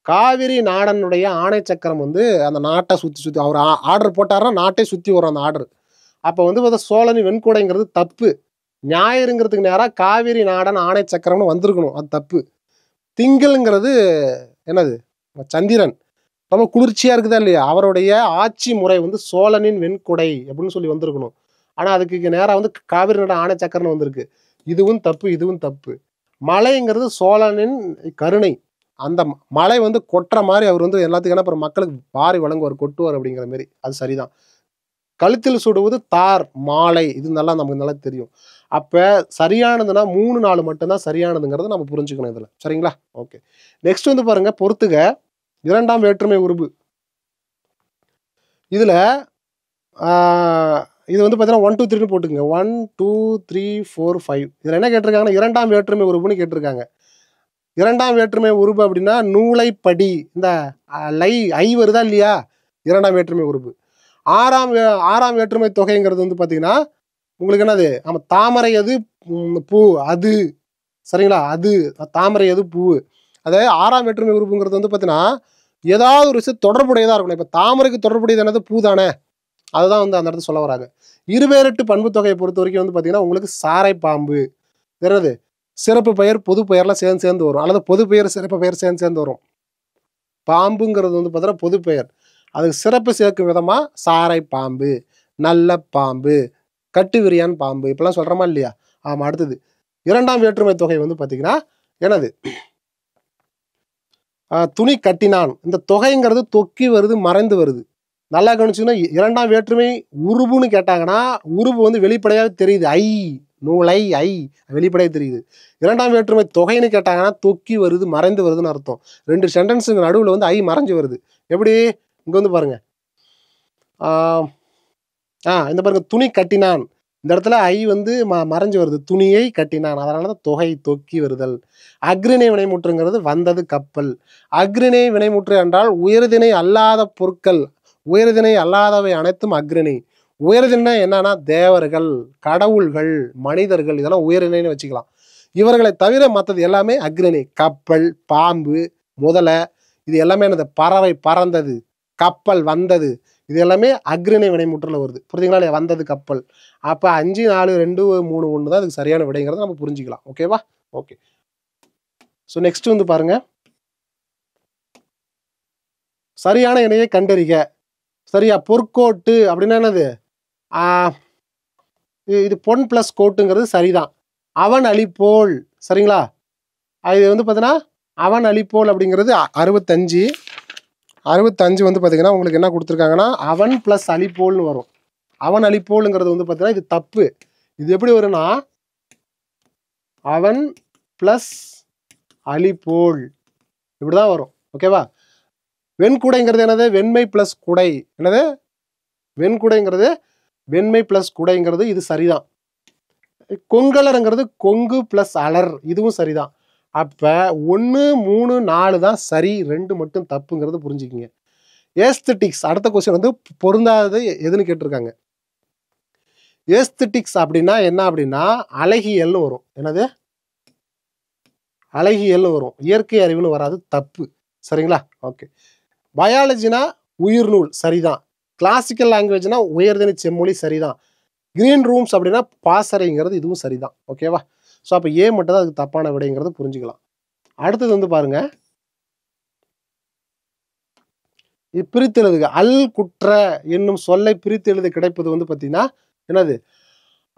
காவிரி நாடனுடைய ஆணை சக்கரம் வந்து அந்த நாட்டை சுற்றி அவர் ஆர்டர் போட்டாருன்னா நாட்டை சுற்றி வரும் அந்த ஆர்டர். அப்போ வந்து பார்த்தா சோழனி வெண்கூடைங்கிறது தப்பு. ஞாயிறுங்கிறதுக்கு நேராக காவிரி நாடன் ஆணை சக்கரம்னு வந்திருக்கணும், அது தப்பு. திங்கள்ங்கிறது என்னது, சந்திரன். ரொம்ப குளிர்ச்சியாக இருக்குதா இல்லையா, அவருடைய ஆட்சி முறை வந்து சோழனின் வெண்குடை அப்படின்னு சொல்லி வந்திருக்கணும். ஆனால் அதுக்கு நேராக வந்து காவிரி நாட ஆணை சக்கரம்னு வந்திருக்கு. இதுவும் தப்பு, இதுவும் தப்பு. மழைங்கிறது சோழனின் கருணை. அந்த மழை வந்து கொட்டுற மாதிரி அவர் வந்து எல்லாத்துக்கும் என்ன அப்புறம் மக்களுக்கு வாரி வழங்குவார், கொட்டுவார் அப்படிங்கிற மாதிரி, அது சரிதான். கழுத்தில் சுடுவது தார் மாலை, இது நல்லா நமக்கு நல்லா தெரியும். அப்போ சரியானதுன்னா 3 4 மட்டும்தான் சரியானதுங்கிறத நம்ம புரிஞ்சுக்கணும் இதில். சரிங்களா? ஓகே, நெக்ஸ்ட் வந்து பாருங்க, பொறுத்துக இரண்டாம் வேற்றுமை உருபு. இதில் இது வந்து பார்த்தீங்கன்னா 1 2 3ன்னு போட்டுக்கோங்க. 1 2 3 4 5. இதில் என்ன கேட்டிருக்காங்கன்னா இரண்டாம் வேற்றுமை உருபுன்னு கேட்டிருக்காங்க. இரண்டாம் வேற்றுமை உருபு அப்படின்னா நூலைப்படி, இந்த ஐ வருதா இல்லையா, இரண்டாம் வேற்றுமை உருபு. ஆறாம் வேற்றுமை தொகைங்கிறது வந்து பார்த்தீங்கன்னா உங்களுக்கு என்னது, நம்ம தாமரை எது பூ அது, சரிங்களா, அது தாமரை எது பூ. அதாவது ஆறாம் வேற்றுமை உறுப்புங்கிறது வந்து பார்த்தீங்கன்னா ஏதாவது ஒரு விஷயம் தொடர்புடையதாக இருக்கணும். இப்போ தாமரைக்கு தொடர்புடையது என்னது, பூ தானே, அதுதான் வந்து அந்த இடத்துல சொல்ல வராங்க. இருவேறுட்டு பண்பு தொகையை பொறுத்த வரைக்கும் வந்து பார்த்தீங்கன்னா உங்களுக்கு சாரை பாம்பு என்னது, சிறப்பு பெயர் பொது பெயர்லாம் சேர்ந்து வரும், அல்லது பொது பெயர் சிறப்பு பெயர் சேர்ந்து வரும். பாம்புங்கிறது வந்து பார்த்தீங்கன்னா பொது பெயர், அதுக்கு சிறப்பு சேர்க்கும் விதமாக சாரை பாம்பு, நல்ல பாம்பு, கட்டு விரியான் பாம்பு இப்பெல்லாம் சொல்கிறோமா இல்லையா. ஆமாம். அடுத்தது இரண்டாம் வேற்றுமை தொகை வந்து பார்த்தீங்கன்னா என்னது, துணி கட்டினான். இந்த தொகைங்கிறது தொக்கி வருது, மறைந்து வருது. நல்லா கவனிச்சுன்னா இரண்டாம் வேற்றுமை உருபுன்னு கேட்டாங்கன்னா உருபு வந்து வெளிப்படையாக தெரியுது, ஐ நூலை ஐ வெளிப்படையாக தெரியுது. இரண்டாம் வேற்றுமை தொகைன்னு கேட்டாங்கன்னா தொக்கி வருது, மறைந்து வருதுன்னு அர்த்தம். 2 சென்டென்ஸுக்கு நடுவில் வந்து ஐ மறைஞ்சு வருது. எப்படி, இங்கே வந்து பாருங்க, இந்த பாருங்க, துணி கட்டினான், இந்த இடத்துல ஐ வந்து மறைஞ்சு வருது, துணியை கட்டினான், அதனால தான் தொகை தொக்கி வருதல். அக்ரிணை வினைமுற்றுங்கிறது வந்தது கப்பல். அக்ரிணை வினைமுற்று என்றால் உயர்திணை அல்லாத பொருட்கள், உயர்திணை அல்லாதவை அனைத்தும் அக்ரிணை. உயர்திணை என்னன்னா தேவர்கள், கடவுள்கள், மனிதர்கள், இதெல்லாம் உயர்திணைன்னு வச்சுக்கலாம். இவர்களை தவிர மற்றது எல்லாமே அக்ரிணை. கப்பல், பாம்பு, முதலை, இது எல்லாமே என்னது, பறவை பறந்தது, கப்பல் வந்தது, இது எல்லாமே அக்ரிணை வினைமுற்றுல வருது. புரியுதுங்களா இல்லையா, வந்தது கப்பல். அப்போ 5 4 2 3 1 தான் அதுக்கு சரியான விடைங்கிறத நம்ம புரிஞ்சுக்கலாம். ஓகேவா? ஓகே, ஸோ நெக்ஸ்ட் வந்து பாருங்க, சரியான இணையை கண்டறிக. சரியா, பொற்கோட்டு அப்படின்னா என்னது, இது பொன் பிளஸ் கோட்டுங்கிறது சரிதான். அவன் அழிப்போல், சரிங்களா, இது வந்து பார்த்தீங்கன்னா அவன் அழிப்போல் அப்படிங்கிறது 65 வந்து பார்த்தீங்கன்னா உங்களுக்கு என்ன கொடுத்துருக்காங்கன்னா அவன் பிளஸ் அழிப்போல்னு வரும். அவன் அழிப்போலுங்கிறது வந்து பார்த்தீங்கன்னா இது தப்பு. இது எப்படி வரும்னா அவன் பிளஸ் அழிப்போல் இப்படிதான் வரும். ஓகேவா? வெண்குடைங்கிறது என்னது, வெண்மை பிளஸ் குடை. என்னது, வெண்குடைங்கிறது வெண்மை பிளஸ் குடைங்கிறது, இது சரிதான். கொங்கலருங்கிறது கொங்கு பிளஸ் அலர், இதுவும் சரிதான். அப்போ 1 3 4 தான் சரி, 2 மட்டும் தப்புங்கிறது புரிஞ்சுக்கிங்க. ஏஸ்தட்டிக்ஸ் அடுத்த கொஸ்டின் வந்து பொருந்தாதது எதுன்னு கேட்டிருக்காங்க. ஏஸ்தட்டிக்ஸ் அப்படின்னா என்ன அப்படின்னா அழகியல்னு வரும். என்னது, அழகியல்னு வரும், இயற்கை அறிவுன்னு வராது, தப்பு. சரிங்களா? ஓகே. பயாலஜினா உயிர்நூல், சரிதான். கிளாசிக்கல் லாங்குவேஜ்னா உயர்திணை செம்மொழி, சரிதான். கிரீன் ரூம்ஸ் அப்படின்னா பாசறைங்கிறது, இதுவும் சரிதான். ஓகேவா? ஸோ அப்போ ஏ மட்டும் தான் அதுக்கு தப்பான விடைங்கிறத புரிஞ்சுக்கலாம். அடுத்தது வந்து பாருங்க, இது பிரித்தெழுதுக. அல் குற்ற என்னும் சொல்லை பிரித்தெழுத கிடைப்பது வந்து பார்த்தீங்கன்னா என்னது,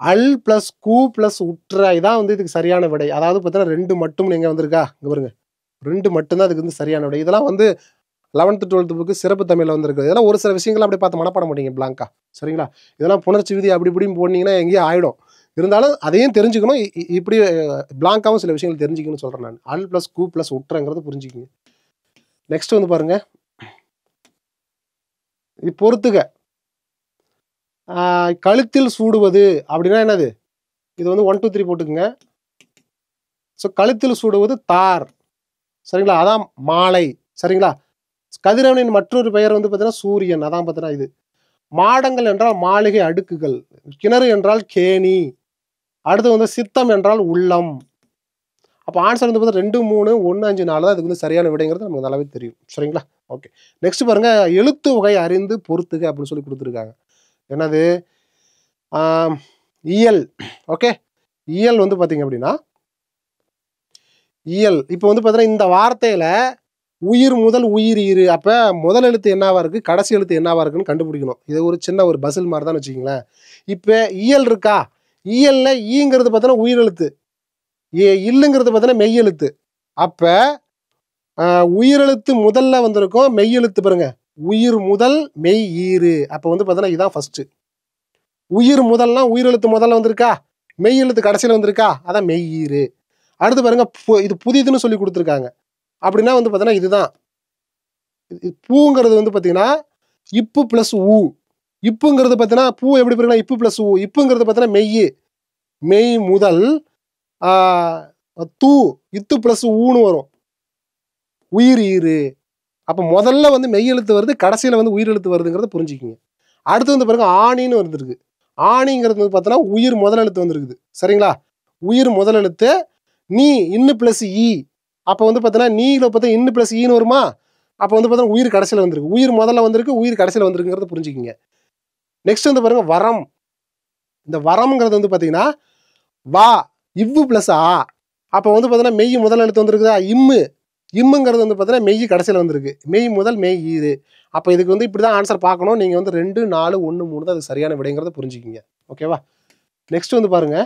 அல் பிளஸ் கூ பிளஸ் உற்ற, இதான் வந்து இதுக்கு சரியான விடை. அதாவது பார்த்தீங்கன்னா 2 மட்டும் எங்கே வந்திருக்கா, இங்கே பாருங்க, 2 மட்டும்தான் அதுக்கு வந்து சரியான விடை. இதெல்லாம் வந்து 11th 12th புக்கு சிறப்பு தமிழில் வந்திருக்கு. இதெல்லாம் ஒரு சில விஷயங்கள் அப்படி பார்த்து மனப்பாடம் பண்ணிங்க பிளாங்கா. சரிங்களா? இதெல்லாம் புணர்ச்சி விதி அப்படி இப்படின்னு போனீங்கன்னா எங்கேயும் ஆயிடும். இருந்தாலும் அதையும் தெரிஞ்சுக்கணும், இப்படி பிளாங்காவும் சில விஷயங்கள் தெரிஞ்சுக்கணும்னு சொல்கிறேன் நான். அல் பிளஸ் கூ பிளஸ் உற்றங்கிறது புரிஞ்சுக்கிங்க. நெக்ஸ்ட் வந்து பாருங்க, இது பொறுத்துக. கழுத்தில் சூடுவது அப்படின்னா என்னது, இது வந்து 1 2 3 போட்டுக்குங்க. ஸோ கழுத்தில் சூடுவது தார். சரிங்களா? அதான் மாலை. சரிங்களா? கதிரவனின் மற்றொரு பெயர் வந்து பார்த்தீங்கன்னா சூரியன். அதான் பார்த்தீங்கன்னா இது. மாடங்கள் என்றால் மாளிகை அடுக்குகள். கிணறு என்றால் கேணி. அடுத்து வந்து சித்தம் என்றால் உள்ளம். அப்போ ஆன்சர் வந்து பார்த்தீங்கன்னா 2, 3, 1, 5, 4 தான் இதுக்கு வந்து சரியான விடைங்கிறது நமக்கு நல்லாவே தெரியும். சரிங்களா? ஓகே. நெக்ஸ்ட் பாருங்க, எழுத்து வகை அறிந்து பொறுத்துக அப்படின்னு சொல்லி கொடுத்துருக்காங்க. என்னது? இயல். ஓகே. இயல் வந்து பார்த்தீங்க அப்படின்னா, இயல் இப்போ வந்து பார்த்தீங்கன்னா இந்த வார்த்தையில உயிர் முதல் உயிர் இரு. அப்போ முதல் எழுத்து என்னவா இருக்கு, கடைசி எழுத்து என்னவா இருக்குன்னு கண்டுபிடிக்கணும். இது ஒரு சின்ன ஒரு பசில் மாதிரி தான் வச்சுக்கிங்களேன். இப்போ இயல் இருக்கா, இயல்ல ஈங்கிறது பார்த்தீங்கன்னா உயிர் எழுத்து, இல்லுங்கிறது பார்த்தீங்கன்னா மெய் எழுத்து. அப்போ உயிரெழுத்து முதல்ல வந்திருக்கும், மெய் எழுத்து பாருங்க, உயிர் முதல் மெய் ஈறு. அப்போ வந்து பார்த்தீங்கன்னா இதான் ஃபர்ஸ்ட். உயிர் முதல்னா உயிரெழுத்து முதல்ல வந்திருக்கா, மெய் எழுத்து கடைசியில் வந்திருக்கா, அதான் மெய் ஈறு. அடுத்து பாருங்க, இது புதிதுன்னு சொல்லி கொடுத்துருக்காங்க. அப்படின்னா வந்து பார்த்தீங்கன்னா இதுதான். பூங்கிறது வந்து பார்த்தீங்கன்னா இப்பு பிளஸ் ஊ. இப்புங்கிறது பார்த்தீங்கன்னா பூ எப்படி பாருங்கன்னா இப்பு பிளஸ் ஊ. இப்புங்கிறது பார்த்தீங்கன்னா மெய், மெய் முதல் தூ, இத்து பிளஸ் ஊன்னு வரும், உயிர் ஈறு. அப்போ முதல்ல வந்து மெய் எழுத்து வருது, கடைசியில் வந்து உயிர் எழுத்து வருதுங்கிறத புரிஞ்சுக்கிங்க. அடுத்து வந்து பாருங்க ஆணின்னு வந்துருக்கு. ஆணிங்கிறது வந்து பார்த்தோன்னா உயிர் முதல் எழுத்து வந்துருக்குது. சரிங்களா? உயிர் முதல் எழுத்து, நீ இன்னு பிளஸ் ஈ. அப்போ வந்து பார்த்தீங்கன்னா நீல பார்த்தா இன்னு பிளஸ் ஈன்னு வருமா? அப்போ வந்து பார்த்தீங்கன்னா உயிர் கடைசியில் வந்திருக்கு. உயிர் முதல்ல வந்திருக்கு, உயிர் கடைசியில் வந்திருக்குங்கிறத புரிஞ்சுக்கிங்க. நெக்ஸ்ட் வந்து பாருங்க வரம். இந்த வரம்ங்கிறது வந்து பார்த்தீங்கன்னா வா, இவ்வு பிளஸ் ஆ. அப்போ வந்து பார்த்தீங்கன்னா மெய் முதல் எழுத்து வந்திருக்குதா, இம்மு. இம்முங்கிறது வந்து பார்த்தீங்கன்னா மெய் கடைசியில் வந்திருக்கு, மெய் முதல் மெய் ஈறு. அப்போ இதுக்கு வந்து இப்படி தான் ஆன்சர் பார்க்கணும். நீங்கள் வந்து 2, 4, 1, 3 தான் அது சரியான விடைங்கிறத புரிஞ்சுக்கிங்க. ஓகேவா? நெக்ஸ்ட் வந்து பாருங்க,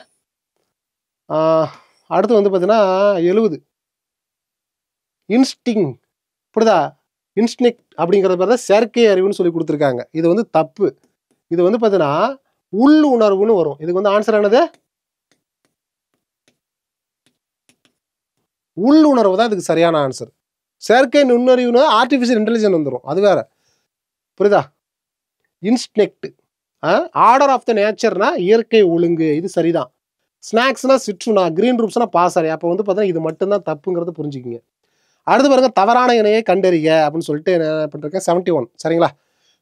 அடுத்து வந்து பார்த்தீங்கன்னா 70 இன்ஸ்டிங். புரியுதா? இன்ஸ்டிக் அப்படிங்கிறது பேர் தான் செயற்கை அறிவுன்னு சொல்லி கொடுத்துருக்காங்க. இது வந்து தப்பு. இது வந்து பார்த்தீங்கன்னா உள் உணர்வுன்னு வரும். இதுக்கு வந்து ஆன்சர் என்னது? உள்ளுணர்வு தான் இதுக்கு சரியான ஆன்சர். செயற்கை நுண்ணறிவுனா ஆர்டிஃபிஷியல் இன்டெலிஜென்ஸ் வந்துடும், அது வேற. புரியுதா? இன்ஸ்டிக்ட், ஆர்டர் ஆஃப் த நேச்சர்னா இயற்கை ஒழுங்கு, இது சரிதான். ஸ்நாக்ஸ்னா சிற்றுனா, கிரீன் ரூப்ஸ்னா பாசறை. அப்போ வந்து பார்த்தீங்கன்னா இது மட்டும்தான் தப்புங்கிறத புரிஞ்சுக்கிங்க. அடுத்து பாருங்க, தவறான இணையை கண்டறிய அப்படின்னு சொல்லிட்டு என்ன பண்ணிருக்கேன் 71. சரிங்களா?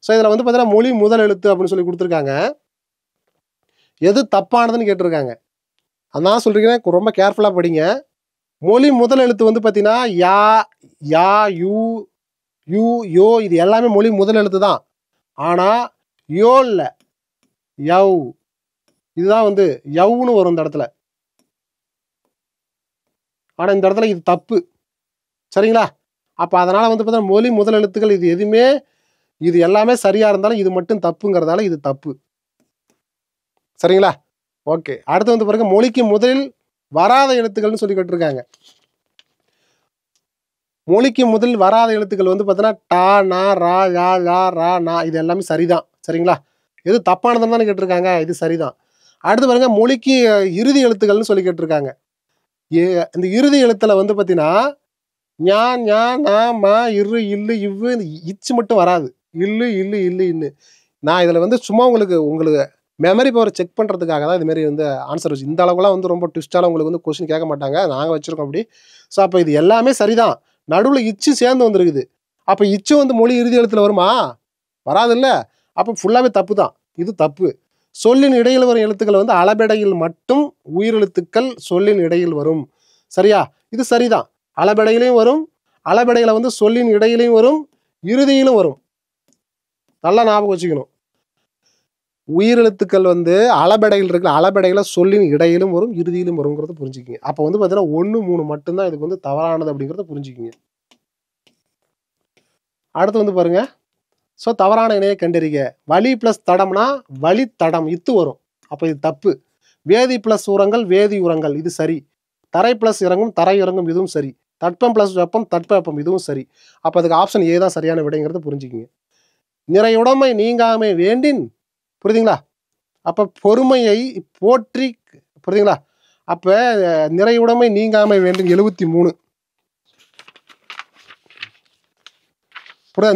ஸோ இதில் வந்து பார்த்தீங்கன்னா மொழி முதல் எழுத்து அப்படின்னு சொல்லி கொடுத்துருக்காங்க. எது தப்பானதுன்னு கேட்டிருக்காங்க. அதான் சொல்றீங்கன்னா ரொம்ப கேர்ஃபுல்லாக படிங்க. மொழி முதல் எழுத்து வந்து பார்த்தீங்கன்னா யா, யா, யூ, யூ, யோ, இது எல்லாமே மொழி முதல் எழுத்து தான். ஆனால் யோ இல்லை, யவ். இதுதான் வந்து யவ்னு வரும் இந்த இடத்துல. ஆனால் இந்த இடத்துல இது தப்பு. சரிங்களா? அப்போ அதனால் வந்து பார்த்தீங்கன்னா மொழி முதல் எழுத்துக்கள் இது எதுவுமே, இது எல்லாமே சரியாக இருந்தாலும் இது மட்டும் தப்புங்கிறதால இது தப்பு. சரிங்களா? ஓகே. அடுத்து வந்து பாருங்க, மொழிக்கு முதலில் வராத எழுத்துக்கள்னு சொல்லி கேட்டிருக்காங்க. மொழிக்கு முதலில் வராத எழுத்துக்கள் வந்து பார்த்தீங்கன்னா டா, நா, ரா, யா, லா, ரா, நா, இது எல்லாமே சரிதான். சரிங்களா? எது தப்பானதுன்னு தானே கேட்டிருக்காங்க, இது சரிதான். அடுத்து பாருங்க, மொழிக்கு இறுதி எழுத்துக்கள்னு சொல்லி கேட்டிருக்காங்க. இந்த இறுதி எழுத்துல வந்து பார்த்தீங்கன்னா ஞா, ஞா, நா, மா, இரு, இல்லு, இவ்வு, இச்சு மட்டும் வராது. இல்லு, இல்லு, இல்லு, இன்னு. நான் இதில் வந்து சும்மா உங்களுக்கு மெமரி பவர் செக் பண்ணுறதுக்காக தான் இதுமாரி வந்து ஆன்சர் வச்சு, இந்த அளவுக்குலாம் வந்து ரொம்ப ட்விஸ்டாலாம் உங்களுக்கு வந்து கொஸ்டின் கேட்க மாட்டாங்க, நாங்கள் வச்சுருக்கோம் அப்படி. ஸோ அப்போ இது எல்லாமே சரிதான். நடுவில் இச்சு சேர்ந்து வந்துருக்குது. அப்போ இச்சு வந்து மொழி இறுதி எழுத்துல வருமா? வராதுல்ல. அப்போ ஃபுல்லாகவே தப்பு தான். இது தப்பு. சொல்லின் இடையில் வரும் எழுத்துக்கள் வந்து அளபெடையில் மட்டும் உயிரெழுத்துக்கள் சொல்லின் இடையில் வரும். சரியா? இது சரிதான். அளபெடையிலையும் வரும், அளபெடையில் வந்து சொல்லின் இடையிலையும் வரும், இறுதியிலும் வரும். நல்லா ஞாபகம் வச்சுக்கணும். உயிரெழுத்துக்கள் வந்து அளபெடையில் இருக்கிற அளபெடையில் சொல்லின் இடையிலும் வரும், இறுதியிலும் வருங்கிறத புரிஞ்சுக்கிங்க. அப்போ வந்து பார்த்தீங்கன்னா 1, 3 மட்டும்தான் இதுக்கு வந்து தவறானது அப்படிங்கிறத புரிஞ்சுக்கிங்க. அடுத்து வந்து பாருங்க, ஸோ தவறான இணையை கண்டறிக. வழி பிளஸ் தடம்னா வழித்தடம், இத்து வரும். அப்போ இது தப்பு. வேதி பிளஸ் உரங்கள் வேதி உரங்கள், இது சரி. தரை பிளஸ் இறங்கும் தரை இறங்கும், இதுவும் சரி. தட்பம் பிளஸ் வெப்பம் தட்பவெப்பம், இதுவும் சரி. அப்போ அதுக்கு ஆப்ஷன் ஏ தான் சரியான விடைங்கிறத புரிஞ்சுக்கிங்க. நிறையுடைமை நீங்காமை வேண்டின், புரியுதுங்களா? அப்போ பொறுமையை போற்றி, புரியுதுங்களா? அப்போ நிறையுடைமை நீங்காமை வேண்டும் 73.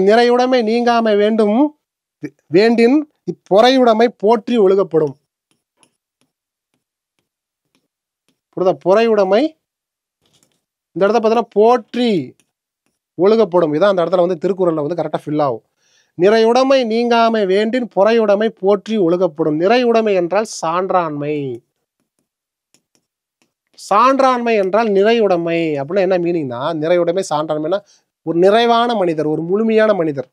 நிறையுடைமை நீங்காமை வேண்டும் வேண்டின் இப்பொறையுடைமை போற்றி ஒழுகப்படும். புரியுதா? பொறையுடைமை இந்த இடத்துல பார்த்தீங்கன்னா போற்றி ஒழுகப்படும். இதான் அந்த இடத்துல வந்து திருக்குறள்ல வந்து கரெக்டாக ஃபில் ஆகும். நிறையுடைமை நீங்காமை வேண்டின் புறையுடைமை போற்றி ஒழுகப்படும். நிறையுடைமை என்றால் சான்றாண்மை. சான்றாண்மை என்றால் நிறையுடைமை அப்படின்னா என்ன மீனிங்னா, நிறையுடைமை சான்றாண்மைனா ஒரு நிறைவான மனிதர், ஒரு முழுமையான மனிதர்,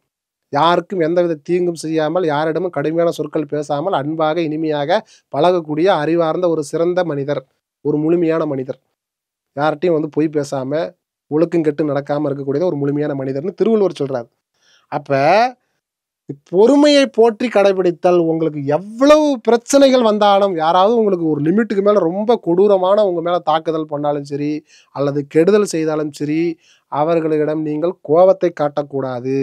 யாருக்கும் எந்தவித தீங்கும் செய்யாமல், யாரிடமும் கடுமையான சொற்கள் பேசாமல், அன்பாக இனிமையாக பழகக்கூடிய அறிவார்ந்த ஒரு சிறந்த மனிதர், ஒரு முழுமையான மனிதர், யார்கிட்டையும் வந்து பொய் பேசாம ஒழுக்கம் கெட்டு நடக்காம இருக்கக்கூடியது ஒரு முழுமையான மனிதர்னு திருவள்ளுவர் சொல்றாரு. அப்ப பொறுமையை போற்றி கடைபிடித்தல். உங்களுக்கு எவ்வளவு பிரச்சனைகள் வந்தாலும், யாராவது உங்களுக்கு ஒரு லிமிட்டுக்கு மேல ரொம்ப கொடூரமான உங்க மேல தாக்குதல் பண்ணாலும் சரி, அல்லது கெடுதல் செய்தாலும் சரி, அவர்களிடம் நீங்கள் கோபத்தை காட்டக்கூடாது.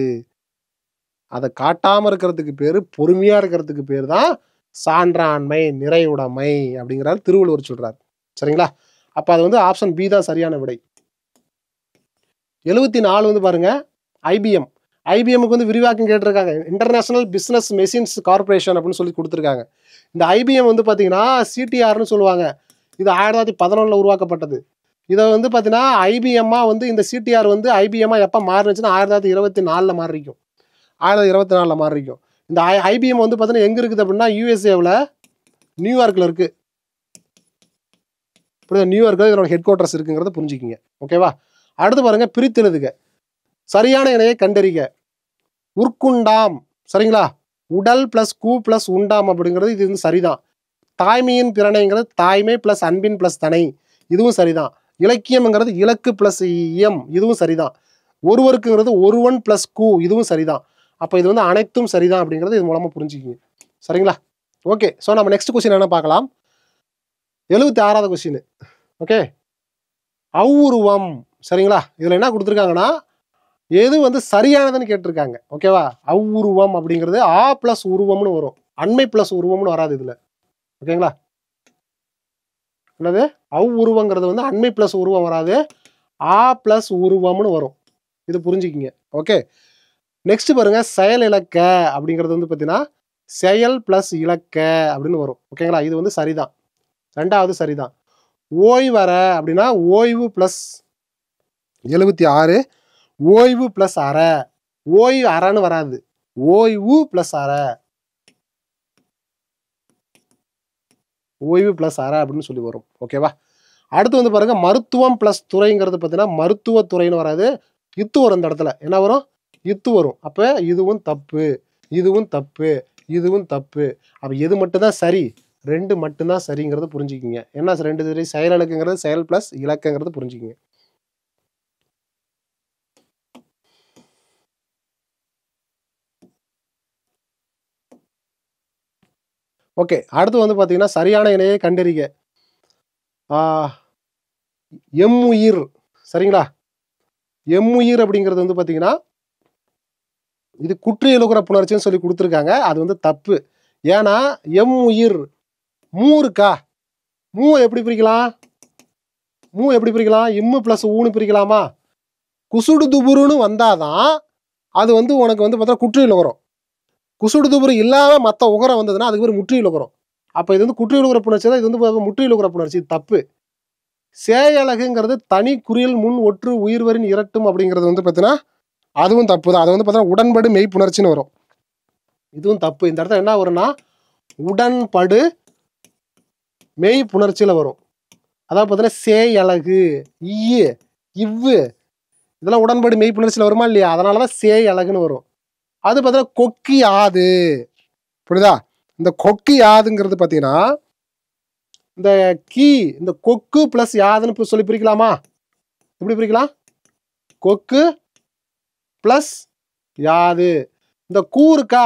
அதை காட்டாம இருக்கிறதுக்கு பேரு, பொறுமையா இருக்கிறதுக்கு பேர் தான் சான்றாண்மை, நிறைவுடைமை அப்படிங்கிறாரு திருவள்ளுவர் சொல்றாரு. சரிங்களா? அப்ப அது வந்து ஆப்ஷன் பி தான் சரியான விடை. 74 வந்து பாருங்க, ஐபிஎம். ஐபிஎம்க்கு வந்து விரிவாக்கம் கேட்டிருக்காங்க. இன்டர்நேஷனல் பிஸ்னஸ் மெஷின்ஸ் கார்பரேஷன் அப்படின்னு சொல்லி கொடுத்துருக்காங்க. இந்த ஐபிஎம் வந்து பார்த்தீங்கன்னா சிடிஆர்னு சொல்லுவாங்க. இது 1911 உருவாக்கப்பட்டது. இதை வந்து பார்த்தீங்கன்னா ஐபிஎம்மா வந்து இந்த சிடிஆர் வந்து ஐபிஎம்மா எப்போ மாறினுச்சுன்னா 1924 மாறிக்கும். 1924 மாறிக்கும். இந்த ஐபிஎம் வந்து பார்த்தீங்கன்னா எங்கே இருக்குது அப்படின்னா யூஎஸ்ஏவில் நியூயார்க்கில் இருக்குது. இப்படி நியூயார்க்கில் இதனோட ஹெட் குவார்ட்டர்ஸ் இருக்குங்கிறத புரிஞ்சுக்கிங்க. ஓகேவா? அடுத்து பாருங்க, பிரித்தெழுதுக. சரியான இணையை கண்டறிக. உட்குண்டாம். சரிங்களா? உடல் பிளஸ் கூ பிளஸ் உண்டாம் அப்படிங்கிறது இது வந்து சரிதான். தாய்மையின் பிறனைங்கிறது தாய்மை பிளஸ் அன்பின் பிளஸ் தனை, இதுவும் சரிதான். இலக்கியம்ங்கிறது இலக்கு பிளஸ் இயம், இதுவும் சரிதான். ஒருவருக்குங்கிறது ஒருவன் பிளஸ் கூ, இதுவும் சரிதான். அப்போ இது வந்து அனைத்தும் சரிதான் அப்படிங்கிறது இது மூலமா புரிஞ்சுக்கிங்க. சரிங்களா? ஓகே. ஸோ நம்ம நெக்ஸ்ட் கொஸ்டின் என்ன பார்க்கலாம். 76வது கொஸ்டின். ஓகே, அவ்வுருவம். சரிங்களா? இதில் என்ன கொடுத்துருக்காங்கன்னா எது வந்து சரியானதுன்னு கேட்டிருக்காங்க. ஓகேவா? அவ்வுருவம் அப்படிங்கிறது ஆ பிளஸ் உருவம்னு வரும், அண்மை பிளஸ் உருவம்னு வராது இதில். ஓகேங்களா? என்னது? அவ்வுருவங்கிறது வந்து அண்மை பிளஸ் உருவம் வராது, ஆ பிளஸ் உருவம்னு வரும். இது புரிஞ்சுக்கிங்க. ஓகே, நெக்ஸ்ட் பாருங்க, செயல் இலக்க அப்படிங்கிறது வந்து பார்த்தீங்கன்னா செயல் பிளஸ் இலக்க அப்படின்னு வரும். ஓகேங்களா? இது வந்து சரிதான், ரெண்டாவது சரிதான். ஓய்வற அப்படின்னா ஓய்வு பிளஸ் 76, ஓய்வு பிளஸ் அற. ஓய்வு அறன்னு வராது, ஓய்வு பிளஸ் அற, ஓய்வு பிளஸ் அற அப்படின்னு சொல்லி வரும். ஓகேவா? அடுத்து வந்து பாருங்க, மருத்துவம் பிளஸ் துறைங்கிறது பார்த்தீங்கன்னா மருத்துவத்துறைன்னு வராது, இத்து வரும். இந்த இடத்துல என்ன வரும்? இத்து வரும். அப்போ இதுவும் தப்பு, இதுவும் தப்பு, இதுவும் தப்பு. அப்போ எது மட்டும்தான் சரி? 2 மட்டும்தான் சரிங்கிறது புரிஞ்சுக்கிங்க. என்ன 2 சரி? செயல் இலக்குங்கிறது செயல் பிளஸ் இலக்கங்கிறது புரிஞ்சுக்கிங்க. ஓகே, அடுத்து வந்து பார்த்தீங்கன்னா சரியான இணையை கண்டறிக. எம்முயிர். சரிங்களா? எம்முயிர் அப்படிங்கிறது வந்து பார்த்தீங்கன்னா இது குற்றியலுகிற புணர்ச்சின்னு சொல்லி கொடுத்துருக்காங்க. அது வந்து தப்பு. ஏன்னா எம்முயிர் மூ இருக்கா, மூ எப்படி பிரிக்கலாம்? மூ எப்படி பிரிக்கலாம்? இம்மு பிளஸ் ஊன்னு பிரிக்கலாமா? குசுடு துபுருன்னு வந்தாதான் அது வந்து உனக்கு வந்து பார்த்தா குற்றியல் உகரம். குசுடு துபுரு இல்லாம மற்ற உகரம் வந்ததுன்னா அதுக்கு ஒரு முற்றியல் உகரம். அப்போ இது வந்து குற்றியல் உகர புணர்ச்சி தான், இது வந்து முற்றியல் உகர புணர்ச்சி. தப்பு. சேயலகுங்கிறது தனி குறியல் முன் ஒற்று உயிர்வரின் இரட்டும் அப்படிங்கிறது வந்து பார்த்தீங்கன்னா அதுவும் தப்பு தான். அது வந்து பார்த்தீங்கன்னா உடன்படு மெய் புணர்ச்சின்னு வரும். இதுவும் தப்பு. இந்த இடத்துல என்ன வரும்னா உடன்படு மெய் புணர்ச்சியில் வரும். அதாவது பார்த்தீங்கன்னா சேயலகு, ஈ, இவ்வு இதெல்லாம் உடன்படு மெய் புணர்ச்சியில் வருமா இல்லையா? அதனால தான் சேயலகுன்னு வரும். அது பார்த்தீங்கன்னா கொக்கி ஆது. புரியுதா? இந்த கொக்கி யாதுங்கிறது பார்த்தீங்கன்னா இந்த கீ, இந்த கொக்கு பிளஸ் யாதுன்னு சொல்லி பிரிக்கலாமா? எப்படி பிரிக்கலாம்? கொக்கு பிளஸ் யாது. இந்த கூ இருக்கா,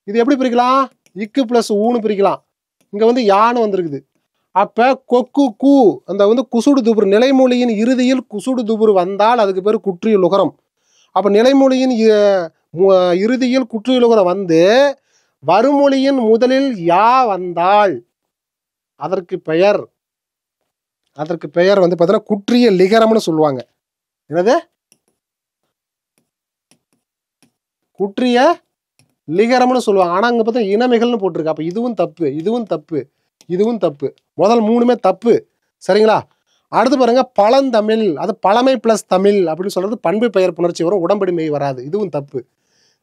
இது எப்படி பிரிக்கலாம்? இக்கு பிளஸ் ஊன்னு பிரிக்கலாம். இங்க வந்து யான்னு வந்திருக்குது. அப்ப கொக்கு கூ, அந்த வந்து குசுடு துபுரு, நிலைமொழியின் இறுதியில் குசுடு துபுரு வந்தால் அதுக்கு பேர் குற்றியல் உகரம். அப்ப நிலைமொழியின் இறுதியில் குற்றியல் உகரம் வந்து வருமொழியின் முதலில் யா வந்தால் அதற்கு பெயர் வந்து பார்த்தீங்கன்னா குற்றிய லிகரம்னு சொல்லுவாங்க. என்னது? குற்றிய லிகரம்னு சொல்லுவாங்க. ஆனா அங்க பார்த்தா இனமிகள்னு போட்டிருக்கு. அப்ப இதுவும் தப்பு, இதுவும் தப்பு, இதுவும் தப்பு. முதல் 3மே தப்பு. சரிங்களா? அடுத்து பாருங்க பழந்தமிழ், அது பழமை பிளஸ் தமிழ் அப்படின்னு சொல்றது பண்பு பெயர் புணர்ச்சி வரும், உடம்படி மெய் வராது, இதுவும் தப்பு.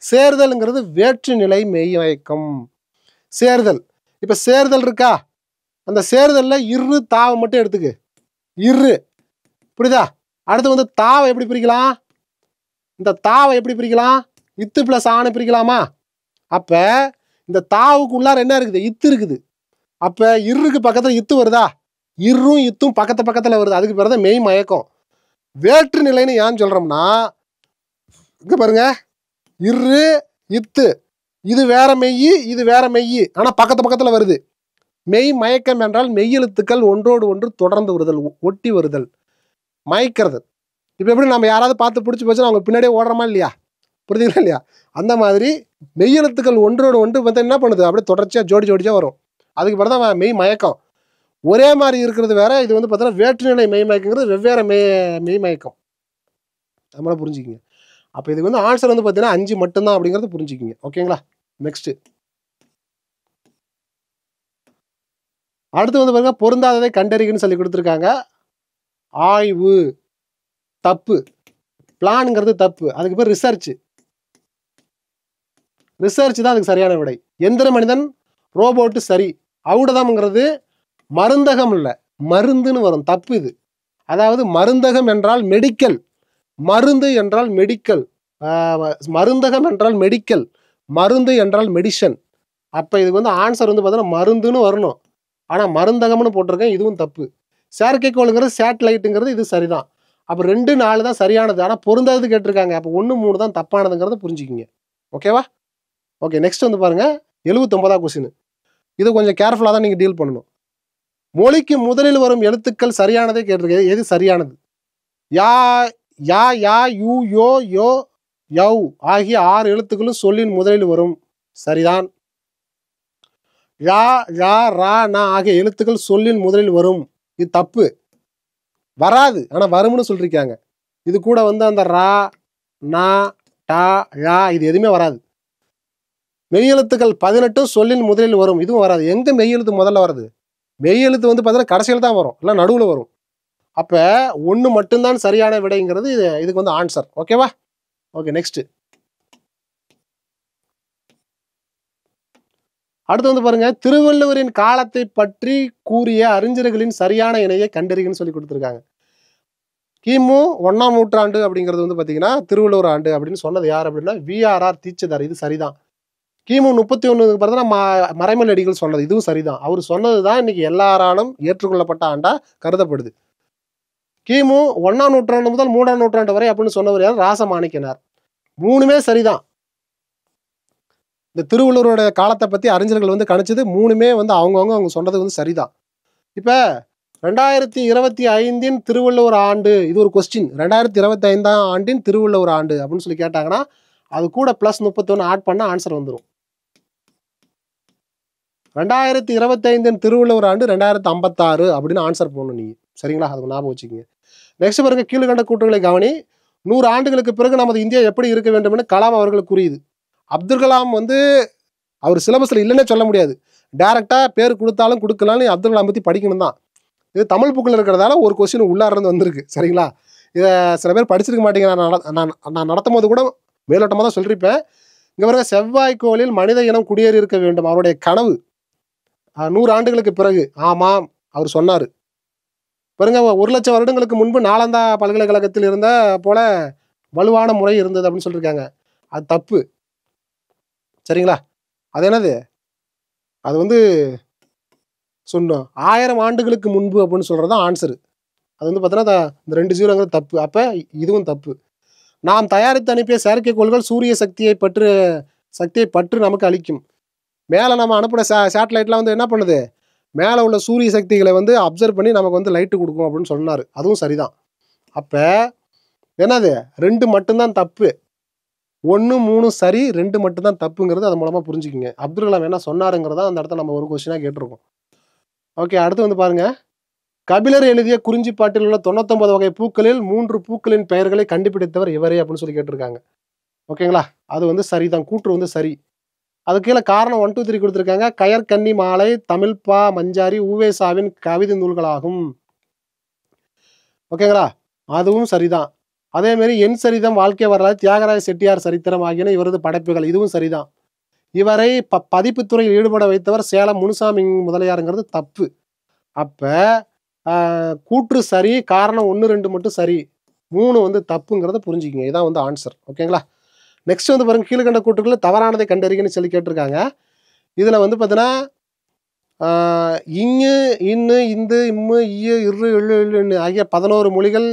சேர்தல்ங்கிறது வேற்றுநிலை மெய்மயக்கம். சேர்தல், இப்ப சேர்தல் இருக்கா, அந்த சேர்தல்ல இரு தாவை மட்டும் எடுத்துக்கு, இரு, புரியுதா? அடுத்து வந்து தாவை எப்படி பிரிக்கலாம், இந்த தாவை எப்படி பிரிக்கலாம், இத்து பிளஸ் ஆணை பிரிக்கலாமா? அப்ப இந்த தாவுக்கு உள்ளார என்ன இருக்குது, இத்து இருக்குது. அப்ப இருக்கு பக்கத்துல இத்து வருதா, இரும் இத்தும் பக்கத்துல வருது, அதுக்கு பிறகு மெய் மயக்கம். வேற்று நிலைன்னு ஏன் சொல்றோம்னா, இங்க பாருங்க, இரு இத்து, இது வேற மெய் இது வேற மெய், ஆனா பக்கத்துல வருது. மெய் மயக்கம் என்றால் மெய்யெழுத்துக்கள் ஒன்றோடு ஒன்று தொடர்ந்து வருதல், ஒட்டி வருதல், மயக்கிறது. இப்ப எப்படி நம்ம யாராவது பார்த்து பிடிச்சி போச்சுன்னா அவங்க பின்னாடியே ஓடுறோமா இல்லையா, புரியுதுங்களா இல்லையா? அந்த மாதிரி மெய்யெழுத்துக்கள் ஒன்றோடு ஒன்று வந்து என்ன பண்ணுது, அப்படியே தொடர்ச்சியா ஜோடிச்சா வரும், அதுக்கு பிறகு தான் மெய் மயக்கம். ஒரே மாதிரி இருக்கிறது வேற, இது வந்து பார்த்தீங்கன்னா வேற்றுநிலை மெய் மயக்கங்கிறது வெவ்வேறு மெய் மயக்கம், நம்மள புரிஞ்சுக்கிங்க. அப்போ இதுக்கு வந்து ஆன்சர் வந்து பார்த்தீங்கன்னா 5 மட்டும்தான் அப்படிங்கிறது புரிஞ்சுக்கிங்க. ஓகேங்களா? நெக்ஸ்ட் அடுத்து வந்து பாருங்க, பொருந்தாததை கண்டறிகன்னு சொல்லி கொடுத்துருக்காங்க. ஆய்வு தப்பு, பிளான்ங்கிறது தப்பு, அதுக்கு பேர் ரிசர்ச், ரிசர்ச் தான் அதுக்கு சரியான விடை. எந்திர மனிதன் ரோபோட்டு சரி. ஔடதம்ங்கிறது மருந்தகம் இல்லை, மருந்துன்னு வரும், தப்பு இது. அதாவது மருந்தகம் என்றால் மெடிக்கல், மருந்து என்றால் மெடிக்கல், மருந்தகம் என்றால் மெடிக்கல், மருந்து என்றால் மெடிசன். அப்போ இதுக்கு வந்து ஆன்சர் வந்து பார்த்தீங்கன்னா மருந்துன்னு வரணும், ஆனால் மருந்தகம்னு போட்டிருக்கேன், இதுவும் தப்பு. செயற்கைக்கோளுங்கிறது சேட்டலைட்டுங்கிறது இது சரிதான். அப்போ 2, 4 தான் சரியானது, ஆனால் பொருந்தாது கேட்டிருக்காங்க. அப்போ 1, 3 தான் தப்பானதுங்கிறத புரிஞ்சுக்கிங்க. ஓகேவா? ஓகே, நெக்ஸ்ட் வந்து பாருங்க 79ஆம் கொஸ்டின். இது கொஞ்சம் கேர்ஃபுல்லாக தான் நீங்கள் டீல் பண்ணணும். மொழிக்கு முதலில் வரும் எழுத்துக்கள் சரியானதே கேட்டிருக்கேன், எது சரியானது? யா யா யா யூ யோ யோ யவ் ஆகிய 6 எழுத்துக்களும் சொல்லின் முதலில் வரும், சரிதான். யா யா ரா நா ஆகிய எழுத்துக்கள் சொல்லின் முதலில் வரும், இது தப்பு, வராது, ஆனால் வரும்னு சொல்லிருக்காங்க. இது கூட வந்து அந்த ரா நா டா யா இது எதுவுமே வராது. மெய்யெழுத்துக்கள் 18 சொல்லின் முதலில் வரும், இதுவும் வராது. எங்க மெய்யெழுத்து முதல்ல வருது? மெய்யெழுத்து வந்து பார்த்தீங்கன்னா கடைசியில் தான் வரும், இல்லை நடுவில் வரும். அப்போ 1 மட்டும்தான் சரியான விடைங்கிறது இதுக்கு வந்து ஆன்சர். ஓகேவா? ஓகே, நெக்ஸ்ட் அடுத்து வந்து பாருங்க, திருவள்ளுவரின் காலத்தை பற்றி கூறிய அறிஞர்களின் சரியான இணையை கண்டறிகன்னு சொல்லி கொடுத்துருக்காங்க. கிமு 1ஆம் நூற்றாண்டு அப்படிங்கிறது வந்து பார்த்தீங்கன்னா திருவள்ளுவர் ஆண்டு அப்படின்னு சொன்னது யார் அப்படின்னா VRR தீட்சிதர், இது சரிதான். கிமு 31 பார்த்தீங்கன்னா மறைமலை அடிகள் சொன்னது, இதுவும் சரிதான். அவர் சொன்னது தான் இன்னைக்கு எல்லாராலும் ஏற்றுக்கொள்ளப்பட்ட ஆண்டா கருதப்படுது. கிமு 1ஆம் நூற்றாண்டு முதல் 3ஆம் நூற்றாண்டு வரை அப்படின்னு சொன்னவர் யார்? ராசமாணிக்கனார். 3மே சரிதான். இந்த திருவள்ளுவரோட காலத்தை பற்றி அறிஞர்கள் வந்து கணிச்சது 3மே வந்து அவங்க சொன்னது வந்து சரிதான். இப்போ 2025 திருவள்ளுவர் ஆண்டு, இது ஒரு கொஸ்டின். 2025ஆம் ஆண்டின் திருவள்ளுவர் ஆண்டு அப்படின்னு சொல்லி கேட்டாங்கன்னா அது கூட +31 ஆட் பண்ண ஆன்சர் வந்துடும். 2025 திருவள்ளுவர் ஆண்டு 2056 அப்படின்னு ஆன்சர் போடணும் நீங்க, சரிங்களா? அதுக்கு ஞாபகம் வச்சுக்கோங்க. நெக்ஸ்ட் பாருங்க, கீழ்கண்ட கூற்றுகளை கவனி. 100 ஆண்டுகளுக்கு பிறகு நமது இந்தியா எப்படி இருக்க வேண்டும் என்று கலாம் அவர்களுக்கு கூறியது. அப்துல் கலாம் வந்து அவர் சிலபஸ்ல இல்லைன்னே சொல்ல முடியாது, டைரக்டா பேர் கொடுத்தாலும் கொடுக்கலாம்னு அப்துல் கலாம் பத்தி படிக்கணும் தான். இது தமிழ் புக்கில் இருக்கிறதால ஒரு கொஸ்டின் உள்ளார்ந்து வந்திருக்கு, சரிங்களா? இதை சில பேர் படிச்சிருக்க மாட்டேங்க, நான் நடத்தும் போது கூட மேலோட்டமாக தான் சொல்லியிருப்பேன். இங்கே பாருங்க, செவ்வாய்க்கோளில் மனித இனம் குடியேறி இருக்க வேண்டும், அவருடைய கனவு 100 ஆண்டுகளுக்கு பிறகு. ஆமாம், அவர் சொன்னார். பாருங்க, 1,00,000 வருடங்களுக்கு முன்பு நாலந்தா பல்கலைக்கழகத்தில் இருந்த போல வலுவான முறை இருந்தது அப்படின்னு சொல்லியிருக்காங்க. அது தப்பு, சரிங்களா? அது என்னது, அது வந்து சொன்னோம் 1000 ஆண்டுகளுக்கு முன்பு அப்படின்னு சொல்றது ஆன்சரு. அது வந்து பார்த்தீங்கன்னா இந்த 2 0ங்கிறது தப்பு. அப்போ இதுவும் தப்பு. நாம் தயாரித்து அனுப்பிய செயற்கைக்கோள்கள் சூரிய சக்தியை பற்று நமக்கு அளிக்கும். மேலே நம்ம அனுப்பின சேட்டலைட்லாம் வந்து என்ன பண்ணுது, மேலே உள்ள சூரிய சக்திகளை வந்து அப்சர்வ் பண்ணி நமக்கு வந்து லைட்டு கொடுக்கும் அப்படின்னு சொன்னார், அதுவும் சரிதான். அப்போ என்னது, 2 மட்டும்தான் தப்பு, 1, 3 சரி, 2 மட்டும்தான் தப்புங்கிறது அது மூலமாக புரிஞ்சுக்கிங்க. அப்துல் கலாம் என்ன சொன்னாருங்கிறதா அந்த இடத்த நம்ம ஒரு கொஸ்டினாக கேட்டிருக்கோம். ஓகே, அடுத்து வந்து பாருங்க, கபிலர் எழுதிய குறிஞ்சிப்பாட்டில் உள்ள 99 வகை பூக்களில் 3 பூக்களின் பெயர்களை கண்டுபிடித்தவர் இவரே அப்படின்னு சொல்லி கேட்டிருக்காங்க. ஓகேங்களா? அது வந்து சரிதான், கூற்று வந்து சரி. அது கீழே காரணம் 1, 2, 3 கொடுத்துருக்காங்க. கயற்கன்னி மாலை, தமிழ்ப்பா, மஞ்சாரி, ஊவேசாவின் கவிதை நூல்களாகும். ஓகேங்களா? அதுவும் சரிதான். அதேமாரி என் சரிதம், வாழ்க்கை வரலாறு, தியாகராஜ செட்டியார் சரித்திரம் ஆகியன இவரது படைப்புகள். இதுவும் சரிதான். இவரை பதிப்புத் துறையில் ஈடுபட வைத்தவர் சேலம் முனுசாமி முதலியாருங்கிறது தப்பு. அப்ப கூற்று சரி, காரணம் 1, 2 மட்டும் சரி. 3 வந்து தப்புங்கிறத புரிஞ்சுக்கங்க. இதான் வந்து ஆன்சர். ஓகேங்களா? நெக்ஸ்ட் வந்து பாருங்க, கீழ்கண்ட கூற்றுகளில் தவறானதை கண்டறிகன்னு சொல்லி கேட்டிருக்காங்க. இதுல வந்து பார்த்தீங்கன்னா இங்கு, இன்னு, இந்து, இம்மு, இய்யு, இரு, இள்ளு, இல்லுன்னு ஆகிய 11 மொழிகள்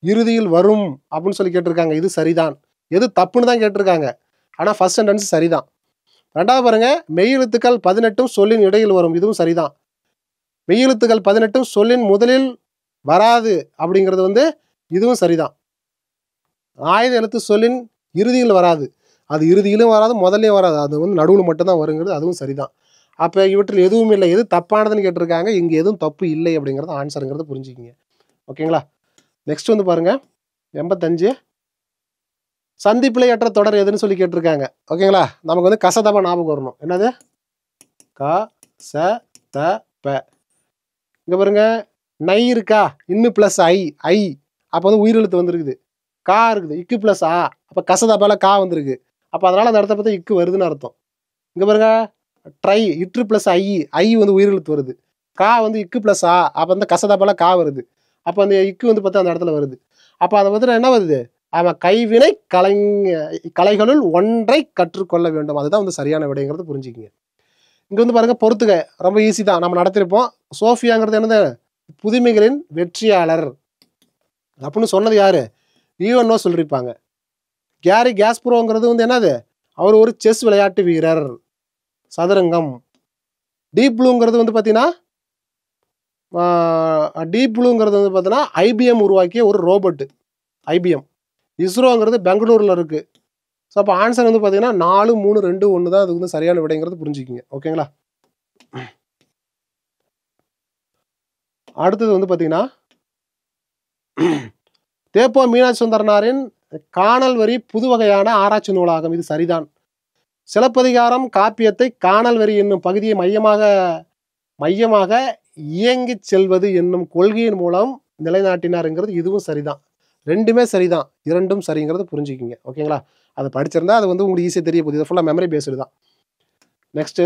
இறுதியில் வரும் அப்படின்னு சொல்லி கேட்டிருக்காங்க. இது சரிதான். எது தப்புன்னு தான் கேட்டிருக்காங்க. ஆனால் ஃபர்ஸ்ட் சென்டென்ஸ் சரிதான். ரெண்டாவது பாருங்க, மெய்யெழுத்துக்கள் 18 சொல்லின் இடையில் வரும். இதுவும் சரிதான். மெய்யெழுத்துக்கள் 18 சொல்லின் முதலில் வராது அப்படிங்கிறது வந்து இதுவும் சரிதான். ஆயுத எழுத்து சொல்லின் இறுதியில் வராது. அது இறுதியிலும் வராது, முதல்லையும் வராது. அது வந்து நடுவில் மட்டும்தான் வருங்கிறது அதுவும் சரிதான். அப்போ இவற்றில் எதுவும் இல்லை. எது தப்பானதுன்னு கேட்டிருக்காங்க. இங்கே எதுவும் தப்பு இல்லை அப்படிங்கிறது ஆன்சருங்கிறத புரிஞ்சுக்கிங்க. ஓகேங்களா? நெக்ஸ்ட் வந்து பாருங்க, 85 சந்திப்பிழையற்ற தொடர் எதுன்னு சொல்லி கேட்டிருக்காங்க. ஓகேங்களா? நமக்கு வந்து கசதப ஞாபகம் வரணும். என்னது? க ச த ப. இங்க பாருங்க, நை இருக்கா, இன்னு பிளஸ் ஐ, ஐ அப்போ வந்து உயிரெழுத்து வந்திருக்குது. கா இருக்குது, இக்கு பிளஸ் ஆ, அப்போ கசதபால கா வந்திருக்கு. அப்போ அதனால அந்த இடத்த பார்த்தா இக்கு வருதுன்னு அர்த்தம். இங்க பாருங்க, ட்ரை இற்று பிளஸ் ஐ, ஐ வந்து உயிரெழுத்து வருது. கா வந்து இக்கு பிளஸ் ஆ, அப்போ வந்து கசதபால கா வருது. அப்போ அந்த இக்கு வந்து பார்த்தா அந்த இடத்துல வருது. அப்போ அதை வந்து என்ன வருது? அவன் கைவினை கலைகளுள் ஒன்றை கற்றுக்கொள்ள வேண்டும். அதுதான் வந்து சரியான விடைங்கிறது புரிஞ்சுக்கிங்க. இங்க வந்து பாருங்க, பொறுத்துக்க ரொம்ப ஈஸி தான், நம்ம நடத்திருப்போம். சோஃபியாங்கிறது என்னது? புதுமைகளின் வெற்றியாளர் அப்படின்னு சொன்னது யாரு? ஈவனோ சொல்லியிருப்பாங்க. கேரி கேஸ்ப்ரோங்கிறது வந்து என்னது? அவர் ஒரு செஸ் விளையாட்டு வீரர், சதுரங்கம். டீப் ப்ளூங்கிறது வந்து பார்த்தீங்கன்னா ஐபிஎம் உருவாக்கிய ஒரு ரோபோட்டு, ஐபிஎம். இஸ்ரோங்கிறது பெங்களூரில் இருக்குது. ஸோ அப்போ ஆன்சர் வந்து பார்த்தீங்கன்னா 4, 3, 2, 1 தான் அதுக்கு வந்து சரியான விடைங்கிறது புரிஞ்சுக்கிங்க. ஓகேங்களா? அடுத்தது வந்து பார்த்தீங்கன்னா தேப்போ மீனாட்சி சுந்தரனாரின் காணல் வரி புது வகையான ஆராய்ச்சி நூலாகும். இது சரிதான். சிலப்பதிகாரம் காப்பியத்தை காணல் வரி என்னும் பகுதியை மையமாக இயங்கிச் செல்வது என்னும் கொள்கையின் மூலம் நிலைநாட்டினாருங்கிறது இதுவும் சரிதான். ரெண்டுமே சரிதான், இரண்டும் சரிங்கிறது புரிஞ்சுக்கிங்க. ஓகேங்களா? அதை படிச்சிருந்தா அது வந்து உங்களுக்கு ஈஸியாக தெரிய போகுது. இது ஃபுல்லாக மெமரி பேஸ்டு தான். நெக்ஸ்ட்டு,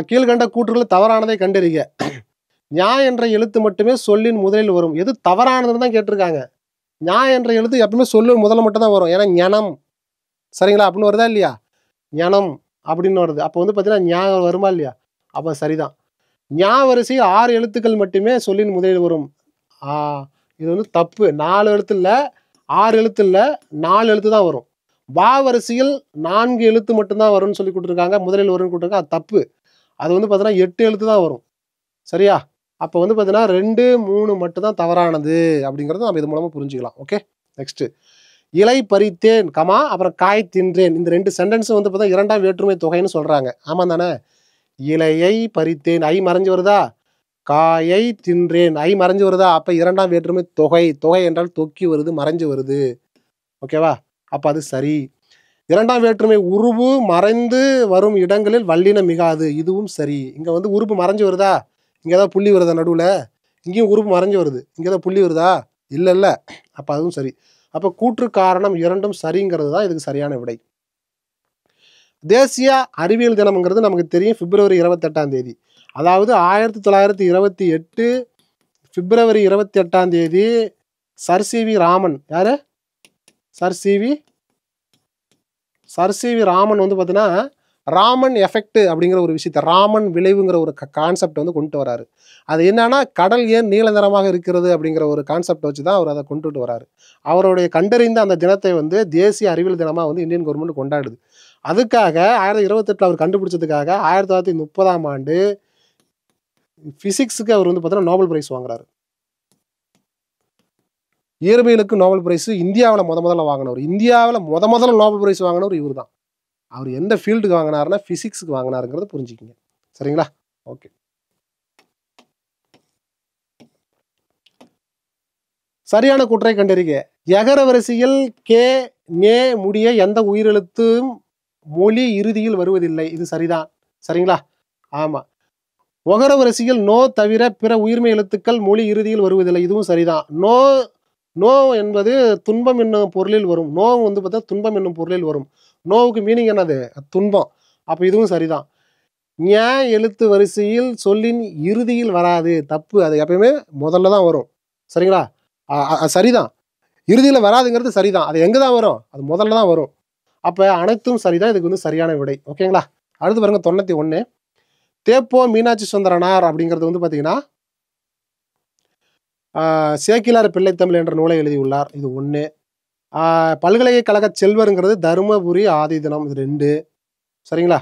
கீழ்கண்ட கூற்றுகள் தவறானதை கண்டறிக. ஞா என்ற எழுத்து மட்டுமே சொல்லின் முதலில் வரும். எது தவறானதுன்னு தான் கேட்டிருக்காங்க. ஞா என்ற எழுத்து எப்பவுமே சொல்லின் முதல்ல மட்டும் தான் வரும். ஏன்னா ஞனம், சரிங்களா, அப்படின்னு வருதா இல்லையா? ஞனம் அப்படின்னு வருது. அப்போ வந்து பார்த்தீங்கன்னா ஞா வருமா இல்லையா? அப்போ சரிதான். ஞா வரிசையில் 6 எழுத்துக்கள் மட்டுமே சொல்லின் முதலில் வரும். இது வந்து தப்பு. 4 எழுத்து இல்லை, 6 எழுத்து இல்லை, 4 எழுத்து தான் வரும். வா வரிசையில் 4 எழுத்து மட்டும்தான் வரும்னு சொல்லி கொடுத்துருக்காங்க, முதலில் வரும்னு கொடுத்துருக்காங்க. அது தப்பு. அது வந்து பார்த்தீங்கன்னா 8 எழுத்து தான் வரும். சரியா? அப்போ வந்து பார்த்தீங்கன்னா 2, 3 மட்டும் தான் தவறானது அப்படிங்கிறது நம்ம இது மூலமாக புரிஞ்சுக்கலாம். ஓகே, நெக்ஸ்ட், இலை பறித்தேன் கமா அப்புறம் காய் தின்றேன். இந்த 2 சென்டென்ஸும் வந்து பார்த்தா 2ஆம் வேற்றுமை தொகைன்னு சொல்கிறாங்க. ஆமாம் தானே? இலையை பறித்தேன், ஐ மறைஞ்சு வருதா? காயை தின்றேன், ஐ மறைஞ்சு வருதா? அப்போ 2ஆம் வேற்றுமை தொகை. தொகை என்றால் தொக்கி வருது, மறைஞ்சு வருது. ஓகேவா? அப்போ அது சரி. 2ஆம் வேற்றுமை உருவு மறைந்து வரும் இடங்களில் வல்லினம் மிகாது. இதுவும் சரி. இங்கே வந்து உருப்பு மறைஞ்சு வருதா? இங்கே ஏதாவது புள்ளி வருதா நடுவில்? இங்கேயும் உருப்பு மறைஞ்சு வருது, இங்கே ஏதாவது புள்ளி வருதா? இல்லை. அப்போ அதுவும் சரி. அப்போ கூற்று காரணம் இரண்டும் சரிங்கிறது தான் இதுக்கு சரியான விடை. தேசிய அறிவியல் தினம்ங்கிறது நமக்கு தெரியும், பிப்ரவரி 28ஆம் தேதி. அதாவது 1928 பிப்ரவரி 28ஆம் தேதி சர் சி.வி. ராமன், யாரு? Sir CV. ராமன் வந்து பார்த்தீங்கன்னா ராமன் எஃபெக்ட் அப்படிங்கிற ஒரு விஷயத்தை, ராமன் விளைவுங்கிற ஒரு கான்செப்ட் வந்து கொண்டு வராரு. அது என்னன்னா, கடல் ஏன் நீல நிறமாக இருக்கிறது அப்படிங்கிற ஒரு கான்செப்ட் வச்சு தான் அவர் அதை கொண்டுட்டு வராரு. அவருடைய கண்டறிந்த அந்த தினத்தை வந்து தேசிய அறிவியல் தினமாக வந்து இந்தியன் கவர்மெண்ட் கொண்டாடுது. அதுக்காக 1928 அவர் கண்டுபிடிச்சதுக்காக 1930ஆம் ஆண்டு பிசிக்ஸுக்கு அவர் வந்து பார்த்தீங்கன்னா நோபல் பிரைஸ் வாங்குறாரு. இயற்பியலுக்கு நோபல் பிரைஸ் இந்தியாவில் முதல்ல வாங்கினவர். இந்தியாவில் முதல்ல நோபல் பிரைஸ் வாங்கினவர் இவர் தான். அவர் எந்த ஃபீல்டுக்கு வாங்கினாருன்னா பிசிக்ஸுக்கு வாங்கினாருங்கிறத புரிஞ்சுக்கிங்க. சரிங்களா? ஓகே, சரியான கூற்றை கண்டறிக. எகர வரிசையில் கே நே முடிய எந்த உயிரெழுத்தும் மொழி இறுதியில் வருவதில்லை. இது சரிதான். சரிங்களா? ஆமாம். ஒகர வரிசையில் நோ தவிர பிற உயிர்மை எழுத்துக்கள் மொழி இறுதியில் வருவதில்லை. இதுவும் சரிதான். நோ நோ என்பது துன்பம் என்னும் பொருளில் வரும். நோ வந்து பார்த்தா துன்பம் என்னும் பொருளில் வரும். நோவுக்கு மீனிங் என்னது? துன்பம். அப்போ இதுவும் சரிதான். ஞ எழுத்து வரிசையில் சொல்லின் இறுதியில் வராது. தப்பு. அது எப்பயுமே முதல்ல தான் வரும். சரிங்களா? சரிதான். இறுதியில் வராதுங்கிறது சரிதான். அது எங்கே தான் வரும்? அது முதல்ல தான் வரும். அப்போ அனைத்தும் சரிதான். இதுக்கு வந்து சரியான விடை. ஓகேங்களா? அடுத்து பாருங்க 91. தேப்போ மீனாட்சி சுந்தரனார் அப்படிங்கிறது வந்து பார்த்தீங்கன்னா சேக்கிலார் பிள்ளைத்தமிழ் என்ற நூலை எழுதியுள்ளார். இது 1. பல்கலைக்கழக செல்வருங்கிறது தருமபுரி ஆதிதினம். இது 2. சரிங்களா?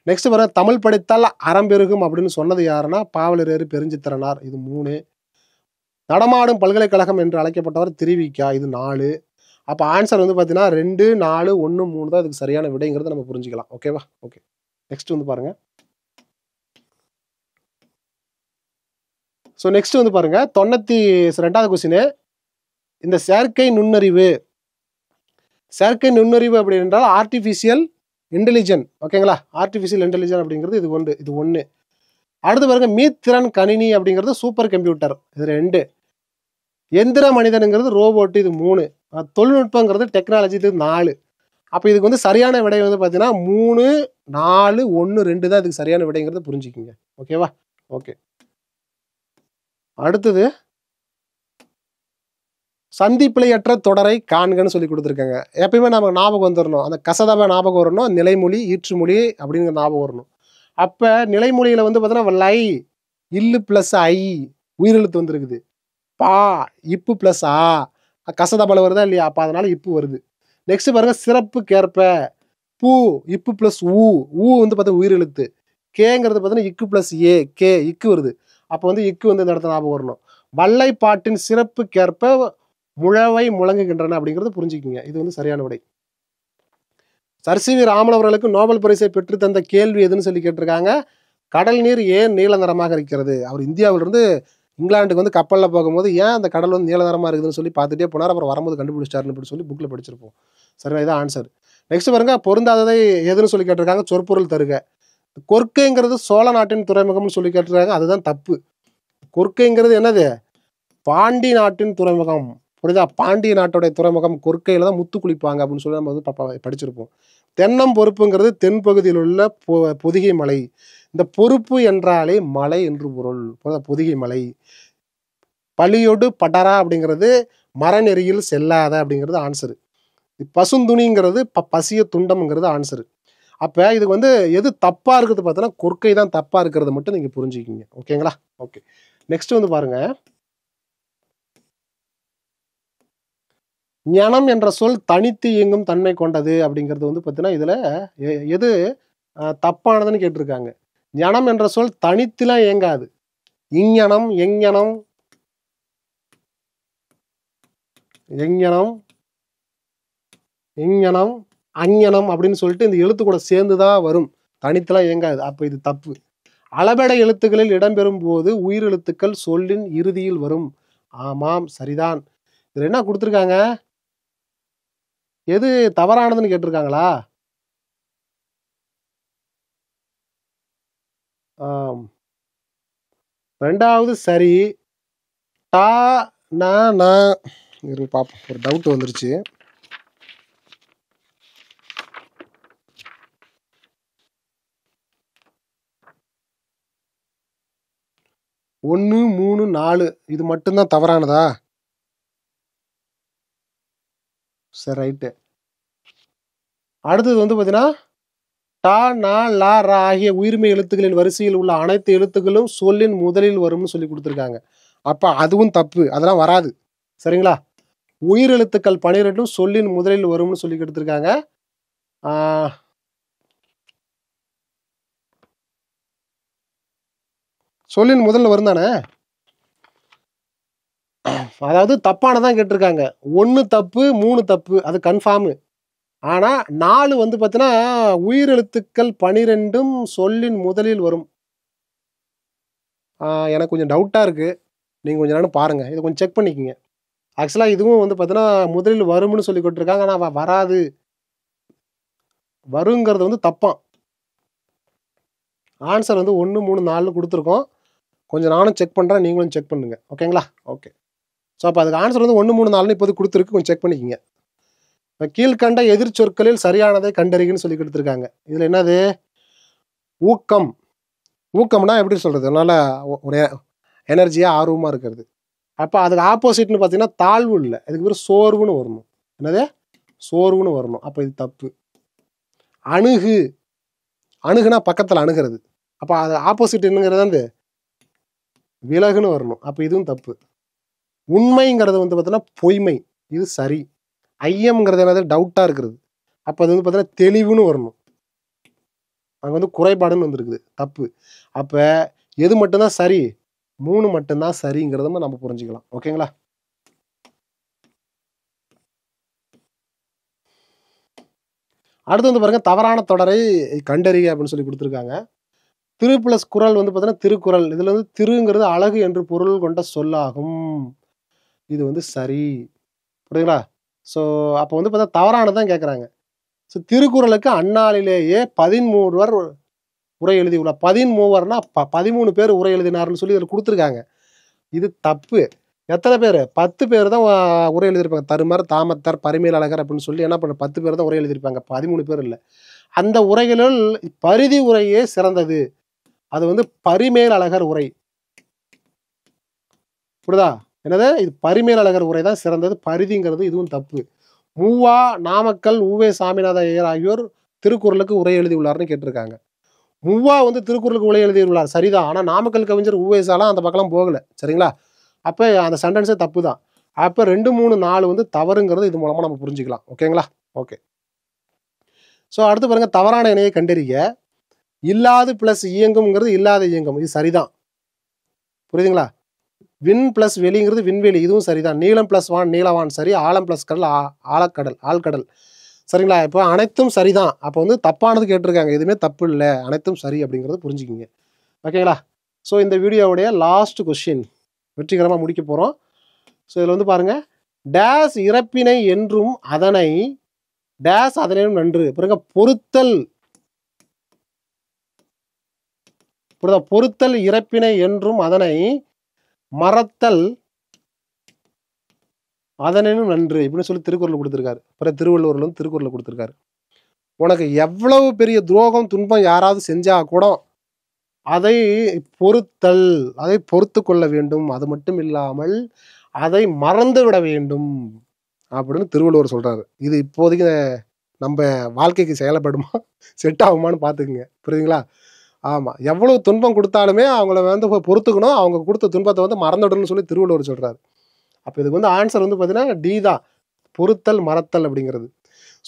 நெக்ஸ்ட் பாருங்க தமிழ் படித்தால் அறம்பெருகும் அப்படின்னு சொன்னது யாருன்னா பாவலரேறு பெருஞ்சித்திரனார். இது 3. நடமாடும் பல்கலைக்கழகம் என்று அழைக்கப்பட்டவர் திருவிக்கா. இது 4. அப்போ ஆன்சர் வந்து பார்த்தீங்கன்னா 2, 4, 1, 3 தான் இதுக்கு சரியான விடைங்கிறத நம்ம புரிஞ்சுக்கலாம். ஓகேவா? ஓகே. நெக்ஸ்ட் வந்து பாருங்க. ஸோ நெக்ஸ்ட் வந்து பாருங்க 92வது கொஸ்டின். இந்த செயற்கை நுண்ணறிவு அப்படி என்றால் ஆர்டிஃபிஷியல் இன்டெலிஜென்ட். ஓகேங்களா? ஆர்டிஃபிஷியல் இன்டெலிஜென்ட் அப்படிங்கிறது இது ஒன்று. அடுத்து பாருங்க மீத்திறன் கணினி அப்படிங்கிறது சூப்பர் கம்ப்யூட்டர். இது 2. எந்திர மனிதனுங்கிறது ரோபோட். இது 3. தொழில்நுட்பங்கிறது டெக்னாலஜி. இது 4. அப்போ இதுக்கு வந்து சரியான விடை வந்து பார்த்தீங்கன்னா 3, 4, 1, 2 தான் இதுக்கு சரியான விடைங்கிறத புரிஞ்சுக்கிங்க. ஓகேவா? ஓகே. அடுத்தது சந்திப்பிழையற்ற தொடரை காண்கன்னு சொல்லி கொடுத்துருக்காங்க. எப்பயுமே நம்ம ஞாபகம் வந்துடணும். அந்த கசதவை ஞாபகம் வரணும். நிலைமொழி ஈற்றுமொழி அப்படிங்கிற ஞாபகம் வரணும். அப்போ நிலைமொழியில் வந்து பார்த்தீங்கன்னா லை இல்லு ப்ளஸ் ஐ உயிரெழுத்து வந்துருக்குது. பா இப்பு ப்ளஸ் ஆ கசதபல வருதா இல்லையா? அப்போ அதனால இப்பு வருது. நெக்ஸ்ட் பாருங்க சிறப்புக்கேற்ப பூ இப்பு ப்ளஸ் ஊ வந்து பார்த்தா உயிரெழுத்து. கேங்கிறது பார்த்தீங்கன்னா இக்கு ப்ளஸ் ஏ கே இக்கு வருது. அப்போ வந்து இக்கு வந்து இந்த இடத்துல ஞாபகம் வரணும். வல்லைப்பாட்டின் சிறப்புக்கேற்ப முழவை முழங்குகின்றன அப்படிங்கிறது புரிஞ்சுக்கிங்க. இது வந்து சரியான விடை. சர் சி வி ராமன் அவர்களுக்கு நோபல் பரிசை பெற்று தந்த கேள்வி எதுன்னு சொல்லி கேட்டிருக்காங்க. கடல் நீர் ஏன் நீல நிறமாக இருக்கிறது? அவர் இந்தியாவிலிருந்து இங்கிலாந்துக்கு வந்து கப்பலில் போகும்போது ஏன் அந்த கடல் வந்து நீல நிறமாக இருக்குதுன்னு சொல்லி பார்த்துட்டே போனார். அப்புறம் வரும்போது கண்டுபிடிச்சாருன்னு இப்படி சொல்லி புக்கில் படிச்சிருப்போம். சரிங்களா? இதான் ஆன்சர். நெக்ஸ்ட் பாருங்க பொருந்தாததை எதுன்னு சொல்லி கேட்டிருக்காங்க. சொற்பொருள் தருக. கொர்க்கைங்கிறது சோழ நாட்டின் துறைமுகம்னு சொல்லி கேட்டிருக்காங்க. அதுதான் தப்பு. கொர்க்கைங்கிறது என்னது? பாண்டி நாட்டின் துறைமுகம். புரியுதா? பாண்டிய நாட்டுடைய துறைமுகம் கொர்க்கையில் தான் முத்து குளிப்பாங்க அப்படின்னு சொல்லி நம்ம வந்து படிச்சிருப்போம். தென்னம் பொறுப்புங்கிறது தென்பகுதியில் உள்ள பொதிகை மலை. இந்த பொறுப்பு என்றாலே மலை என்று பொருள். பொதிகை மலை. பழியொடு படரா அப்படிங்கிறது மரநெறியில் செல்லாத அப்படிங்கிறது ஆன்சரு. பசுந்துணிங்கிறது பசிய துண்டம்ங்கிறது ஆன்சரு. அப்போ இதுக்கு வந்து எது தப்பாக இருக்குது பார்த்தோன்னா கொர்க்கை தான் தப்பாக இருக்கிறத மட்டும் நீங்கள் புரிஞ்சுக்கிங்க. ஓகேங்களா? ஓகே. நெக்ஸ்ட் வந்து பாருங்க ஞனம் என்ற சொல் தனித்து இயங்கும் தன்மை கொண்டது அப்படிங்கிறது வந்து பார்த்தீங்கன்னா இதில் எது தப்பானதுன்னு கேட்டிருக்காங்க. ஞனம் என்ற சொல் தனித்துலாம் இயங்காது. இங்ஞனம் எங்ஞனம் எங்ஞனம் எங்ஞனம் அங்ஞனம் அப்படின்னு சொல்லிட்டு இந்த எழுத்து கூட சேர்ந்து தான் வரும். தனித்துலாம் இயங்காது. அப்போ இது தப்பு. அளபெடை எழுத்துக்களில் இடம்பெறும் போது உயிரெழுத்துக்கள் சொல்லின் இறுதியில் வரும். ஆமாம், சரிதான். இதில் என்ன கொடுத்துருக்காங்க? எது தவறானதுன்னு கேட்டிருக்காங்களா? ரெண்டாவது சரி. டா நான் பார்ப்போம். ஒரு டவுட் வந்துருச்சு. ஒன்று 3 4 இது மட்டும்தான் தவறானதா? சரி, ரைட்டு. அடுத்தது வந்து பார்த்தீங்கன்னா டா நா லா ரா ஆகிய உயிர்மை எழுத்துக்களின் வரிசையில் உள்ள அனைத்து எழுத்துக்களும் சொல்லின் முதலில் வரும்னு சொல்லி கொடுத்துருக்காங்க. அப்போ அதுவும் தப்பு. அதெல்லாம் வராது. சரிங்களா? உயிர் எழுத்துக்கள் 12 சொல்லின் முதலில் வரும்னு சொல்லி கொடுத்துருக்காங்க. சொல்லின் முதல்ல வரும் தானே? அதாவது தப்பானதான் கேட்டிருக்காங்க. 1 தப்பு 3 தப்பு அது கன்ஃபார்மு. ஆனால் 4 வந்து பார்த்தீங்கன்னா உயிரெழுத்துக்கள் 12ம் சொல்லின் முதலில் வரும். எனக்கு கொஞ்சம் டவுட்டாக இருக்குது. நீங்கள் கொஞ்சம் நேரம் பாருங்கள். இதை கொஞ்சம் செக் பண்ணிக்கோங்க. ஆக்சுவலாக இதுவும் வந்து பார்த்தீங்கன்னா முதலில் வரும்னு சொல்லி கொடுத்துருக்காங்க. ஆனால் வராது. வருங்கிறது வந்து தப்பான். ஆன்சர் வந்து 1 3 4 கொடுத்துருக்கோம். கொஞ்சம் நானும் செக் பண்ணுறேன், நீங்களும் செக் பண்ணுங்க. ஓகேங்களா? ஓகே. ஸோ அப்போ அதுக்கு ஆன்சர் வந்து 1 3 4 இப்போது கொடுத்துருக்கு, கொஞ்சம் செக் பண்ணிக்கிங்க. இப்போ கீழ்கண்ட எதிர்ச்சொற்களில் சரியானதை கண்டறிகன்னு சொல்லி கொடுத்துருக்காங்க. இதில் என்னது? ஊக்கம். ஊக்கம்னா எப்படி சொல்கிறது? நல்லா ஒரு எனர்ஜியாக ஆர்வமாக இருக்கிறது. அப்போ அதுக்கு ஆப்போசிட்னு பார்த்தீங்கன்னா தாழ்வு இல்லை, அதுக்கு பேர் சோர்வுன்னு வரணும். என்னது? சோர்வுன்னு வரணும். அப்போ இது தப்பு. அணுகு. அணுகுனா பக்கத்தில் அணுகிறது. அப்போ அது ஆப்போசிட் என்னங்கிறது வந்து விலகுன்னு வரணும். அப்போ இதுவும் தப்பு. உண்மைங்கிறது வந்து பார்த்தீங்கன்னா பொய்மை, இது சரி. ஐயம்ங்கிறது என்னது? டவுட்டாக இருக்கிறது. அப்போ அது வந்து பார்த்தீங்கன்னா தெளிவுன்னு வரணும். அங்கே வந்து குறைபாடுன்னு வந்துருக்குது, தப்பு. அப்போ எது மட்டும்தான் சரி? 3 மட்டும்தான் சரிங்கிறத நம்ம புரிஞ்சுக்கலாம். ஓகேங்களா? அடுத்து வந்து பாருங்க, தவறான தொடரை கண்டறிக அப்படின்னு சொல்லி கொடுத்துருக்காங்க. திரு பிளஸ் குறள் வந்து பார்த்தீங்கன்னா திருக்குறள். இதில் வந்து திருங்கிறது அழகு என்று பொருள் கொண்ட சொல்லாகும். இது வந்து சரி. புரியுதுங்களா? ஸோ அப்போ வந்து பார்த்தா தவறானது தான் கேட்குறாங்க. ஸோ திருக்குறளுக்கு அந்நாளிலேயே 13 உரை எழுதியுள்ளார். 13னா 13 பேர் உரை எழுதினார்னு சொல்லி இதில் கொடுத்துருக்காங்க. இது தப்பு. எத்தனை பேர்? 10 பேர் தான் உரை எழுதியிருப்பாங்க. தருமர், தாமத்தர், பரிமேல் அழகர் அப்படின்னு சொல்லி என்ன பண்ண 10 பேர் தான் உரை எழுதியிருப்பாங்க, 13 பேர் இல்லை. அந்த உரைகளில் பரிதி உரையே சிறந்தது. அது வந்து பரிமேல் அழகர் உரை. புரியுதா? என்னது? இது பரிமேல் அழகர் உரை தான் சிறந்தது. பரிதிங்கிறது இதுவும் தப்பு. மூவா, நாமக்கல், உவே சாமிநாத ஐயர் ஆகியோர் திருக்குறளுக்கு உரை எழுதியுள்ளார்னு கேட்டிருக்காங்க. மூவா வந்து திருக்குறளுக்கு உரை எழுதியுள்ளார் சரிதான். ஆனால் நாமக்கல் கவிஞர் உவேசாலாம் அந்த பக்கம்லாம் போகலை. சரிங்களா? அப்போ அந்த சென்டென்ஸே தப்பு தான். அப்போ 2 3 4 வந்து தவறுங்கிறது இது மூலமாக நம்ம புரிஞ்சுக்கலாம். ஓகேங்களா? ஓகே. ஸோ அடுத்து பாருங்க, தவறான இணையை கண்டறிக. இல்லாது பிளஸ் இயங்கும்ங்கிறது இல்லாத இயங்கும், இது சரிதான். புரியுதுங்களா? விண் பிளஸ் வெளிங்கிறது விண்வெளி, இதுவும் சரிதான். நீளம் பிளஸ் வான் நீலவான் சரி. ஆழம் பிளஸ் கடல் ஆழக்கடல் ஆழ்கடல். சரிங்களா? இப்போ அனைத்தும் சரிதான். அப்போ வந்து தப்பானது கேட்டிருக்காங்க, எதுவுமே தப்பு இல்லை, அனைத்தும் சரி அப்படிங்கிறது புரிஞ்சுக்கிங்க. ஓகேங்களா? ஸோ இந்த வீடியோவுடைய லாஸ்ட் கொஸ்டின் வெற்றிகரமாக முடிக்க போகிறோம். ஸோ இதில் வந்து பாருங்கள், டேஸ் இறப்பினை என்றும் அதனை டேஸ் அதனையும் நன்று. பிறகு பொறுத்தல். பொறுத்தல் இறப்பினை என்றும் அதனை மறத்தல் அதனும் நன்று இப்படின்னு சொல்லி திருக்குறள் கொடுத்துருக்காரு. பிறகு திருவள்ளுவர்ல வந்து திருக்குறள் கொடுத்துருக்காரு. உனக்கு எவ்வளவு பெரிய துரோகம் துன்பம் யாராவது செஞ்சா கூட அதை பொறுத்தல், அதை பொறுத்து கொள்ள வேண்டும். அது மட்டும் இல்லாமல் அதை மறந்து விட வேண்டும் அப்படின்னு திருவள்ளுவர் சொல்றாரு. இது இப்போதைக்கு நம்ம வாழ்க்கைக்கு செயல்படுமா, செட் ஆகுமான்னு பார்த்துக்குங்க. புரியுதுங்களா? ஆமாம், எவ்வளவு துன்பம் கொடுத்தாலுமே அவங்கள வந்து பொறுத்துக்கணும், அவங்க கொடுத்த துன்பத்தை வந்து மறந்துடணும்னு சொல்லி திருவள்ளுவர் சொல்றாரு. அப்போ இதுக்கு வந்து ஆன்சர் வந்து பார்த்தீங்கன்னா டி தான், பொறுத்தல் மறத்தல் அப்படிங்கிறது.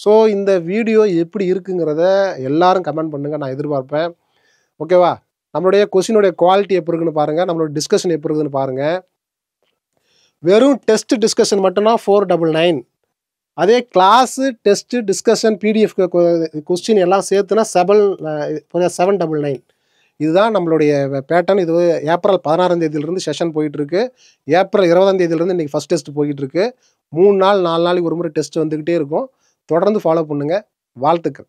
ஸோ இந்த வீடியோ எப்படி இருக்குங்கிறத எல்லாரும் கமெண்ட் பண்ணுங்கள், நான் எதிர்பார்ப்பேன். ஓகேவா? நம்மளுடைய கொஸ்டினுடைய குவாலிட்டி எப்படி இருக்குன்னு பாருங்கள், நம்மளோட டிஸ்கஷன் எப்படி இருக்குதுன்னு பாருங்கள். வெறும் டெஸ்ட் டிஸ்கஷன் மட்டும்தான் 499. அதே class test discussion PDF question எல்லாம் சேர்த்துனா 799. இதுதான் நம்மளுடைய பேட்டர்ன். இது ஏப்ரல் 16ஆம் தேதியிலிருந்து செஷன் போயிட்டுருக்கு. ஏப்ரல் 20ஆம் தேதியிலிருந்து இன்றைக்கி ஃபஸ்ட் டெஸ்ட் போயிட்டுருக்கு. 3 நாள் 4 நாளைக்கு ஒரு முறை டெஸ்ட் வந்துக்கிட்டே இருக்கும். தொடர்ந்து ஃபாலோ பண்ணுங்கள். வாழ்த்துக்கள்.